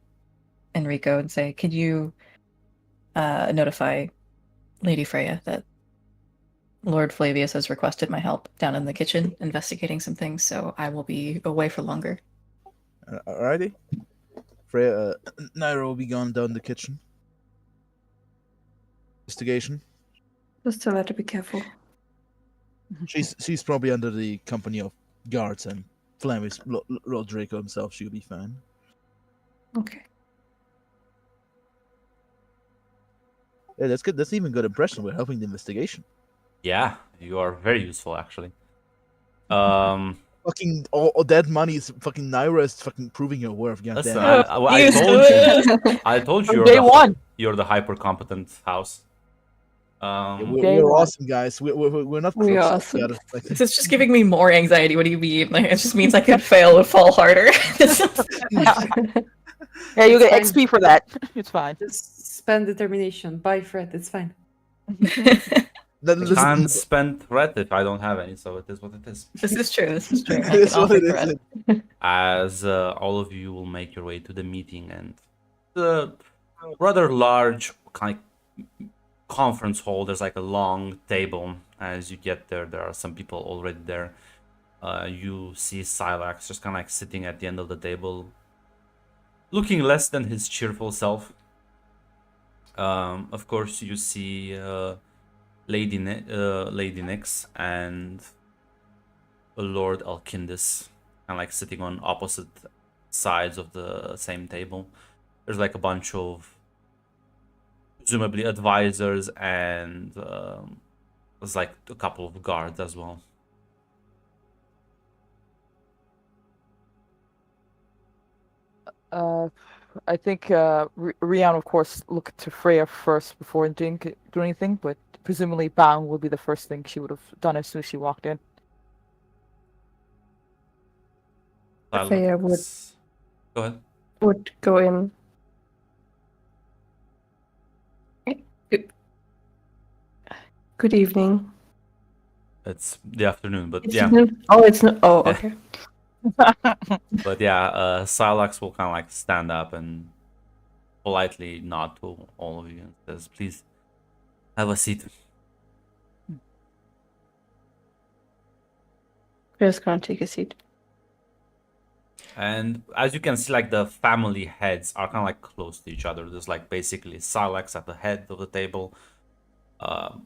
Enrico and say, "Could you notify Lady Freya that Lord Flavius has requested my help down in the kitchen investigating some things, so I will be away for longer." Alrighty. Freya, Naira will be gone down the kitchen. Investigation. Just tell her to be careful. She's probably under the company of guards and Flemish Lord Draco himself. She'll be fine. Okay. Yeah, that's good. That's even good impression. We're helping the investigation. Yeah, you are very useful actually. Fucking all that money is fucking Naira is fucking proving your worth. Listen, Goddamn. I told you Day one. you're the hyper competent house. Yeah, Day we're one. awesome, guys. We're not We crooks are awesome. together. Like, This is just giving me more anxiety. What do you mean? Like, it just means I could fail and fall harder. Yeah, you It's get fine. XP for that. It's fine. Just spend determination. Buy Fred. It's fine. that- I listen, can't spend threat if I don't have any, so it is what it is. This is true. This is true. I It's can what offer it threat. is. As all of you will make your way to the meeting and the rather large kind of conference hall. There's like a long table. As you get there, there are some people already there. You see Silax just kind of like sitting at the end of the table, looking less than his cheerful self. Of course, you see Lady Nyx and Lord Alkindis, kind of like sitting on opposite sides of the same table. There's like a bunch of presumably advisors and there's like a couple of guards as well. I think Rian, of course, looked to Freya first before doing anything, but presumably Bang would be the first thing she would have done as soon as she walked in. Freya would Go ahead. go in. Good evening. It's the afternoon, but It's yeah. Oh, it's not. Oh, Yeah. okay. But yeah, Silax will kind of like stand up and politely nod to all of you and says, "Please have a seat." Just gonna take a seat. And as you can see, like the family heads are kind of like close to each other. There's like basically Silax at the head of the table.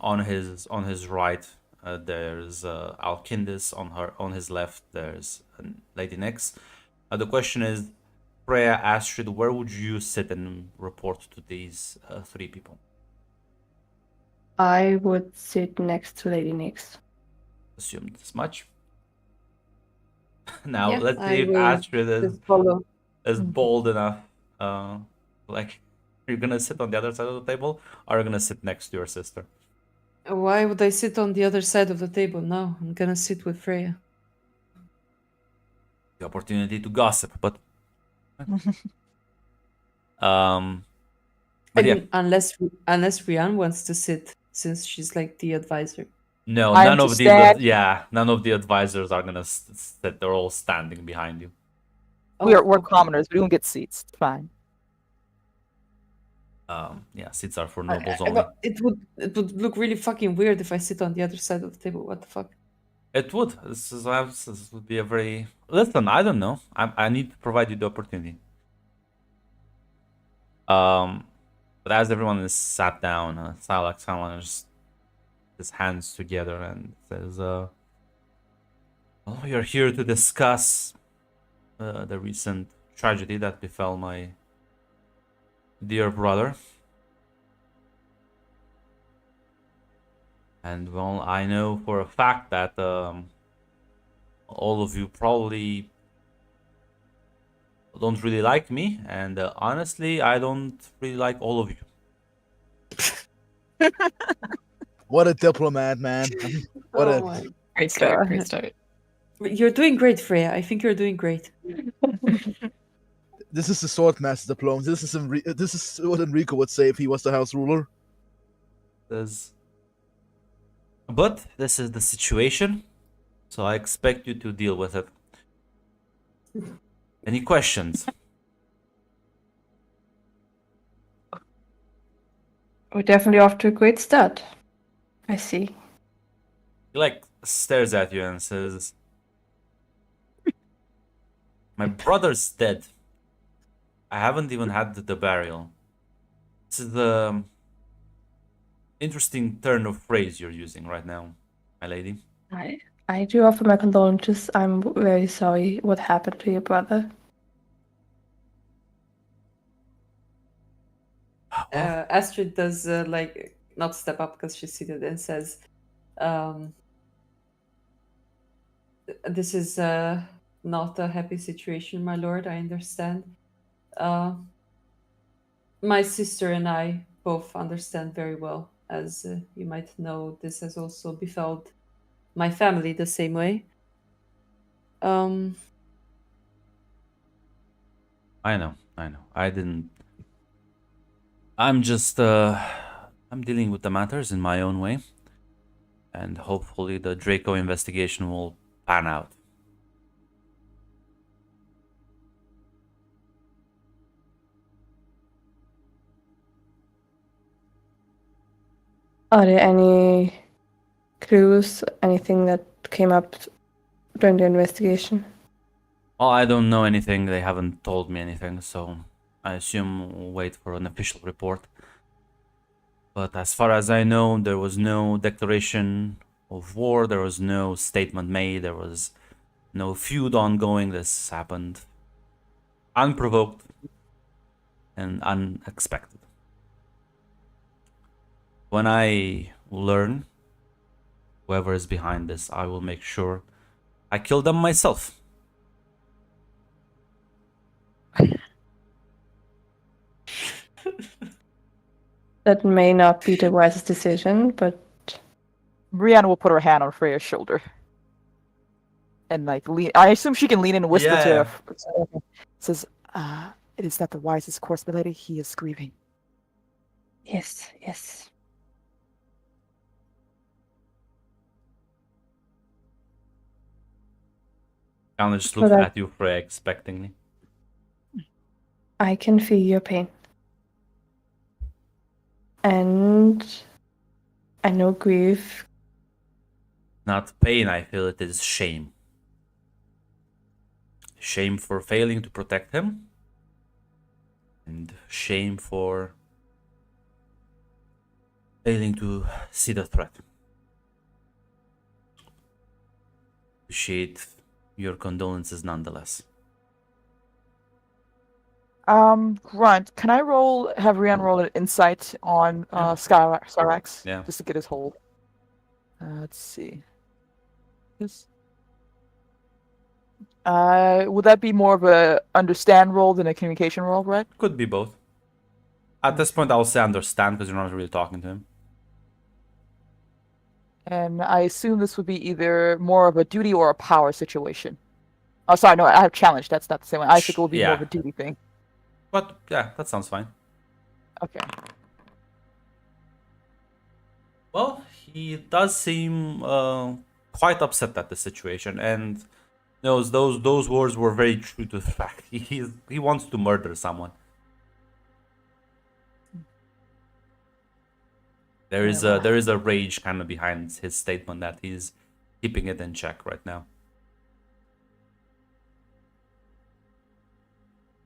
On his right, there's Alkindis. On his left, there's Lady Nyx. The question is, Freya, Astrid, where would you sit and report to these three people? I would sit next to Lady Nyx. Assumed as much. Now Yeah, let's I see if will Astrid Just follow. is bold enough. Like, are you gonna sit on the other side of the table, or are you gonna sit next to your sister? Why would I sit on the other side of the table? No, I'm gonna sit with Freya. The opportunity to gossip, but but yeah, Unless Rian wants to sit, since she's like the advisor. no, I none of the understand. none of the advisors are gonna sit. They're all standing behind you. We're okay. commoners. We don't get seats. It's fine. Yeah, seats are for nobles I- only. It would look really fucking weird if I sit on the other side of the table. What the fuck? It would. This would be a very. Listen, I don't know. I need to provide you the opportunity. But as everyone is sat down, Silax kind of just his hands together and says, "Well, we are here to discuss the recent tragedy that befell my dear brother. And well, I know for a fact that all of you probably don't really like me, and honestly, I don't really like all of you." What a diplomat, man. What Oh a my Great start. God. Great start. You're doing great, Freya. I think you're doing great. This is the sword master diploma. This is what Enrico would say if he was the house ruler. But this is the situation, so I expect you to deal with it. Any questions? We're definitely off to a great start. I see. He like stares at you and says, "My brother's dead. I haven't even had the burial." This is the interesting turn of phrase you're using right now, my lady. I do offer my condolences. I'm very sorry what happened to your brother. Astrid does like not step up because she's seated and says, "This is not a happy situation, my lord. I understand. My sister and I both understand very well. As you might know, this has also befelled my family the same way. I know. I didn't. I'm just, I'm dealing with the matters in my own way. And hopefully the Draco investigation will pan out. Are there any clues, anything that came up during the investigation? Well, I don't know anything. They haven't told me anything, so I assume we'll wait for an official report. But as far as I know, there was no declaration of war, there was no statement made, there was no feud ongoing. This happened unprovoked and unexpected. When I learn whoever is behind this, I will make sure I kill them myself. That may not be the wisest decision, but Brianna will put her hand on Freya's shoulder. And like lean. I assume she can lean in and whisper Yeah. to says, "It is not the wisest course, my lady. He is grieving." yes, yes. Kind just So looks that- at you, Freya, expectingly. I can feel your pain. And I know grief. Not pain, I feel it is shame. Shame for failing to protect him, and shame for failing to see the threat. Appreciate your condolences nonetheless. Grunt, can I have Rian roll an insight on Cyrax? Yeah. Just to get his hold. Let's see. Yes. Would that be more of a understand roll than a communication roll, right? Could be both. At this point, I'll say understand because you're not really talking to him. And I assume this would be either more of a duty or a power situation. Oh, sorry, no, I have challenge. That's not the same one. I think it would be more of Yeah. a duty thing. But yeah, that sounds fine. Okay. Well, he does seem quite upset at the situation, and those words were very true to the fact. He wants to murder someone. There is a rage kind of behind his statement that he's keeping it in check right now.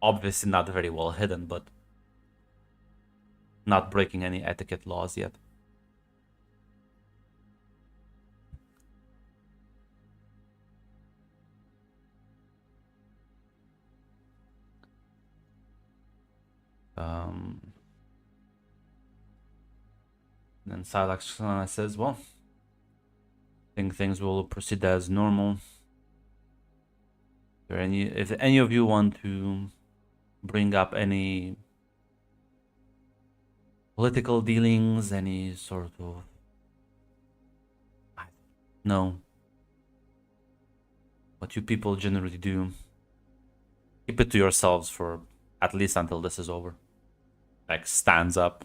Obviously not very well hidden, but not breaking any etiquette laws yet. Then Silax says, well, I think things will proceed as normal. If any of you want to bring up any political dealings, any sort of, I don't know, what you people generally do, keep it to yourselves for at least until this is over. Like stands up,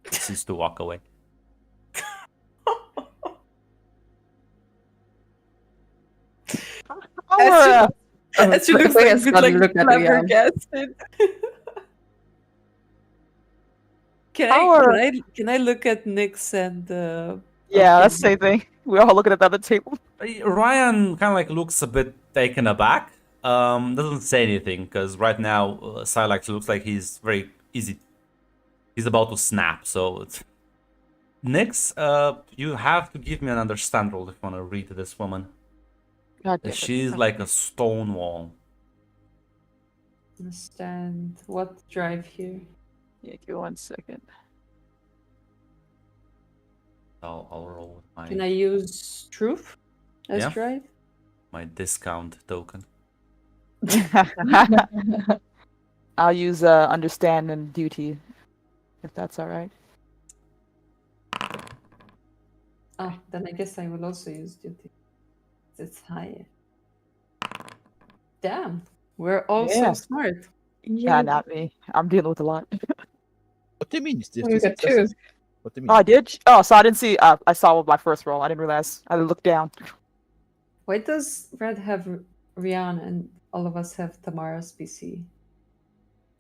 proceeds to walk away. Our, As she looks Freya like a bit suddenly like looked at Rian. flabbergasted. Our- Can I look at Nyx and yeah, that's okay. the same thing. We're all looking at the other table. Ryan kind of like looks a bit taken aback. Doesn't say anything because right now Silax looks like he's very easy. He's about to snap. So it's... Nyx, you have to give me an understand roll if you want to read this woman. God damn it. She's like a stone wall. Understand what drive here. Yeah, give me 1 second. I'll roll with my Can I use truth as Yeah. drive? my discount token. I'll use understand and duty, if that's all right. Ah, then I guess I will also use duty. It's higher. Damn, we're all Yeah. so smart. Yeah, not me. I'm dealing with a lot. What do you mean? You still We got two. successes? What do you mean? Oh, I did? Oh, so I didn't see. I saw my first roll. I didn't realize. I looked down. Why does Red have Rihanna and all of us have Tamara's PC?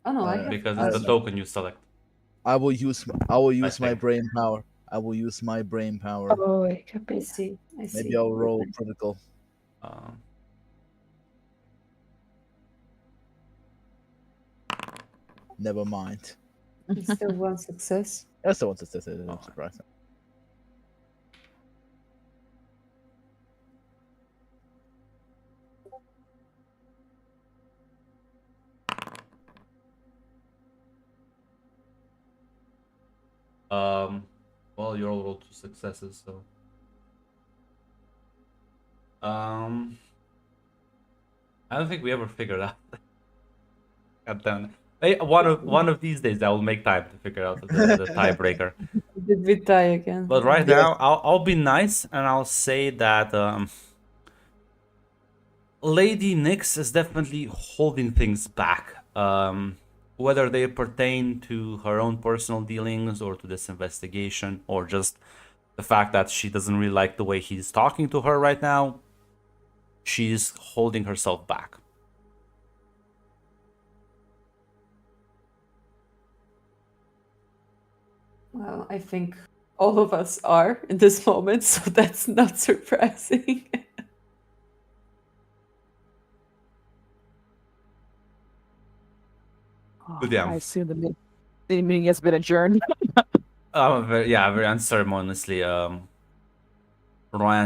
Oh no, I have Because us. it's the token you select. I will use my think. brain power. I will use my brain power. Oh, it could I be. see. I see. Maybe I'll roll critical. Um, Never mind. It's still one success. That's the one success. I'm Oh. surprised. well, you all rolled 2 successes, so. I don't think we ever figured out. God damn it. Hey, one of these days I will make time to figure out the tiebreaker. Did we die again? But right Yes. now, I'll be nice and I'll say that Lady Nyx is definitely holding things back. Whether they pertain to her own personal dealings or to this investigation or just the fact that she doesn't really like the way he's talking to her right now, she's holding herself back. Well, I think all of us are in this moment, so that's not surprising. Oh, But yeah. I assume the meeting has been adjourned. Very unceremoniously. Ryan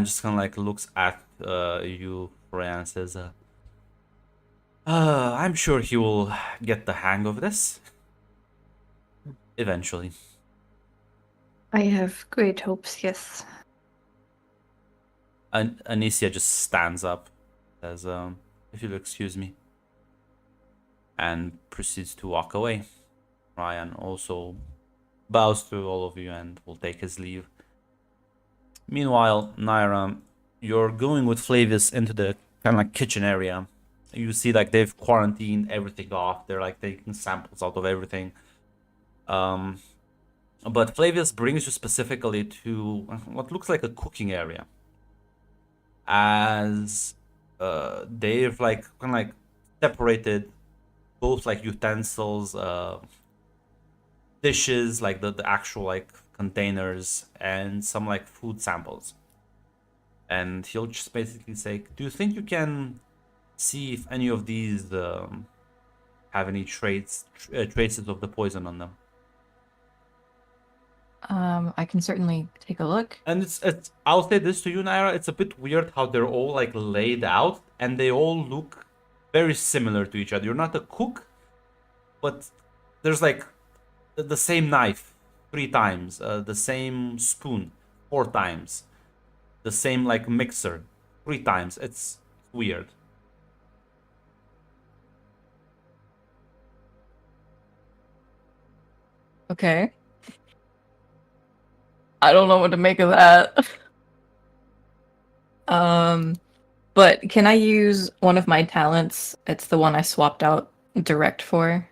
just kind of like looks at you, Ryan, and says, "I'm sure he will get the hang of this eventually." I have great hopes, yes. And Anicia just stands up, says, "If you'll excuse me," and proceeds to walk away. Ryan also bows to all of you and will take his leave. Meanwhile, Naira, you're going with Flavius into the kind of like kitchen area. You see like they've quarantined everything off. They're like taking samples out of everything. But Flavius brings you specifically to what looks like a cooking area. As they've like kind of like separated both like utensils, dishes, like the actual like containers, and some like food samples. And he'll just basically say, "Do you think you can see if any of these have any traces of the poison on them?" I can certainly take a look. And it's I'll say this to you, Naira, it's a bit weird how they're all like laid out and they all look very similar to each other. You're not a cook, but there's like the same knife 3 times, the same spoon 4 times, the same like mixer 3 times. It's weird. Okay. I don't know what to make of that. But can I use one of my talents? It's the one I swapped out direct for,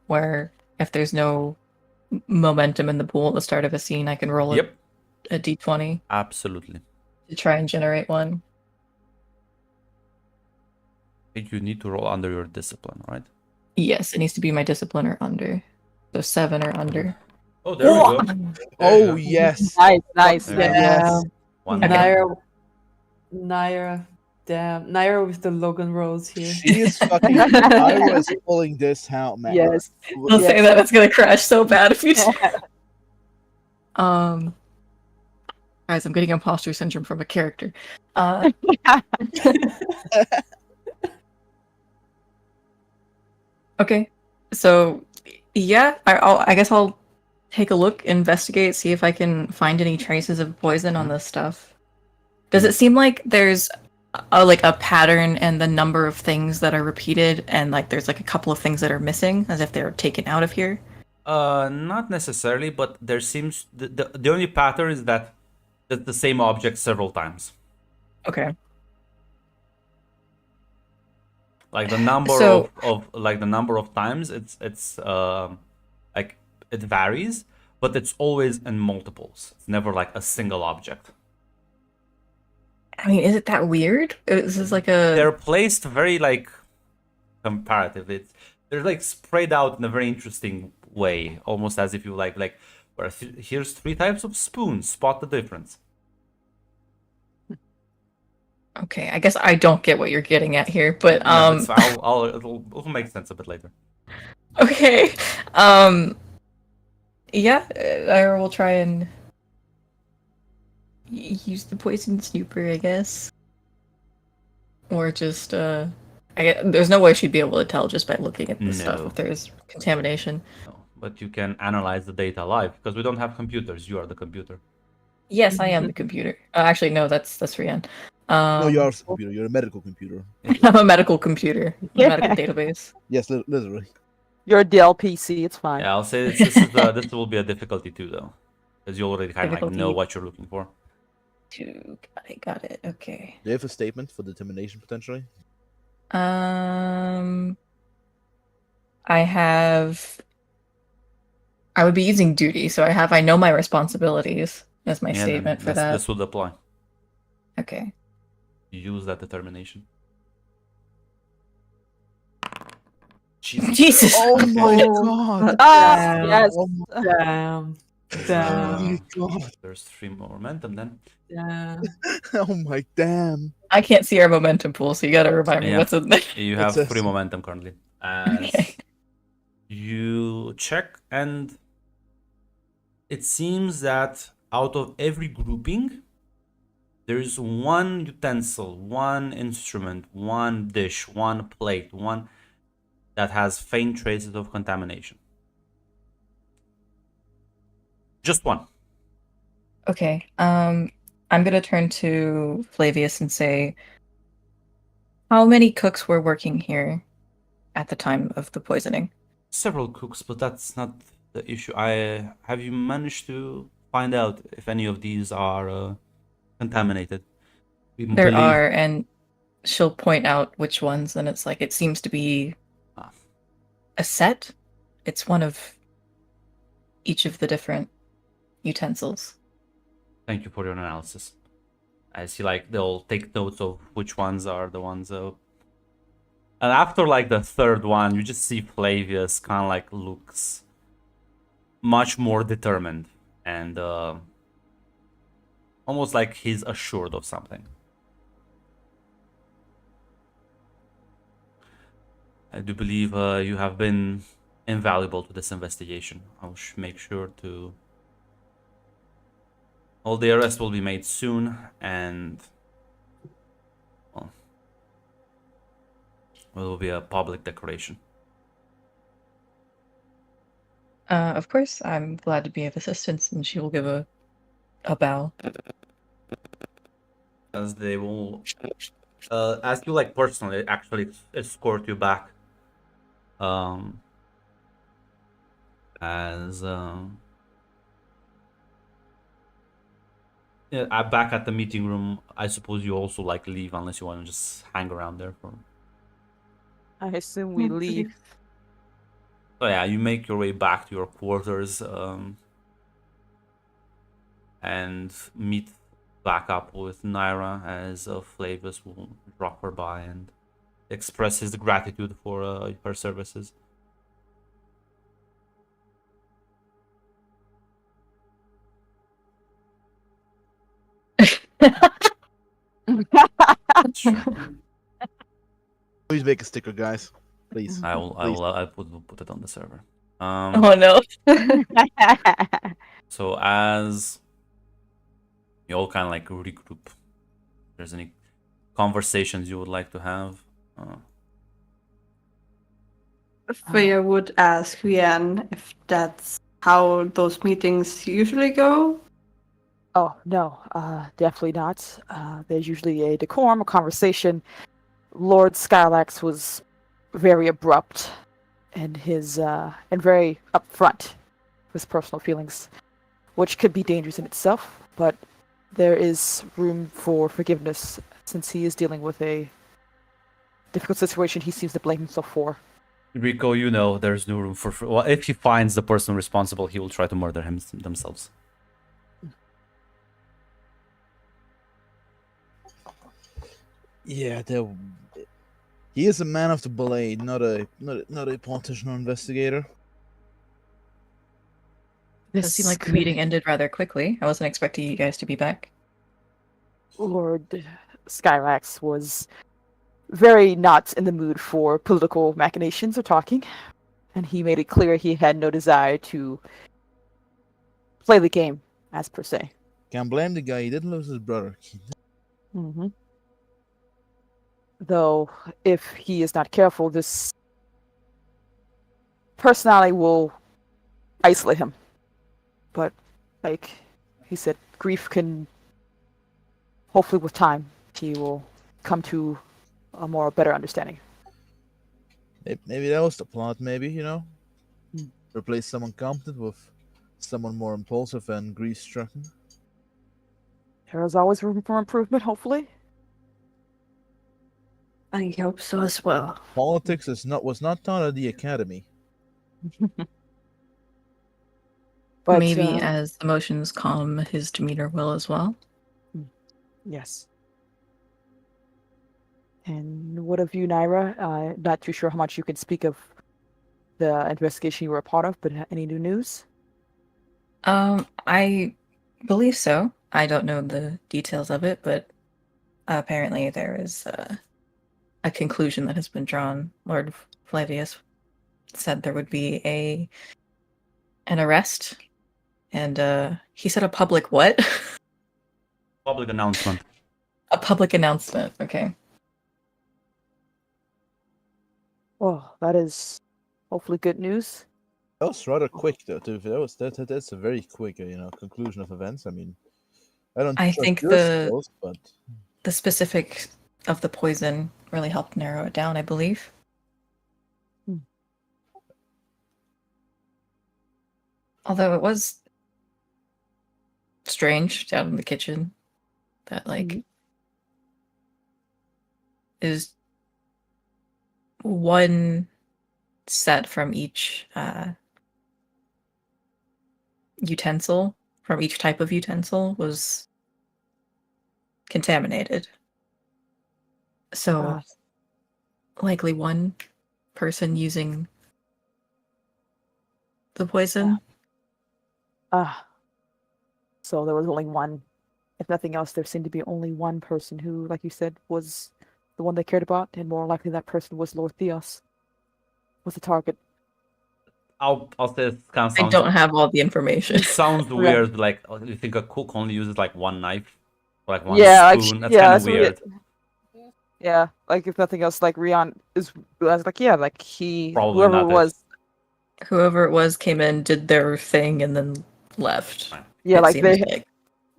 where if there's no momentum in the pool at the start of a scene, I can roll Yep, a d20 absolutely. to try and generate one. I think you need to roll under your discipline, right? Yes, it needs to be my discipline or under. So 7 or under. Oh, there we go. There you Oh go. yes. Nice, nice. There you go. Yes. One Okay. more. Naira, damn, Naira with the Logan rolls here. She is fucking. Ira is pulling this out, man. Yes. I'll say Yes. that it's gonna crash so bad if you do. Guys, I'm getting imposter syndrome from a character. Okay, so yeah, I guess I'll take a look, investigate, see if I can find any traces of poison on this stuff. Does it seem like there's a pattern and the number of things that are repeated, and like there's like a couple of things that are missing, as if they're taken out of here? Not necessarily, but there seems the only pattern is that it's the same object several times. Okay. Like the number So- of like the number of times it's like it varies, but it's always in multiples. It's never like a single object. I mean, is it that weird? Is this like a... They're placed very like comparative. They're like spread out in a very interesting way, almost as if you like where here's 3 types of spoons. Spot the difference. Okay, I guess I don't get what you're getting at here, but No, it'll make sense a bit later. okay. Yeah, I will try and use the poison snooper, I guess. Or just there's no way she'd be able to tell just by looking at the stuff No. if there's contamination. No, but you can analyze the data live because we don't have computers. You are the computer. Yes, I am the computer. Actually, no, that's Rian. No, you are a computer. You're a medical computer. I'm a medical computer, a Yeah. medical database. Yes, literally. You're a Dell PC. It's fine. Yeah, I'll say this will be a difficulty too, though, because you already kind of like know Difficulty. what you're looking for. Got it. Okay. Do you have a statement for determination potentially? I would be using duty, so I know my responsibilities as my Yeah, then statement for that. this would apply. Okay. Use that determination. Jesus. Jesus. Oh my Okay. god! Ah, yes. Oh my Damn, damn, god! There's 3 more momentum then. damn. Oh my damn! I can't see our momentum pool, so you gotta remind me Yeah. what's in there. You have It's 3 momentum currently. As Okay. you check, and it seems that out of every grouping, there's 1 utensil, 1 instrument, 1 dish, 1 plate, 1 that has faint traces of contamination. Just 1. Okay. I'm gonna turn to Flavius and say, how many cooks were working here at the time of the poisoning? Several cooks, but that's not the issue. Have you managed to find out if any of these are contaminated? We There believe- are, and she'll point out which ones, and it's like it seems to be Ah. a set. It's one of each of the different utensils. Thank you for your analysis. I see, like, they'll take notes of which ones are the ones. And after, like, the 3rd one, you just see Flavius kind of, like, looks much more determined. And almost like he's assured of something. I do believe you have been invaluable to this investigation. I'll make sure to... All the arrests will be made soon, and well, it will be a public declaration. Of course, I'm glad to be of assistance, and she will give a bow. As they will ask you, like, personally, actually escort you back. As yeah, back at the meeting room. I suppose you also like leave unless you want to just hang around there for. I assume we leave. So yeah, you make your way back to your quarters and meet back up with Naira as Flavius will drop her by and express his gratitude for her services. Please make a sticker, guys. Please. I put it on the server. Oh no. So as you all kind of like regroup, if there's any conversations you would like to have. Freya would ask Rianne if that's how those meetings usually go. Oh, no, definitely not. There's usually a decorum, a conversation. Lord Skylax was very abrupt and and very upfront with his personal feelings, which could be dangerous in itself, but there is room for forgiveness since he is dealing with a difficult situation he seems to blame himself for. Rico, you know there's no room for. Well, if he finds the person responsible, he will try to murder him themselves. Yeah, he is a man of the blade, not a politician or investigator. It seemed like the meeting ended rather quickly. I wasn't expecting you guys to be back. Lord Skylax was very not in the mood for political machinations or talking, and he made it clear he had no desire to play the game, as per se. Can't blame the guy. He didn't lose his brother. Mm-hmm. Though, if he is not careful, this personality will isolate him. But, like he said, grief can, hopefully with time, he will come to a more better understanding. Maybe that was the plot. Maybe, you know, Hmm. replace someone competent with someone more impulsive and grief-stricken. There is always room for improvement, hopefully. I hope so as well. Politics was not taught at the academy. But maybe as emotions calm, his demeanor will as well. yes. And what of you, Naira? Not too sure how much you can speak of the investigation you were a part of, but any new news? I believe so. I don't know the details of it, but apparently there is a conclusion that has been drawn. Lord Flavius said there would be an arrest, and he said a public what? Public announcement. A public announcement. Okay. Oh, that is hopefully good news. That was rather quick, though. Too. That's a very quick, conclusion of events. I mean, I don't. I trust think your skills, but the specific of the poison really helped narrow it down, I believe. Although it was strange down in the kitchen that is one set from each utensil, from each type of utensil, was contaminated. So likely one person using the poison. So there was only one. If nothing else, there seemed to be only one person who, like you said, was the one they cared about, and more likely that person was Lord Theos. Was the target. I'll say it kind of I sounds. don't have all the information. It sounds weird. Like you think a cook only uses like one knife, or like one Yeah, spoon. That's yeah, kind of that's weird. weird. Yeah, like if nothing else, like Rion was like, yeah, like Probably whoever not it was, Whoever it was came in, did their thing, and then left. yeah, it like seems like.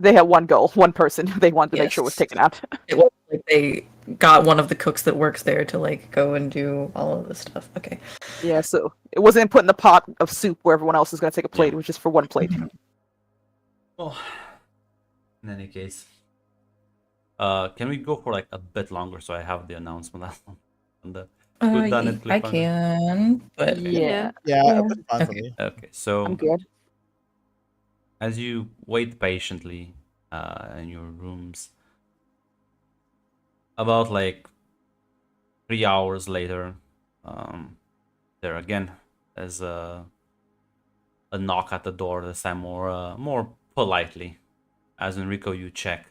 they had one goal, one person they wanted to make sure was Yes. taken out. It was like they got one of the cooks that works there to like go and do all of this stuff. Okay. Yeah, so it wasn't put in the pot of soup where everyone else was going to take a plate. It was just for one plate. Well, in any case, can we go for like a bit longer so I have the announcement on the Good done it, I cliffhanger. can, but Yeah, Yeah, Yeah. that's fine for Okay. me. Okay, so I'm good. as you wait patiently in your rooms, about like 3 hours later, there again is a knock at the door. This time more politely. As Enrico, you check,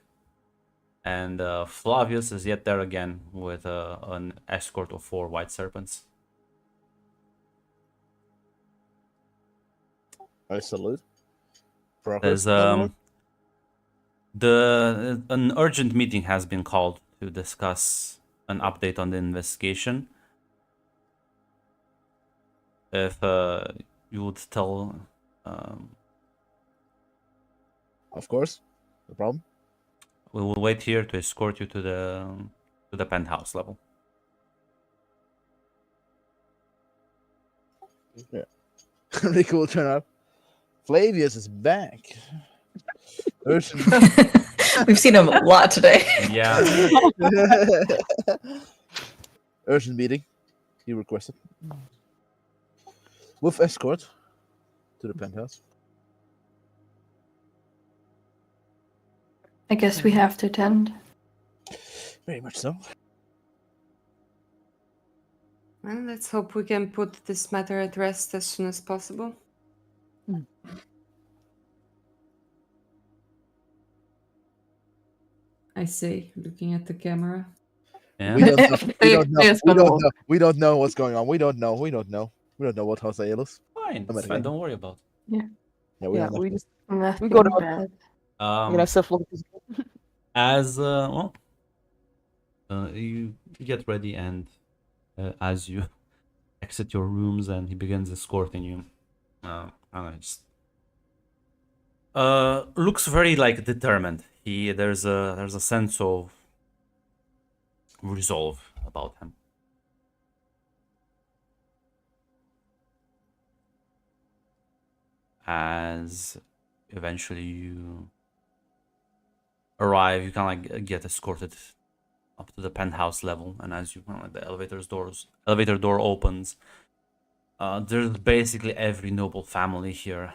and Flavius is yet there again with an escort of 4 white serpents. I salute. Progress. There's an urgent meeting has been called to discuss an update on the investigation. If you would tell, um, Of course. No problem. we will wait here to escort you to the penthouse level. Yeah. Rico will turn up. Flavius is back. Urgent. we've seen him a lot today. Yeah, Urgent meeting. He requested. With escort to the penthouse. I guess we have to attend. Very much so. Well, let's hope we can put this matter at rest as soon as possible. I say, looking at the camera. yeah. We don't know. We don't know. Yes, We don't Manuel. know. We don't know what's going on. We don't know. We don't know. We don't know what Hazael is. Fine, I'm it's at fine. home. Don't worry about Yeah, we Yeah, don't know. we just Nothing go to- bad. it. you know stuff look. As well, you get ready, and as you exit your rooms, and he begins escorting you. Just looks very like determined. There's a sense of resolve about him. As eventually you arrive, you kind of like get escorted up to the penthouse level, and as you kind of like the elevator door opens, there's basically every noble family here.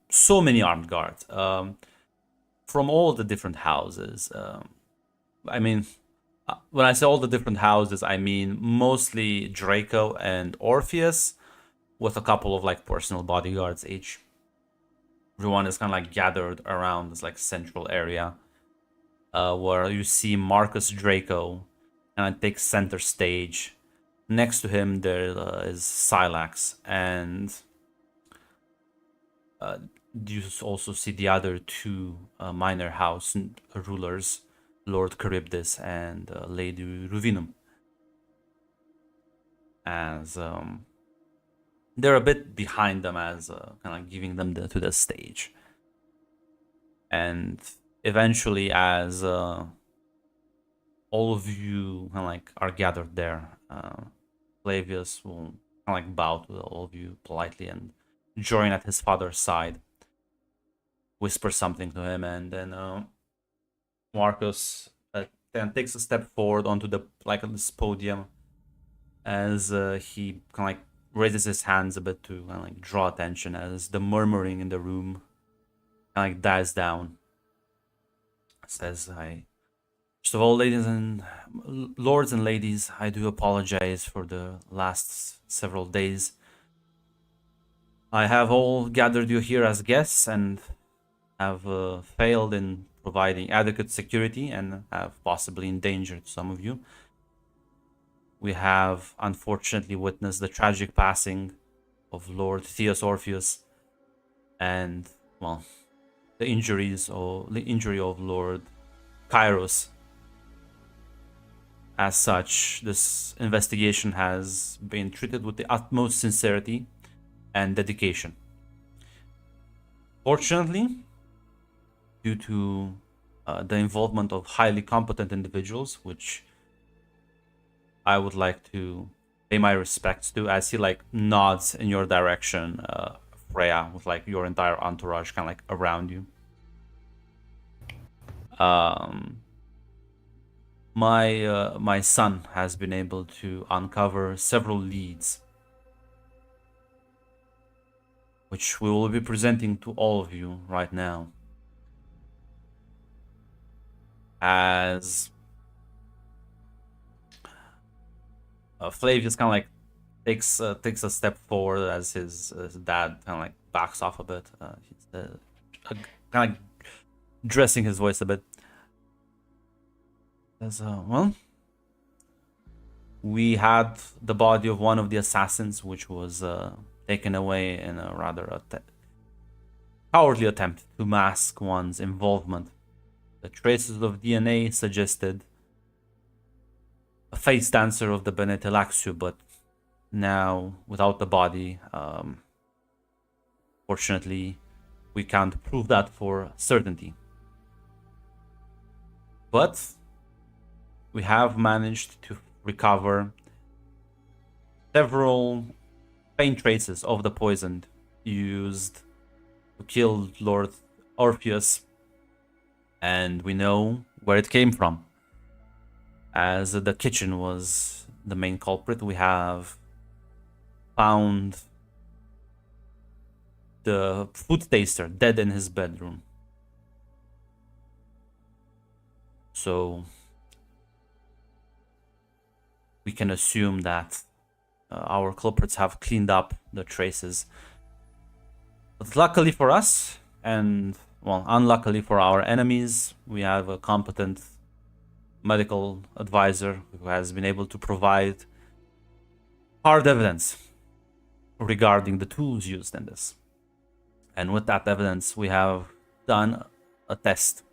So many armed guards from all the different houses. I mean, when I say all the different houses, I mean mostly Draco and Orpheus, with a couple of like personal bodyguards each. Everyone is kind of like gathered around this like central area, where you see Marcus Draco, and it takes center stage. Next to him there is Silax, and you also see the other 2 minor house rulers, Lord Charybdis and Lady Ruvinum. As they're a bit behind them, as kind of giving them to the stage. And eventually, as all of you kind of like are gathered there, Flavius will kind of like bow to all of you politely and join at his father's side, whisper something to him, and then Marcus then takes a step forward onto this podium, as he kind of like raises his hands a bit to kind of like draw attention, as the murmuring in the room kind of like dies down. Says, first of all, lords and ladies, I do apologize for the last several days. I have all gathered you here as guests and have failed in providing adequate security and have possibly endangered some of you. We have unfortunately witnessed the tragic passing of Lord Theos Orpheus, and, well, the injury of Lord Kairos. As such, this investigation has been treated with the utmost sincerity and dedication. Fortunately, due to the involvement of highly competent individuals, which I would like to pay my respects to, as he like nods in your direction, Freya, with like your entire entourage kind of like around you. my son has been able to uncover several leads, which we will be presenting to all of you right now. As Flavius kind of like takes a step forward as his dad kind of like backs off a bit. He's kind of dressing his voice a bit. As well, we had the body of one of the assassins, which was taken away in a rather cowardly attempt to mask one's involvement. The traces of DNA suggested a face dancer of the Bene Telaxiu, but now without the body, fortunately, we can't prove that for certainty. But we have managed to recover several faint traces of the poison used to kill Lord Orpheus, and we know where it came from. As the kitchen was the main culprit, we have found the food taster dead in his bedroom. So we can assume that our culprits have cleaned up the traces. But luckily for us, and well, unluckily for our enemies, we have a competent medical advisor who has been able to provide hard evidence regarding the tools used in this. And with that evidence, we have done a test.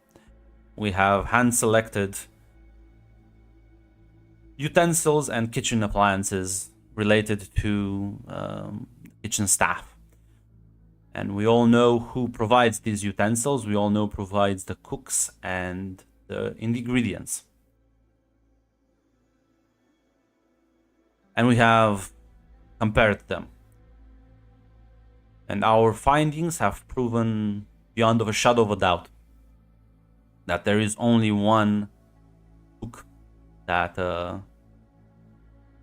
We have hand-selected utensils and kitchen appliances related to kitchen staff. And we all know who provides these utensils. We all know provides the cooks and the ingredients. And we have compared them. And our findings have proven beyond of a shadow of a doubt that there is only one cook that,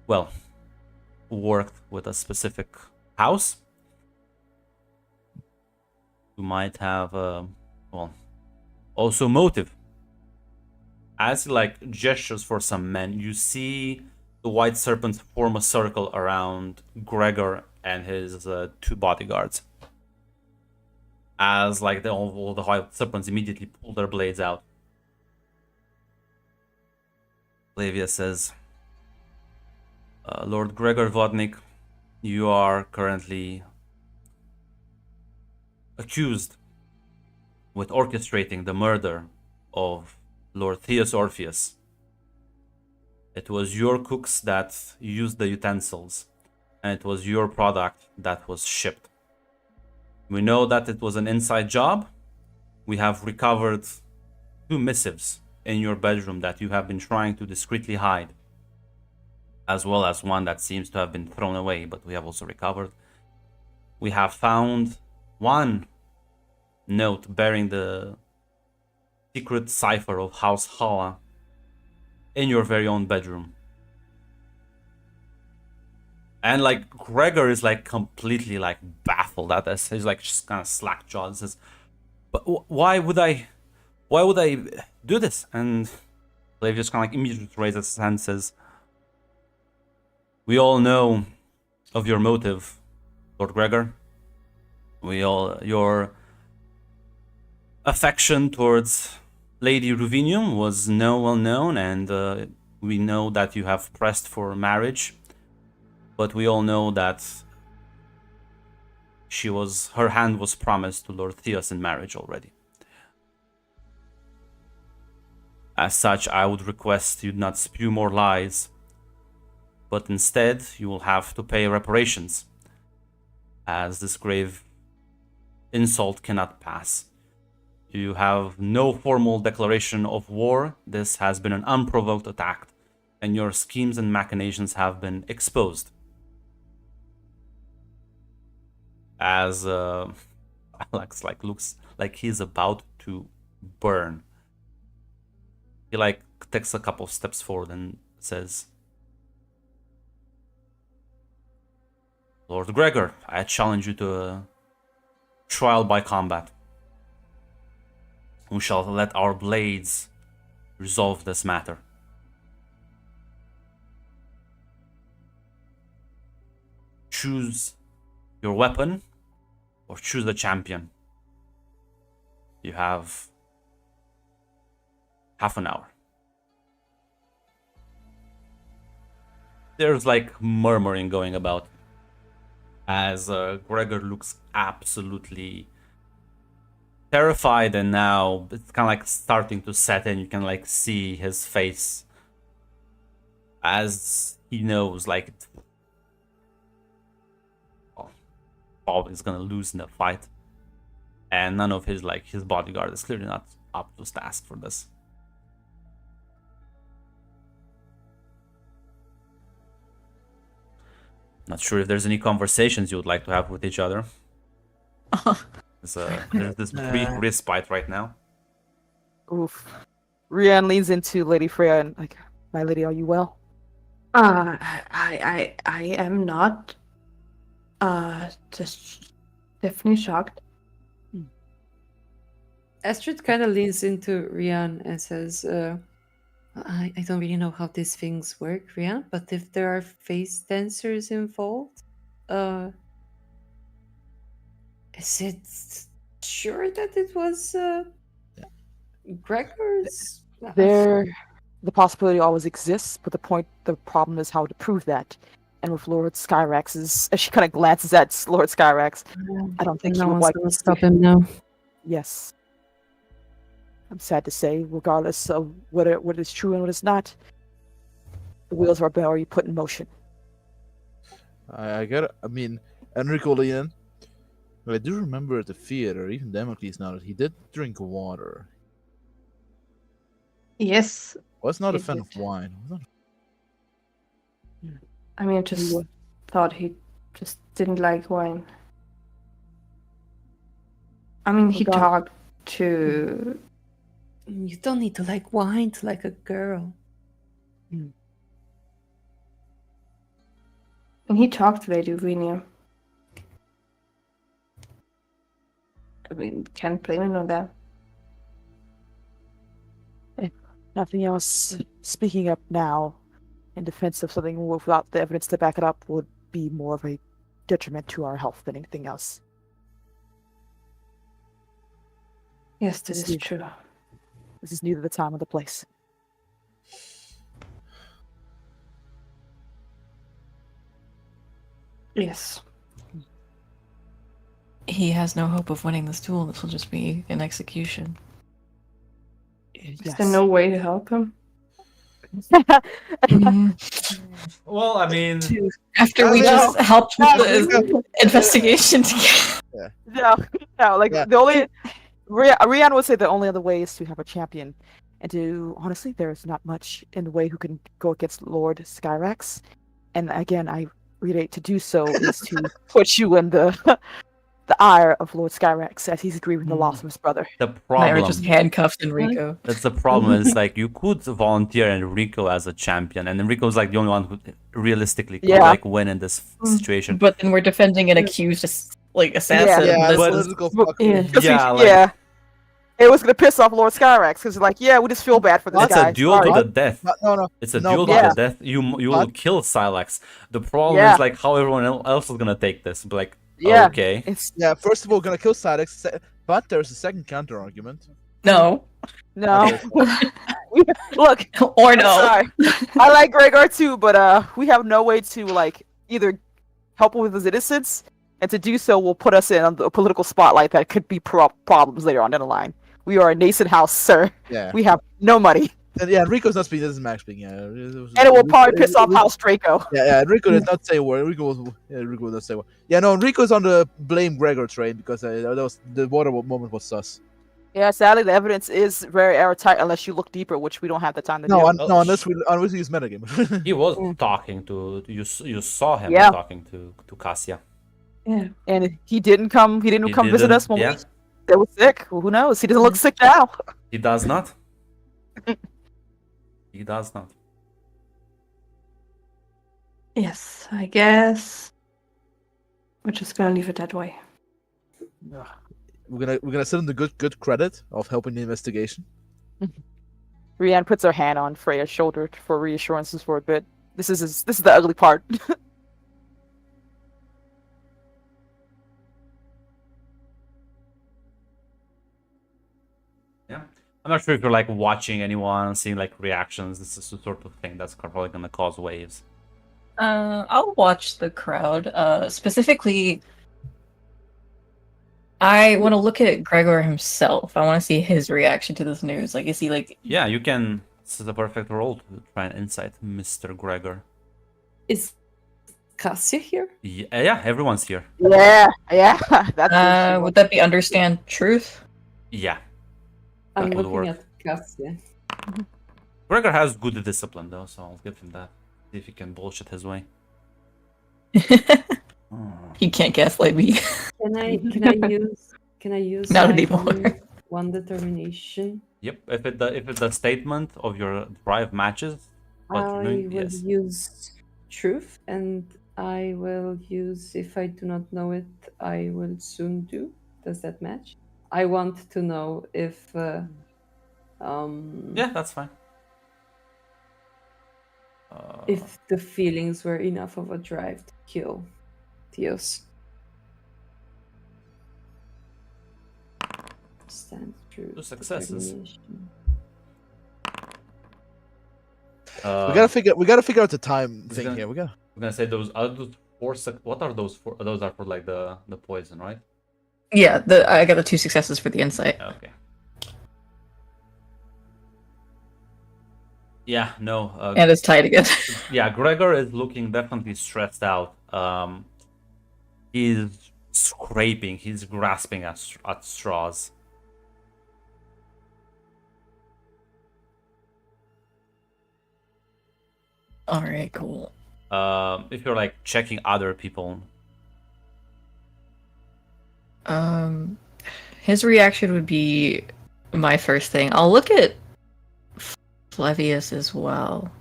well, worked with a specific house, who might have, well, also motive. As he like gestures for some men, you see the white serpents form a circle around Gregor and his two bodyguards. As like all the white serpents immediately pull their blades out. Flavia says, Lord Gregor Vodnik, you are currently accused with orchestrating the murder of Lord Theos Orpheus. It was your cooks that used the utensils, and it was your product that was shipped. We know that it was an inside job. We have recovered 2 missives in your bedroom that you have been trying to discreetly hide, as well as one that seems to have been thrown away, but we have also recovered. We have found 1 note bearing the secret cipher of House Hala in your very own bedroom. And like Gregor is like completely like baffled at this. He's like just kind of slack jawed and says, "But why would I do this?" And Flav just kind of like immediately raises his hand and says, "We all know of your motive, Lord Gregor. Your affection towards Lady Ruvinium was well known, and we know that you have pressed for marriage. But we all know that her hand was promised to Lord Theos in marriage already. As such, I would request you not spew more lies, but instead you will have to pay reparations, as this grave insult cannot pass. You have no formal declaration of war. This has been an unprovoked attack, and your schemes and machinations have been exposed." As Alex looks like he's about to burn. He takes a couple steps forward and says, Lord Gregor, I challenge you to a trial by combat. We shall let our blades resolve this matter. Choose your weapon or choose the champion. You have half an hour. There's like murmuring going about as Gregor looks absolutely terrified, and now it's kind of like starting to set in. You can like see his face as he knows like probably is gonna lose in the fight, and none of his bodyguard is clearly not up to task for this. Not sure if there's any conversations you would like to have with each other. There's this brief respite right now. Oof. Rian leans into Lady Freya and like, my lady, are you well? I am not. Just definitely shocked. Astrid kind of leans into Rian and says, I don't really know how these things work, Rian, but if there are face dancers involved, is it sure that it was Gregor's? The possibility always exists, but the problem is how to prove that. And with Lord Skyrax's, as she kind of glances at Lord Skyrax, I don't think he no would one's like gonna stop him now. Yes. I'm sad to say, regardless of what is true and what is not, the wheels are already put in motion. I get it. I mean, Enrico Leon. I do remember at the theater, even Damocles now, that he did drink water. Yes. Was not a He fan did. of wine. I mean, I just thought he just didn't like wine. I mean, he God. talked to. You don't need to like wine to like a girl. And he talked to Lady Renia. I mean, can't blame him on that. Nothing else. Speaking up now in defense of something without the evidence to back it up would be more of a detriment to our health than anything else. Yes, this This is is- true. This is neither the time or the place. Yes. He has no hope of winning this duel. This will just be an execution. Is there no way to help him? Well, I mean, After we No. just helped with No. the investigation together. No, like Yeah. the only Rian would say the only other way is to have a champion, and to honestly, there's not much in the way who can go against Lord Skyrax, and again, I reiterate to do so is to put you in the ire of Lord Skyrax as he's grieving the loss of his brother. the Myra problem. just handcuffed Enrico. That's the problem. Is like you could volunteer Enrico as a champion, and Enrico's like the only one who realistically could Yeah. like win in this situation. But then we're defending an accused assassin. Yeah, This but- was- political But- fuck. Yeah. Yeah, like- yeah. It was gonna piss off Lord Skyrax because like, yeah, we just feel bad for this It's guy. a duel Sorry. to the death. No. It's a No, duel but- to the death. You will but- kill Silex. The problem Yeah. is like how everyone else is gonna take this. But like, Yeah. okay, It's Yeah, first of all, gonna kill Silex, but there's a second counter argument. No. no. Look, Or I'm no. sorry. I like Gregor too, but we have no way to like either help him with his innocence, and to do so will put us in a political spotlight that could be problems later on down the line. We are a nascent house, sir. Yeah. We have no money, And yeah, Enrico's not speaking, this is Max speaking. Yeah. and it will probably piss off House Draco. Yeah, Enrico did not say a word. Enrico did not say a word. Yeah, no, Enrico's on the blame Gregor train because that was, the water moment was sus. Yeah, sadly, the evidence is very airtight unless you look deeper, which we don't have the time to No, do. Oh, unless we use metagame. he was talking to you. You saw him Yeah. talking to Cassia. Yeah. And he didn't come. He didn't He come visit didn't, us when yeah. they were sick. Well, who knows? He doesn't look sick now. He does not. He does not. Yes, I guess we're just gonna leave it that way. We're gonna send him the good credit of helping the investigation. Rianne puts her hand on Freya's shoulder for reassurances for a bit. This is the ugly part. Yeah. I'm not sure if you're like watching anyone, seeing like reactions. This is the sort of thing that's probably gonna cause waves. I'll watch the crowd. Specifically, I want to look at Gregor himself. I want to see his reaction to this news. Like, is he like? Yeah, you can. This is the perfect role to try and insight Mr. Gregor. Is Cassia here? Yeah, everyone's here. yeah. That's Would that be understand truth? Yeah. I'm That would looking work. at Cassia. Gregor has good discipline though, so I'll give him that. See if he can bullshit his way. Oh. He can't gaslight me. Can I use Not my anymore. one determination? Yep. If the statement of your drive matches what you're I doing, will yes. use truth, and I will use if I do not know it, I will soon do. Does that match? I want to know if Yeah, that's fine. if the feelings were enough of a drive to kill Theos. Stand true. 2 successes. determination. We gotta figure out the time Is thing gonna- here. We got. I'm gonna say those are those 4 what are those for? Those are for like the poison, right? Yeah, I got the 2 successes for the insight. Okay. Yeah, no. And it's tied again. Yeah, Gregor is looking definitely stressed out. He's scraping, he's grasping at straws. Alright, cool. If you're like checking other people, His reaction would be my first thing. I'll look at Flavius as well.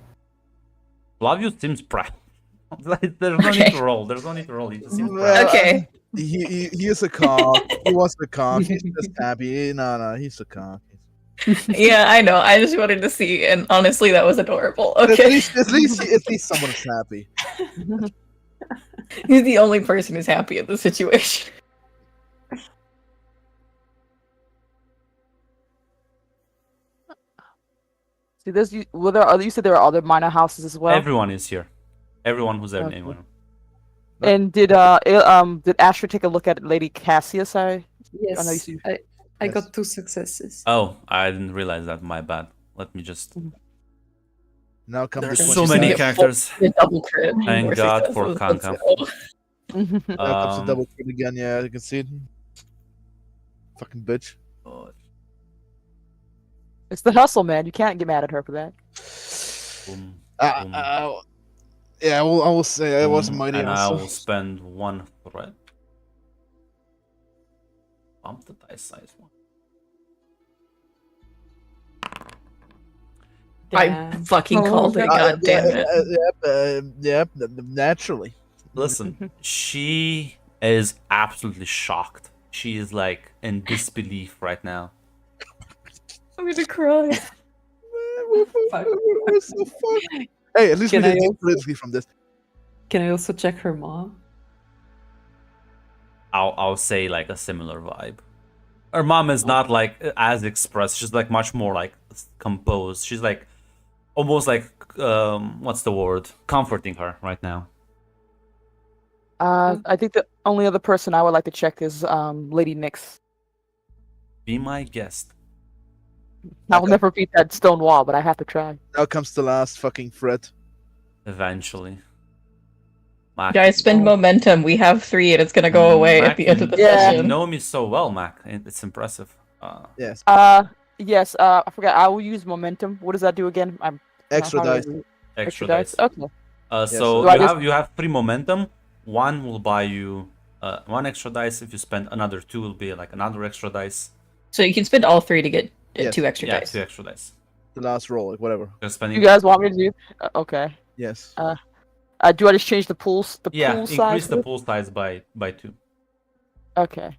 Flavius seems proud. There's no need Okay. to roll. There's no need to roll. He just seems Well, proud. Okay. He is a cock. He was a cock. He's just happy. No, he's a cock. Yeah, I know. I just wanted to see, and honestly, that was adorable. At Okay. least someone's happy. He's the only person who's happy in the situation. See, you said there are other minor houses as well. Everyone is here. Everyone who's there. Okay. Anyone. And did Astrid take a look at Lady Cassius? I know you Yes, see- I Yes. got 2 successes. Oh, I didn't realize that. My bad. Let me just. Now come There's this so one. many Yeah. characters. The double crit. Thank More God for successes. Let's Kanka. go. Now comes the Um, double crit again. Yeah, you can see it. Fucking bitch. It's the hustle, man. You can't get mad at her for that. Boom, Uh, boom, uh, yeah, I will say it was boom, mighty. and I also. will spend 1 threat. Bump the dice size one. I Damn. fucking Oh, called it. my God damn it. Yep, naturally. Listen, she is absolutely shocked. She is like in disbelief right now. I'm gonna cry. We're so fucked. Hey, at least we Can I didn't also- take politically from this. Can I also check her mom? I'll say like a similar vibe. Her mom is not like as expressed. She's like much more like composed. She's like almost like what's the word? Comforting her right now. I think the only other person I would like to check is Lady Nyx. Be my guest. I will Okay. never beat that stone wall, but I have to try. Now comes the last fucking threat. Eventually. Mac, Guys, spend momentum. We have 3, and it's gonna go away Mac, at the end of the Yeah. You session. know me so well, Mac. It's impressive. Yes, Yes. I forgot. I will use momentum. What does that do again? I'm extra how do I dice. do it? Extra dice. Okay. So Do I you just- have 3 momentum. 1 will buy you 1 extra dice. If you spend another 2, will be like another extra dice. So you can spend all 3 to get Yes. 2 extra Yeah, dice. 2 extra dice. the last roll, like whatever. Just spending. You guys want me to do? Okay. Yes. Do I just change the pools? The Yeah, pool size. increase the of it? pool size by 2. Okay.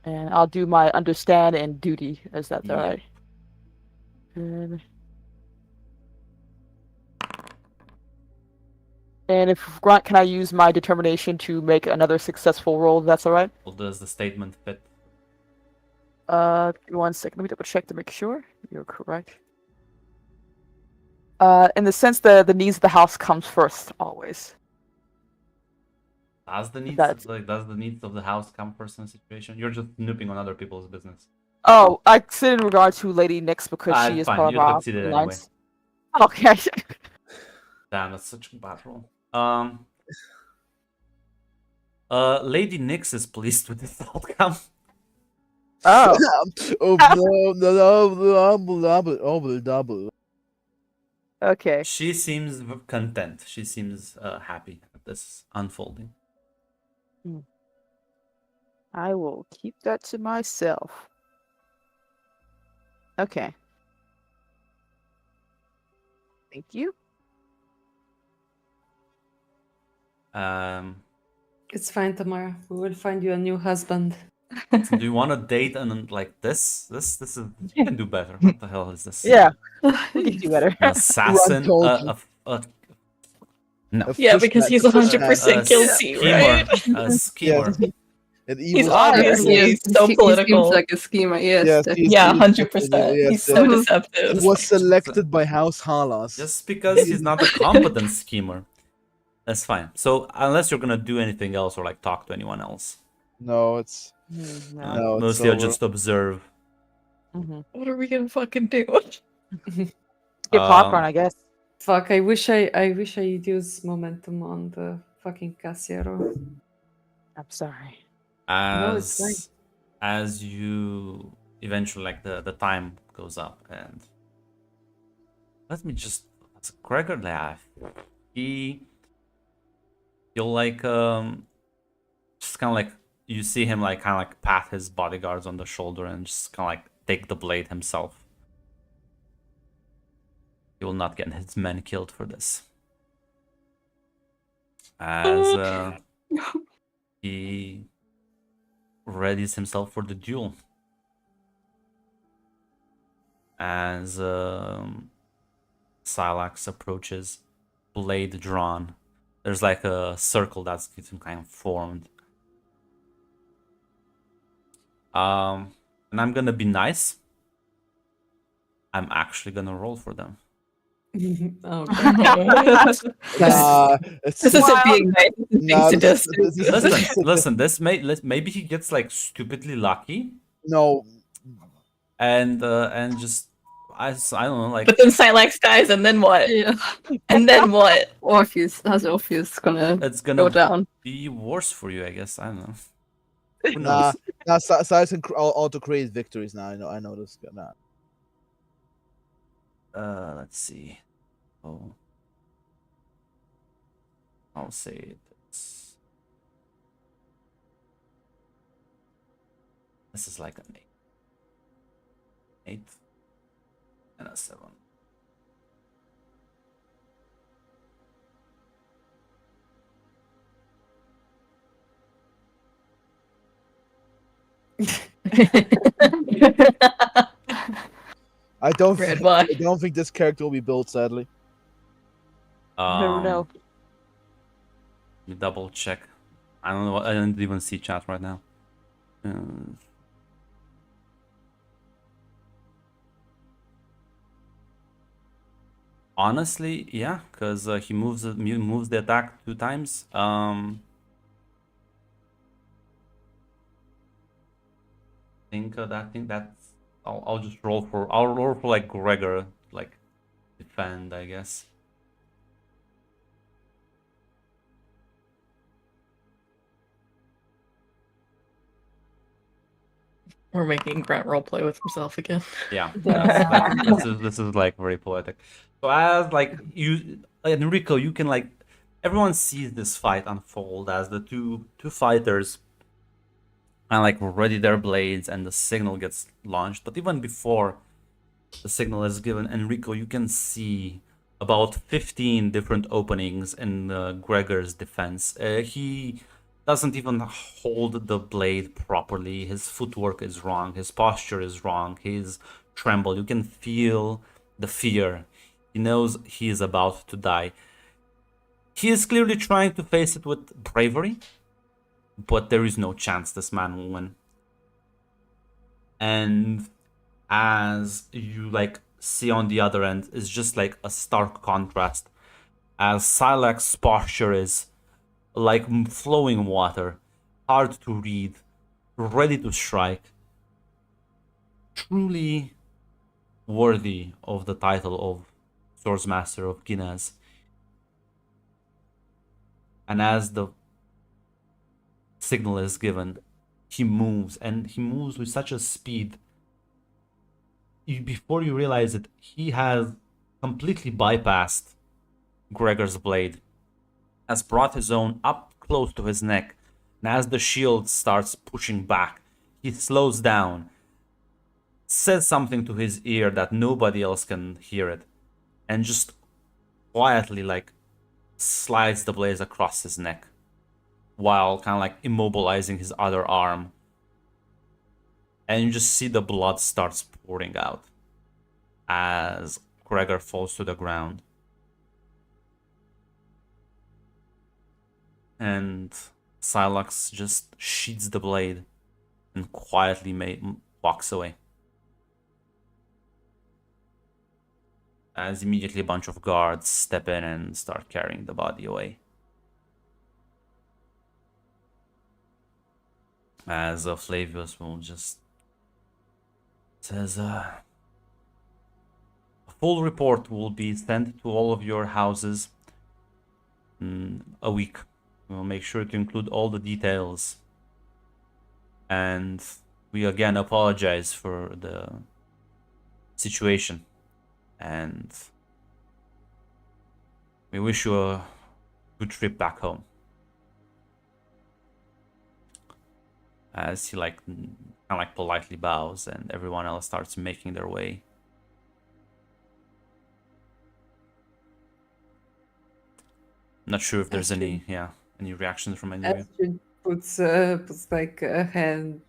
And I'll do my understand and duty. Is that Yep. alright? And if Grunt, can I use my determination to make another successful roll? That's alright. Well, does the statement fit? 1 second. Let me double check to make sure you're correct. In the sense the needs of the house comes first, always. Does the needs does the needs of the house come first in a situation? You're just snooping on other people's business. Oh, I said in regard to Lady Nix because she is Fine, part you of our succeeded anyway. alliance. Okay. Damn, that's such a bad roll. Lady Nix is pleased with this outcome. Oh. Double. Okay. She seems content. She seems happy at this unfolding. I will keep that to myself. Okay. Thank you. It's fine, Tamara. We will find you a new husband. So do you want to date and like this? This is you can do better. What the hell is this? Yeah. We can do better. An assassin. told you. No. Yeah, because he's 100% guilty, right? A schemer. Yes. An He's evil obviously Yes, so he political. seems like a schemer. Yes. Yes, definitely. Yeah, he's 100%. yes, He's so yes. deceptive. He was selected by House Halas. Just because he's not a competent schemer. That's fine. So unless you're gonna do anything else or like talk to anyone else. No, it's No. it's Mostly I'll over. just observe. What are we gonna fucking do? Get popcorn, Um, I guess. Fuck, I wish I'd use momentum on the fucking Casiero. I'm sorry. No, it's fine. As you eventually like the time goes up and let me just Gregor laugh. You'll like just kind of like you see him like kind of like pat his bodyguards on the shoulder and just kind of like take the blade himself. He will not get his men killed for this. As he readies himself for the duel. As Silax approaches, blade drawn. There's like a circle that's getting kind of formed. And I'm gonna be nice. I'm actually gonna roll for them. Oh, It's This isn't Wow. being nice. This is being Nah, sadistic. Listen. This maybe he gets like stupidly lucky, no. and just I don't know, like But then Silax dies, and then what? Yeah. And then what? Orpheus. How's Orpheus gonna it's go gonna down? be worse for you, I guess. I don't know. Who Nah, knows? Silas can auto create victories now. I know this. Nah. Let's see. Oh, I'll say it's. This is like an 8 and a 7. I don't. Red, why? I don't think this character will be built. Sadly. Never know. Let me double check. I don't know. I don't even see chat right now. Honestly, yeah, because he moves the attack 2 times. I think that's. I'll just roll for. I'll roll for like Gregor, like defend, I guess. We're making Grant roleplay with himself again. Yeah, this is like very poetic. So as like you, Enrico, you can like everyone sees this fight unfold as the two fighters and like ready their blades and the signal gets launched. But even before the signal is given. Enrico, you can see about 15 different openings in Gregor's defense. He doesn't even hold the blade properly. His footwork is wrong. His posture is wrong. He's tremble. You can feel the fear. He knows he is about to die. He is clearly trying to face it with bravery, but there is no chance this man will win. And as you like see on the other end is just like a stark contrast, as Silak's posture is like flowing water, hard to read, ready to strike, truly worthy of the title of Swordsmaster of Guinness. And as the signal is given, he moves, and he moves with such a speed. Before you realize it, he has completely bypassed Gregor's blade, has brought his own up close to his neck, and as the shield starts pushing back, he slows down, says something to his ear that nobody else can hear it, and just quietly like slides the blade across his neck while kind of like immobilizing his other arm. And you just see the blood starts pouring out as Gregor falls to the ground. And Silax just sheathes the blade and quietly walks away. As immediately a bunch of guards step in and start carrying the body away. As Flavius will just says, a full report will be sent to all of your houses in a week. We'll make sure to include all the details. And we again apologize for the situation. And we wish you a good trip back home. As he like kind of like politely bows, and everyone else starts making their way. Not sure if there's any reactions from any of you. Astrid puts like a hand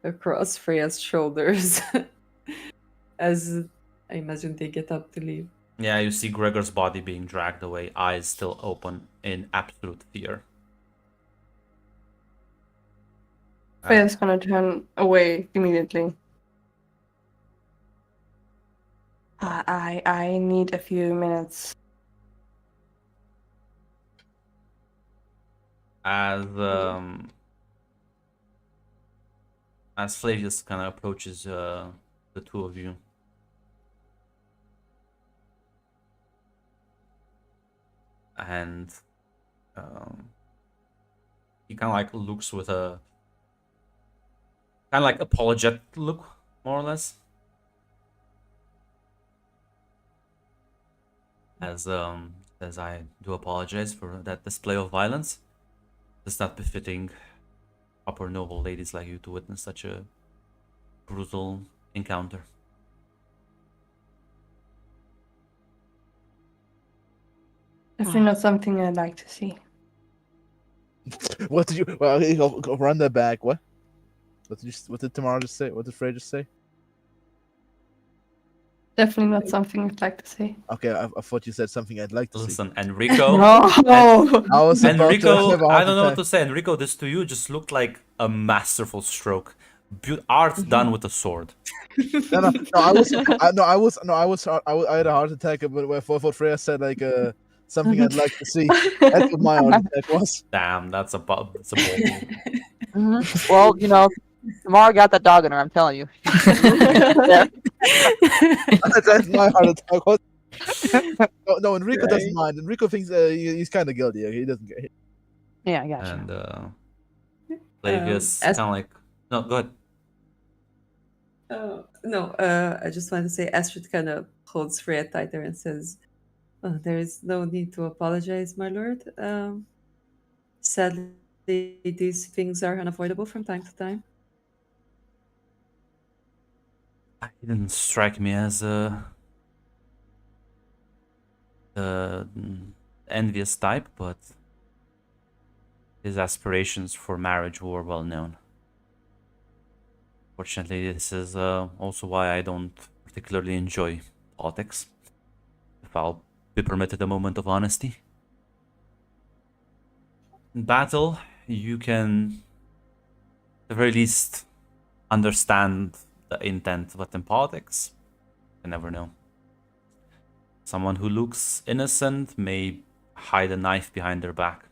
across Freya's shoulders as I imagine they get up to leave. Yeah, you see Gregor's body being dragged away, eyes still open in absolute fear. Freya's gonna turn away immediately. I need a few minutes. As Flavius kind of approaches the two of you, and he kind of like looks with a kind of like apologetic look, more or less, as I do apologize for that display of violence. It's not befitting upper noble ladies like you to witness such a brutal encounter. Definitely not something I'd like to see. What did you? Well, go run that back. What? What did Tamara just say? What did Frey just say? Definitely not something I'd like to see. Okay, I thought you said something I'd like to see. Listen, Enrico. No. I was about to Enrico, have a I heart don't know what attack. to say. Enrico, this to you just looked like a masterful stroke. Art done with a sword. No, I had a heart attack, but I thought Freya said like something I'd like to see. That's what my heart attack was. Damn, that's a bold move. Mhm. Well, you know, Tamara got that dog in her. I'm telling you. That's my heart attack. Was. No, Enrico doesn't mind. Enrico thinks he's kind of guilty. He doesn't get hit. Yeah, I got you. And Flavius kind of like, no, go ahead. No, I just wanted to say Astrid kind of holds Freya tighter and says, "Oh, there is no need to apologize, my lord. Sadly, these things are unavoidable from time to time." He didn't strike me as a envious type, but his aspirations for marriage were well known. Fortunately, this is also why I don't particularly enjoy politics, if I'll be permitted a moment of honesty. In battle, you can, at the very least, understand the intent, but in politics, you never know. Someone who looks innocent may hide a knife behind their back.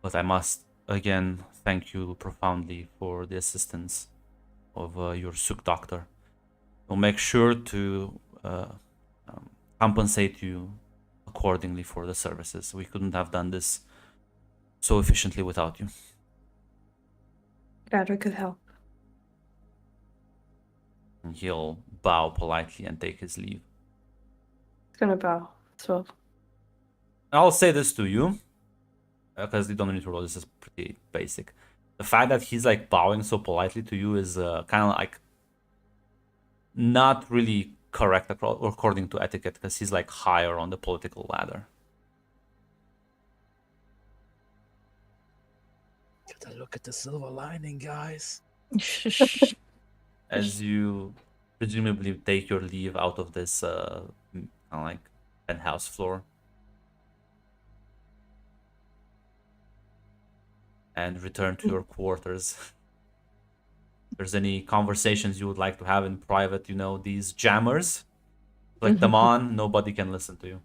But I must again thank you profoundly for the assistance of your Suk doctor. We'll make sure to compensate you accordingly for the services. We couldn't have done this so efficiently without you. Glad we could help. And he'll bow politely and take his leave. He's gonna bow as well. I'll say this to you, because you don't need to roll. This is pretty basic. The fact that he's like bowing so politely to you is kind of like not really correct according to etiquette, because he's like higher on the political ladder. Gotta look at the silver lining, guys. As you presumably take your leave out of this kind of like penthouse floor and return to your quarters. If there's any conversations you would like to have in private, you know, these jammers, click them on, nobody can listen to you.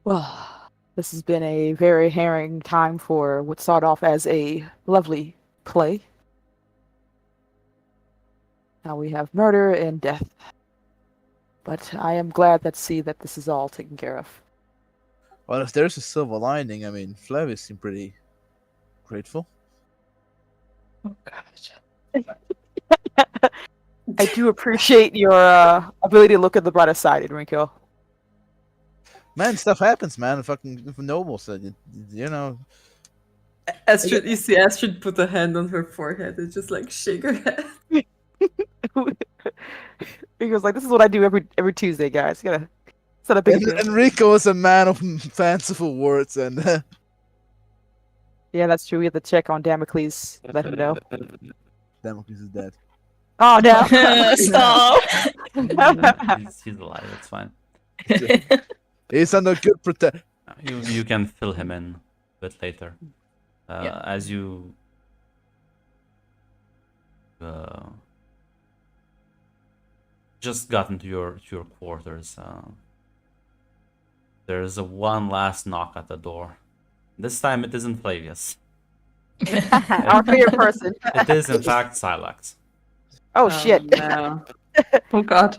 Well, this has been a very harrowing time for what started off as a lovely play. Now we have murder and death. But I am glad to see that this is all taken care of. Well, if there's a silver lining, I mean, Flavius seemed pretty grateful. Oh, gosh. I do appreciate your ability to look at the brighter side, Enrico. Man, stuff happens, man. Fucking noble said, you know. Astrid, you see Astrid put a hand on her forehead and just like shake her head. Enrico's like, this is what I do every Tuesday, guys. You gotta set a big deal. Enrico is a man of fanciful words, and Yeah, that's true. We have to check on Damocles. Let him know. Damocles is dead. Oh no! Stop. He's alive, it's fine. He's under good protection. You can fill him in a bit later. Yeah. As you just got into your quarters, there's one last knock at the door. This time it isn't Flavius. Our favorite person. It is in fact Silax. Oh shit! No. Oh god.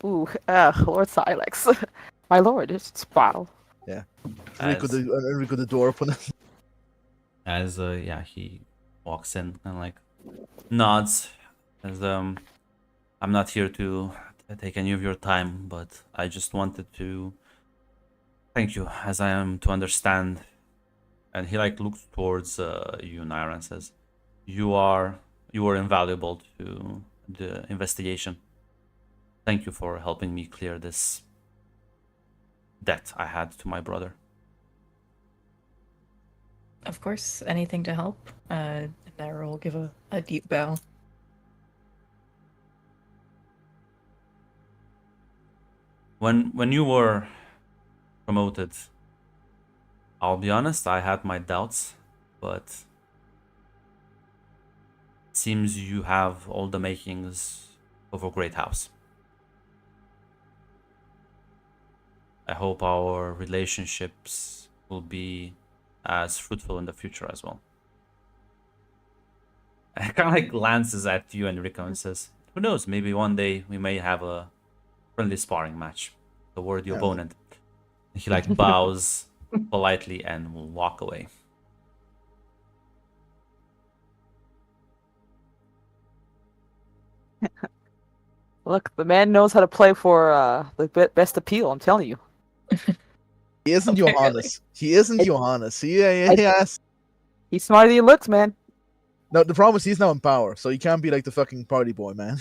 Ooh, Lord Silex. My lord, it's bottle. Enrico the door opener. As he walks in and like nods as I'm not here to take any of your time, but I just wanted to thank you, as I am to understand. And he like looks towards you, Naira, and says, you were invaluable to the investigation. Thank you for helping me clear this debt I had to my brother. Of course, anything to help. Naira will give a deep bow. When you were promoted, I'll be honest, I had my doubts, but it seems you have all the makings of a great house. I hope our relationships will be as fruitful in the future as well. And it kind of like glances at you, Enrico, and says, who knows, maybe one day we may have a friendly sparring match. The worthy opponent. He like bows politely and will walk away. Look, the man knows how to play for the best appeal. I'm telling you. He isn't Apparently. Johannes. He isn't Johannes. He has. He's smarter than he looks, man. No, the problem is he's now in power, so he can't be like the fucking party boy, man.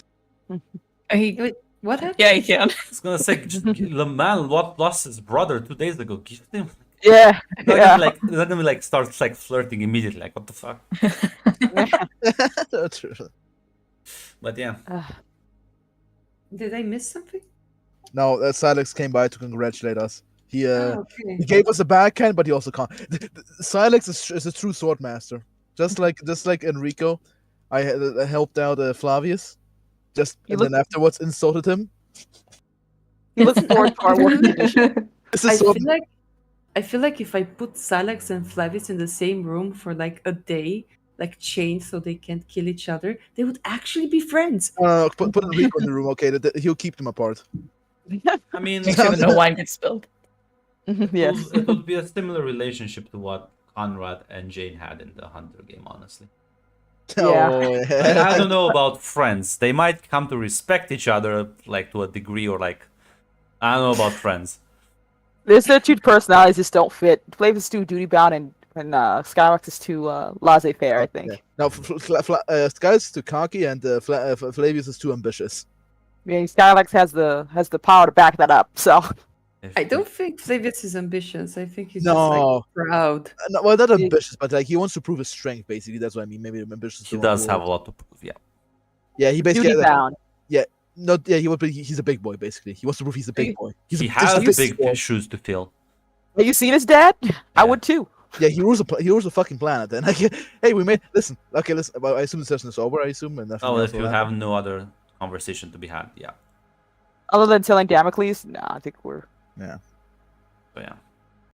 He, Wait, what happened? yeah, he can. I was gonna say, the man what lost his brother 2 days ago. Give him. Yeah. They're Yeah. not gonna be like start like flirting immediately. Like what the fuck? True. But yeah, Did I miss something? No, Silex came by to congratulate us. He Oh, okay. he gave us a backhand, but he also can't. Silex is a true sword master, just like Enrico. I helped out Flavius, He and then afterwards insulted him. He looks forward to our working condition. This I is so. feel like if I put Silex and Flavius in the same room for like a day, like chained so they can't kill each other, they would actually be friends. Put Enrico in the room, okay? He'll keep them apart. I mean, Make sure that no wine gets spilled. Yes. it would be a similar relationship to what Conrad and Jane had in the Hunter game, honestly. Yeah. Oh, Like, I don't know about friends. They might come to respect each other, like to a degree, or like I don't know about friends. Their two personalities just don't fit. Flavius is too duty bound, and Skyrox is too laissez-faire, I think. Yeah. Now, Sky's too cocky, and Flavius is too ambitious. I mean, Skyrox has the power to back that up. So I don't think Flavius is ambitious. I think he's No. just like proud. No, well, not ambitious, but like he wants to prove his strength. Basically, that's what I mean. Maybe ambitious. He does have a lot to prove. Yeah. Yeah, he basically. duty bound. He's a big boy. Basically, he wants to prove he's a big boy. He just has a big boy. shoes to fill. Have you seen his dad? I Yeah. would too. Yeah, he rules a fucking planet. Then, hey, we made listen. Okay, listen. Well, I assume the session is over. I assume, and nothing Oh, else if will you happen. have no other conversation to be had, yeah. Other than telling Damocles, no, I think we're So yeah.